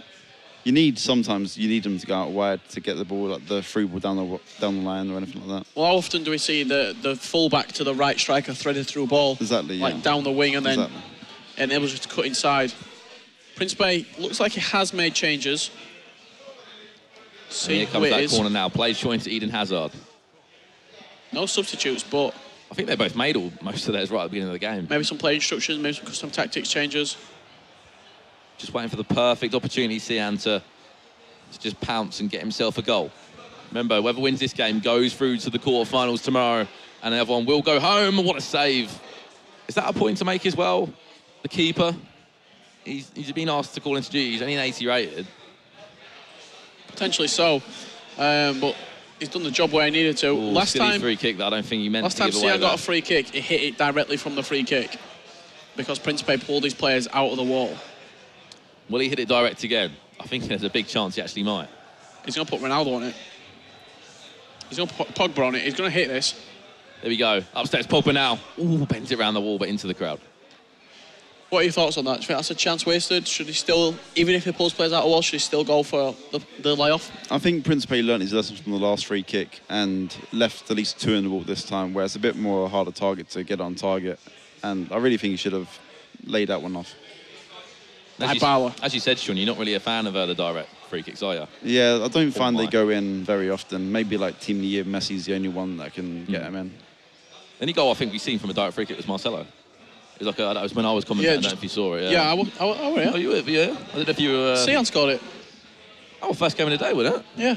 sometimes you need them to go out wide to get the ball, like the through ball down the line or anything like that. Well, how often do we see the full-back to the right striker threaded through ball? Exactly, like down the wing and then enables you to cut inside. Principe looks like he has made changes. Here comes that corner now. Plays short into Eden Hazard. No substitutes, but I think they both made most of theirs right at the beginning of the game. Maybe some play instructions, maybe some custom tactics changes. Just waiting for the perfect opportunity, Cihan, to just pounce and get himself a goal. Remember, whoever wins this game goes through to the quarterfinals tomorrow, and everyone will go home. What a save. Is that a point to make as well? The keeper, he's been asked to call into duty. He's only an 80 rated. Potentially so, but he's done the job where he needed to. Ooh, last time, free kick that I don't think he meant to give away. Last time Cihan got a free kick, he hit it directly from the free kick because Principe pulled his players out of the wall. Will he hit it direct again? I think there's a big chance he actually might. He's going to put Ronaldo on it. He's going to put Pogba on it. He's going to hit this. There we go. Upstairs, Pogba now. Ooh, bends it around the wall, but into the crowd. What are your thoughts on that? Do you think that's a chance wasted? Should he still, even if he pulls players out of the wall, should he still go for the layoff? I think Principe learnt his lessons from the last free kick and left at least two in the ball this time, where it's a bit more harder target to get on target. And I really think he should have laid that one off. As you said, Sean, you're not really a fan of the direct free kicks, are you? Yeah, I don't find they go in very often. Maybe like Team of the Year, Messi's the only one that can get him in. The only goal I think we've seen from a direct free kick was Marcelo. It was like that was when I was commentating. I don't know if you saw it. Yeah, I were. Oh, you were? Yeah. I don't know if you were. Cihan scored it. Oh, first game of the day, wasn't it? Yeah.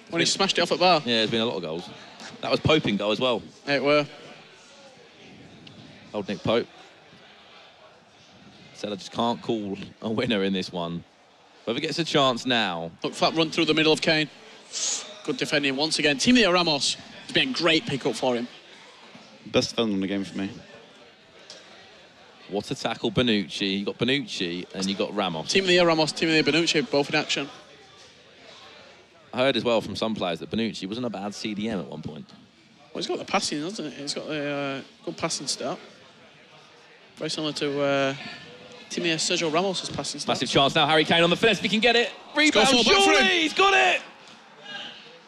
When he smashed it off at bar. Yeah, there's been a lot of goals. That was Pope in goal as well. It were. Old Nick Pope. Said I just can't call a winner in this one. Whoever gets a chance now. Look for that run through the middle of Kane. Good defending once again. Team of Ramos has been a great pick-up for him. Best defender in the game for me. What a tackle, Bonucci. You got Bonucci and you got Ramos. Team of the Year Ramos, Team of the Year Bonucci, both in action. I heard as well from some players that Bonucci wasn't a bad CDM at one point. Well, he's got the passing, hasn't he? He's got the good passing start. Very similar to Team of the Year Sergio Ramos' passing start. Massive chance now, Harry Kane on the finesse. If he can get it. Rebound, surely! He's got it!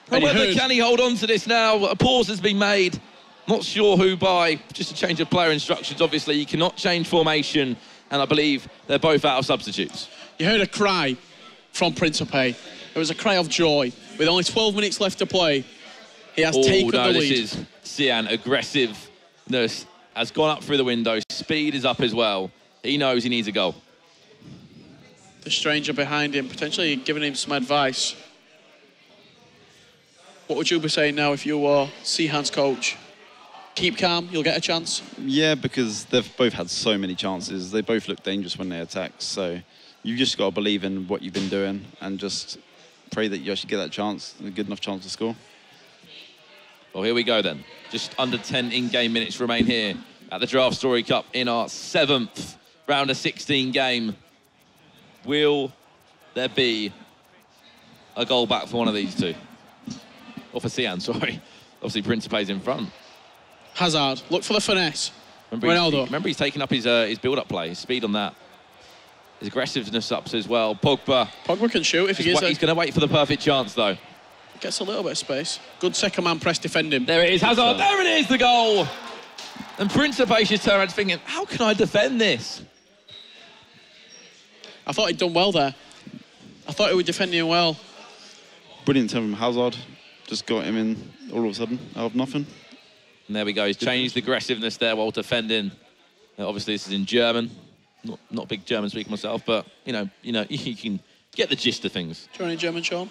However, can he hold on to this now? A pause has been made. Not sure who by, just a change of player instructions, obviously. You cannot change formation, and I believe they're both out of substitutes. You heard a cry from Principe. It was a cry of joy. With only 12 minutes left to play, he has taken the lead. This is Cihan, aggressiveness has gone up through the window. Speed is up as well. He knows he needs a goal. The stranger behind him, potentially giving him some advice. What would you be saying now if you were Cihan's coach? Keep calm, you'll get a chance. Yeah, because they've both had so many chances. They both look dangerous when they attack. So you've just got to believe in what you've been doing and just pray that you actually get that chance, a good enough chance to score. Well, here we go then. Just under 10 in-game minutes remain here at the DraftStory Cup in our 7th round of 16 game. Will there be a goal back for one of these two? Or for Cihan, sorry. Obviously, Principe's in front. Hazard, look for the finesse. Ronaldo. Remember, he's taking up his build-up play, his speed on that. His aggressiveness ups as well. Pogba. Pogba can shoot if he He's going to wait for the perfect chance, though. Gets a little bit of space. Good second man press defending. There it is, Hazard. There it is, the goal. And Principe just turned around thinking, how can I defend this? I thought he'd done well there. I thought he was defending well. Brilliant turn from Hazard. Just got him in all of a sudden, out of nothing. And there we go. He's changed the aggressiveness there while defending. Obviously, this is in German. Not a big German speaker myself, but you know, you can get the gist of things. Do you know any German, Sean?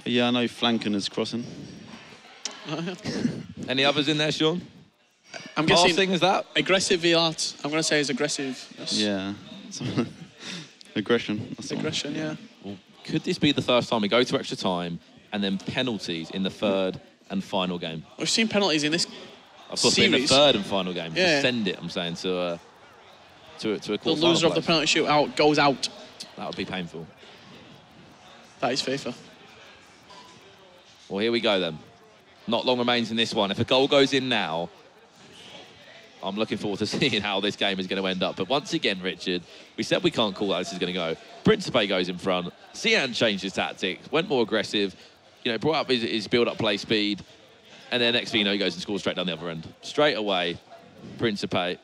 Yeah, I know flanking is crossing. Any others in there, Sean? I'm guessing Passing, is that? Aggressive art. I'm going to say is aggressive. Yeah. Aggression. That's aggression, yeah. Well, could this be the first time we go to extra time and then penalties in the third and final game? We've seen penalties in this Of course, in the third and final game. Yeah. To send it, I'm saying, to a the loser of the penalty shootout goes out. That would be painful. That is FIFA. Well, here we go then. Not long remains in this one. If a goal goes in now, I'm looking forward to seeing how this game is going to end up. But once again, Richard, we said we can't call how this is going to go. Principe goes in front. Cihan changed his tactics, went more aggressive, brought up his build-up play speed, and then next thing you know, he goes and scores straight down the other end. Straight away, Principe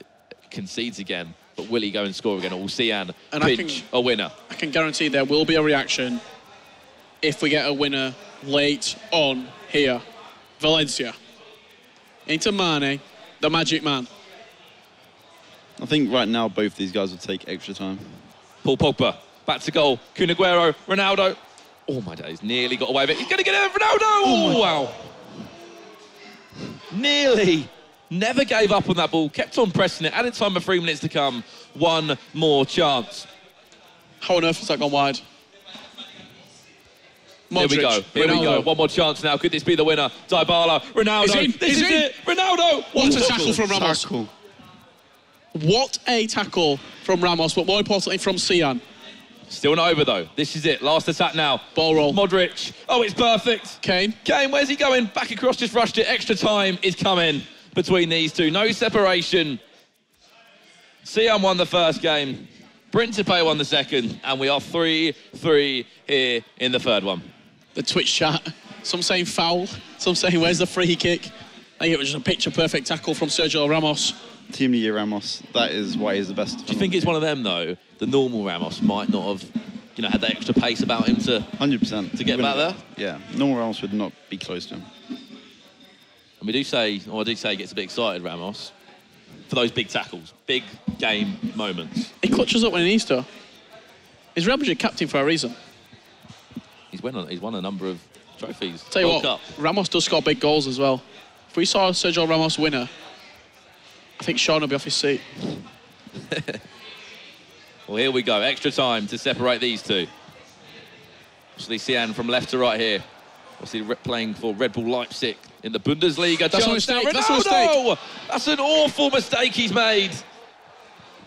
concedes again, but will he go and score again, or will Cihan pinch a winner? I can guarantee there will be a reaction if we get a winner late on here. Valencia. Into Mane, the magic man. I think right now both these guys will take extra time. Paul Pogba, back to goal. Kun Aguero, Ronaldo. Oh my days, nearly got away with it. He's going to get it, Ronaldo! Oh, wow. Nearly. Never gave up on that ball, kept on pressing it. Added time of 3 minutes to come. One more chance. How on earth has that gone wide? Modric, here we go. Here we go. One more chance now. Could this be the winner? Dybala, Ronaldo. This is it. Ronaldo. What a tackle from Ramos. Tackle. What a tackle from Ramos, but more importantly from Cihan. Still not over though. This is it. Last attack now. Ball roll. Modric. Oh, it's perfect. Kane, where's he going? Back across, just rushed it. Extra time is coming between these two. No separation. Cihan won the first game. Principe won the second. And we are 3-3 here in the third one. The Twitch chat. Some saying foul. Some saying where's the free kick. I think it was just a picture-perfect tackle from Sergio Ramos. Team of the Year Ramos. That is why he's the best. Do you think it's one of them, though? The normal Ramos might not have, had that extra pace about him to 100% to get back there? Yeah, normal Ramos would not be close to him. And I do say he gets a bit excited, Ramos, for those big tackles, big game moments. He clutches up when he needs to. He's Real Madrid captain for a reason. He's won a number of trophies. Tell you World what, Cup. Ramos does score big goals as well. If we saw Sergio Ramos winner, I think Sean will be off his seat. Well, here we go. Extra time to separate these two. Obviously, Cihan from left to right here. Obviously, playing for Red Bull Leipzig in the Bundesliga. That's a mistake. That's a mistake. That's an awful mistake he's made.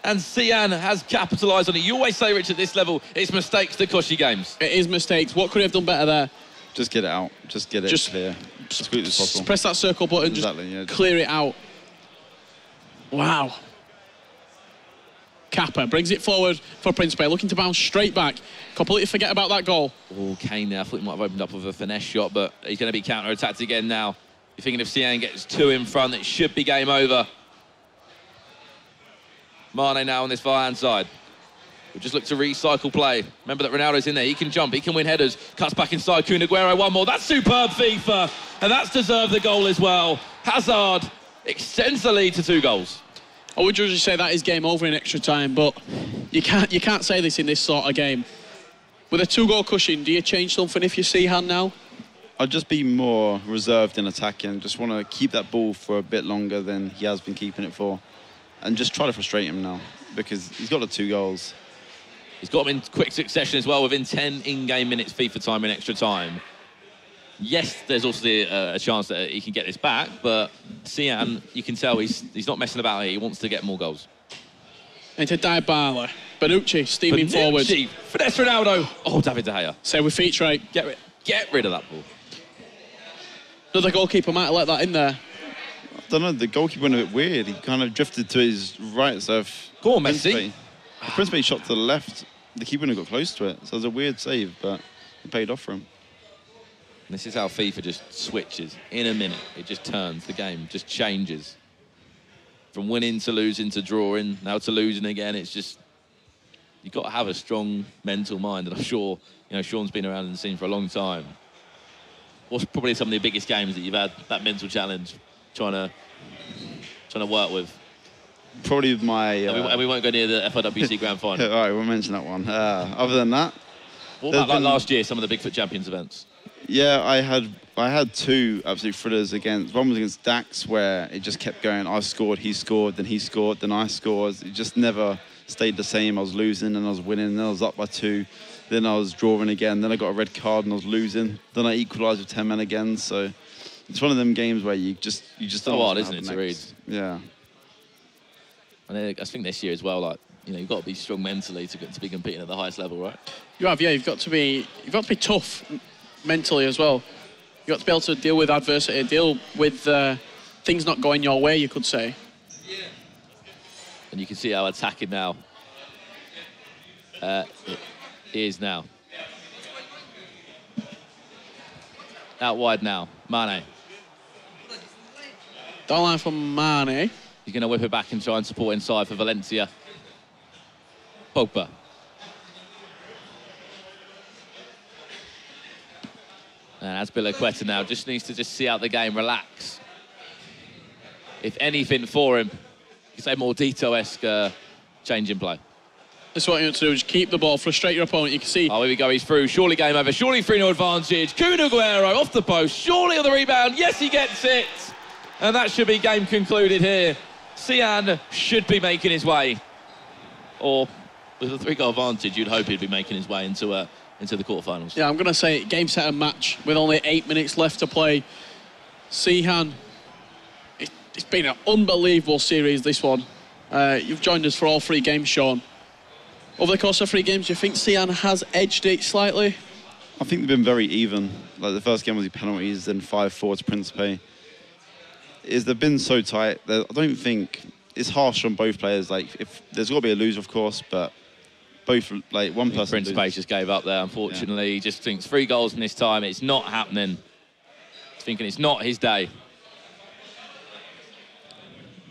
And Cihan has capitalised on it. You always say, Rich, at this level, it's mistakes that cost you games. It is mistakes. What could he have done better there? Just get it out. Just get it clear. As quickly as possible. Press that circle button. Exactly, just clear it out. Wow. Kappa brings it forward for Principe, looking to bounce straight back. Completely forget about that goal. Oh, Kane there. I thought he might have opened up with a finesse shot, but he's going to be counter-attacked again now. You're thinking if Cihan gets two in front, it should be game over. Mane now on this far-hand side. We'll just look to recycle play. Remember that Ronaldo's in there. He can jump. He can win headers. Cuts back inside. Kun Aguero, one more. That's superb FIFA. And that's deserved the goal as well. Hazard extends the lead to 2 goals. I would usually say that is game over in extra time, but you can't say this in this sort of game. With a 2-goal cushion, do you change something if you see Cihan now? I'd just be more reserved in attacking. Just want to keep that ball for a bit longer than he has been keeping it for. And just try to frustrate him now, because he's got the 2 goals. He's got them in quick succession as well, within 10 in-game minutes FIFA time in extra time. Yes, there's also a chance that he can get this back, but Cihan, you can tell he's not messing about here. He wants to get more goals. Into Dybala. Bonucci steaming forward. Finesse Ronaldo. Oh, David De Gea. Say with feet right. Get rid of that ball. Another goalkeeper might have let that in there. I don't know, the goalkeeper went a bit weird. He kind of drifted to his right, so if... Go on, Messi. If Prinsipe shot to the left, the keeper wouldn't have got close to it. So it was a weird save, but it paid off for him. This is how FIFA just switches. In a minute, it just turns. The game just changes. From winning to losing to drawing, now to losing again. It's just... You've got to have a strong mental mind, and I'm sure, Sean's been around in the scene for a long time. What's probably some of the biggest games that you've had that mental challenge trying to work with? Probably my... and we won't go near the FIWC Grand Final. All right, we'll mention that one. Other than that... What about like last year, some of the Bigfoot Champions events? Yeah, I had 2 absolute thrillers against... One was against Dax, where it just kept going. I scored, he scored, then he scored, then I scored. It just never stayed the same. I was losing, and I was winning, then I was up by 2. Then I was drawing again. Then I got a red card and I was losing. Then I equalised with 10 men again. So it's one of them games where you just don't know hard, isn't it, to read? Yeah. And I think this year as well, like, you've got to be strong mentally to be competing at the highest level, right? You have, yeah. You've got to be tough mentally as well. You've got to be able to deal with adversity, deal with things not going your way, you could say. And you can see how attacking now it is now. Out wide now, Mane. Down line from Mane. He's going to whip it back and try and support inside for Valencia. Pogba. And Azpilicueta now just needs to see out the game, relax. If anything for him, you could say more Dito-esque change in play. That's what you want to do, is keep the ball, frustrate your opponent. You can see... Oh, here we go, he's through. Surely game over. Surely 3-0 advantage. Kun Aguero off the post. Surely on the rebound. Yes, he gets it. And that should be game concluded here. Cihan should be making his way. Or with a 3-goal advantage, you'd hope he'd be making his way into the quarterfinals. Yeah, I'm going to say game, set and match with only 8 minutes left to play. Cihan, it's been an unbelievable series, this one. You've joined us for all 3 games, Sean. Over the course of 3 games, do you think Cihan has edged it slightly? I think they've been very even. Like the first game was the penalties, then 5-4 to Principe. They've been so tight. I don't think it's harsh on both players. Like, if there's got to be a loser, of course, but both, like, one person. Principe just gave up there, unfortunately. Yeah. He just thinks 3 goals in this time. It's not happening. He's thinking it's not his day.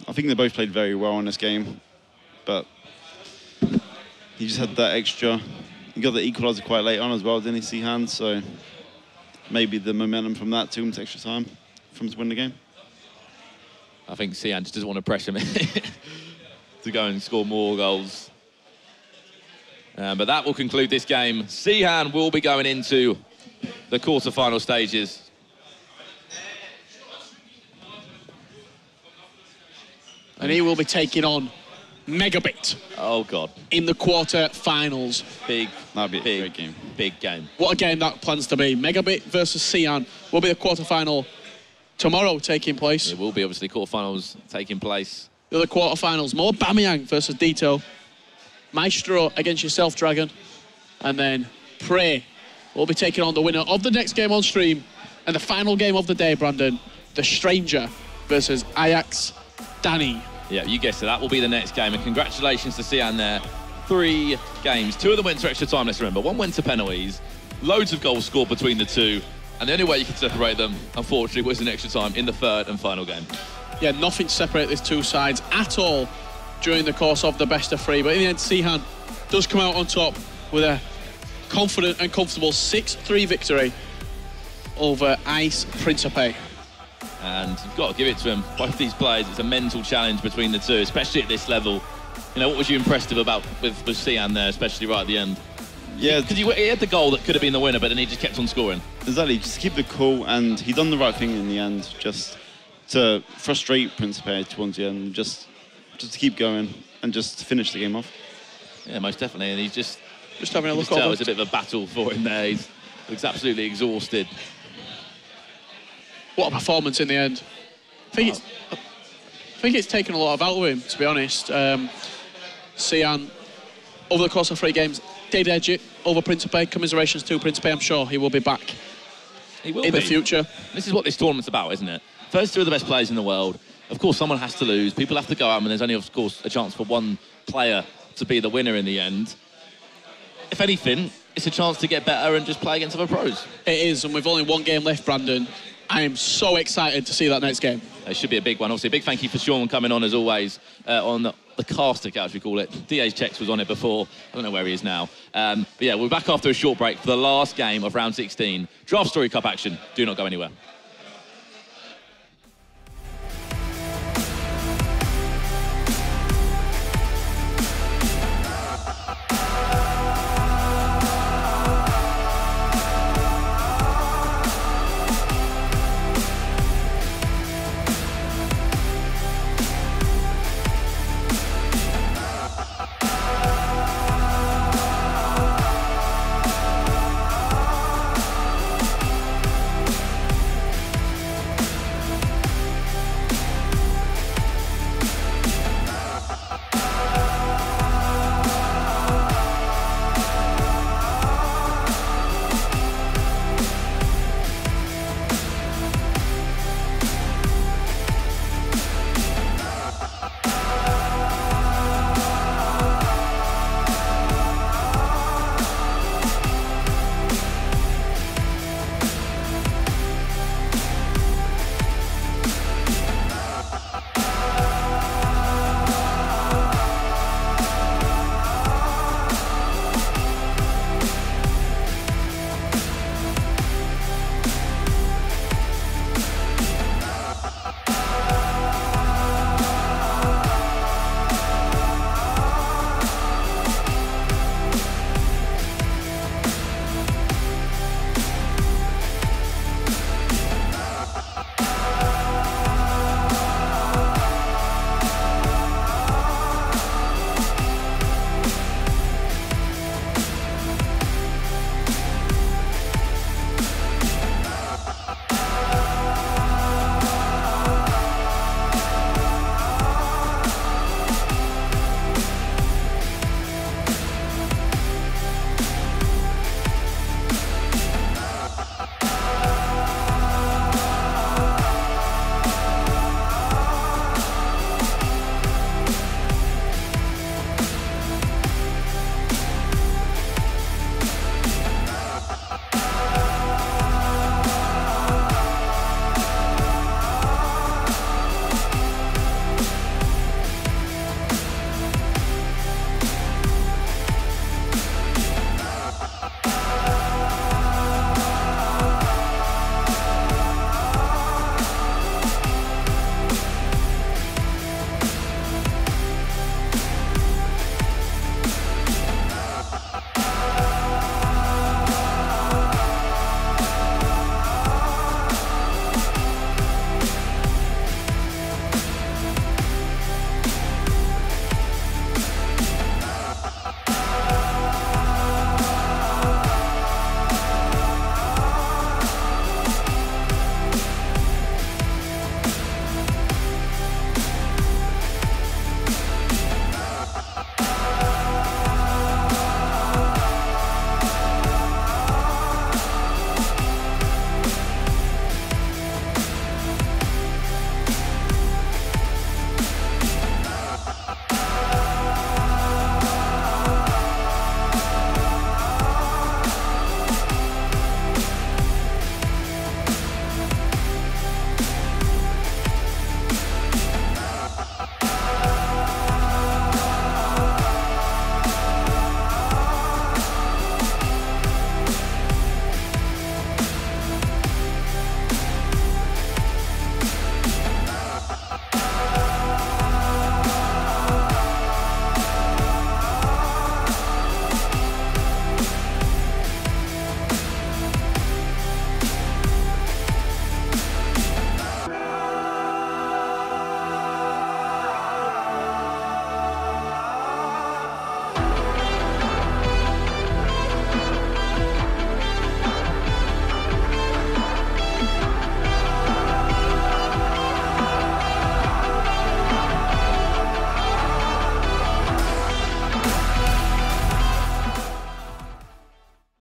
I think they both played very well in this game, but he just had that extra. He got the equaliser quite late on as well, didn't he, Cihan? So maybe the momentum from that took him to extra time for him to win the game. I think Cihan just doesn't want to pressure him to go and score more goals. But that will conclude this game. Cihan will be going into the quarter-final stages. And he will be taking on Megabit. Oh, God. In the quarter-finals. That'd be a great game. Big game. What a game that plans to be. Megabit versus Cihan will be the quarter-final tomorrow taking place. It will be, obviously, quarter-finals taking place. The other quarter-finals, more Bamiyang versus Dito. Maestro against yourself, Dragon. And then Prey will be taking on the winner of the next game on stream. And the final game of the day, Brandon, The Stranger versus Ajax Danny. Yeah, you guessed it. That will be the next game. And congratulations to Cihan there. 3 games. 2 of them went to extra time, let's remember. 1 went to penalties. Loads of goals scored between the 2. And the only way you could separate them, unfortunately, was in extra time in the 3rd and final game. Yeah, nothing to separate these 2 sides at all during the course of the best of 3. But in the end, Cihan does come out on top with a confident and comfortable 6-3 victory over IcePrinsipe. And you've got to give it to him. Both these players, it's a mental challenge between the 2, especially at this level. What was you impressed about with Cihan there, especially right at the end? Yeah, because he had the goal that could have been the winner, but then he just kept on scoring. Exactly, just keep the cool, and he done the right thing in the end, just to frustrate Principe towards the end, just to keep going and just finish the game off. Yeah, most definitely, and he's just having a look over. over. It's a bit of a battle for him there. He looks absolutely exhausted. What a performance in the end. I think it's taken a lot of out of him, to be honest. Cihan, over the course of 3 games, did edge it over Principe. Commiserations to Principe. I'm sure he will be back He will in the future. This is what this tournament's about, isn't it? First 2 of the best players in the world. Of course, someone has to lose. People have to go out, and there's only, of course, a chance for one player to be the winner in the end. If anything, it's a chance to get better and just play against other pros. It is, and with only 1 game left, Brandon, I am so excited to see that next game. It should be a big one. Obviously, a big thank you for Sean coming on, as always, on the caster couch, we call it. DA's checks was on it before. I don't know where he is now. But yeah, we're back after a short break for the last game of round 16. DraftStory Cup action. Do not go anywhere.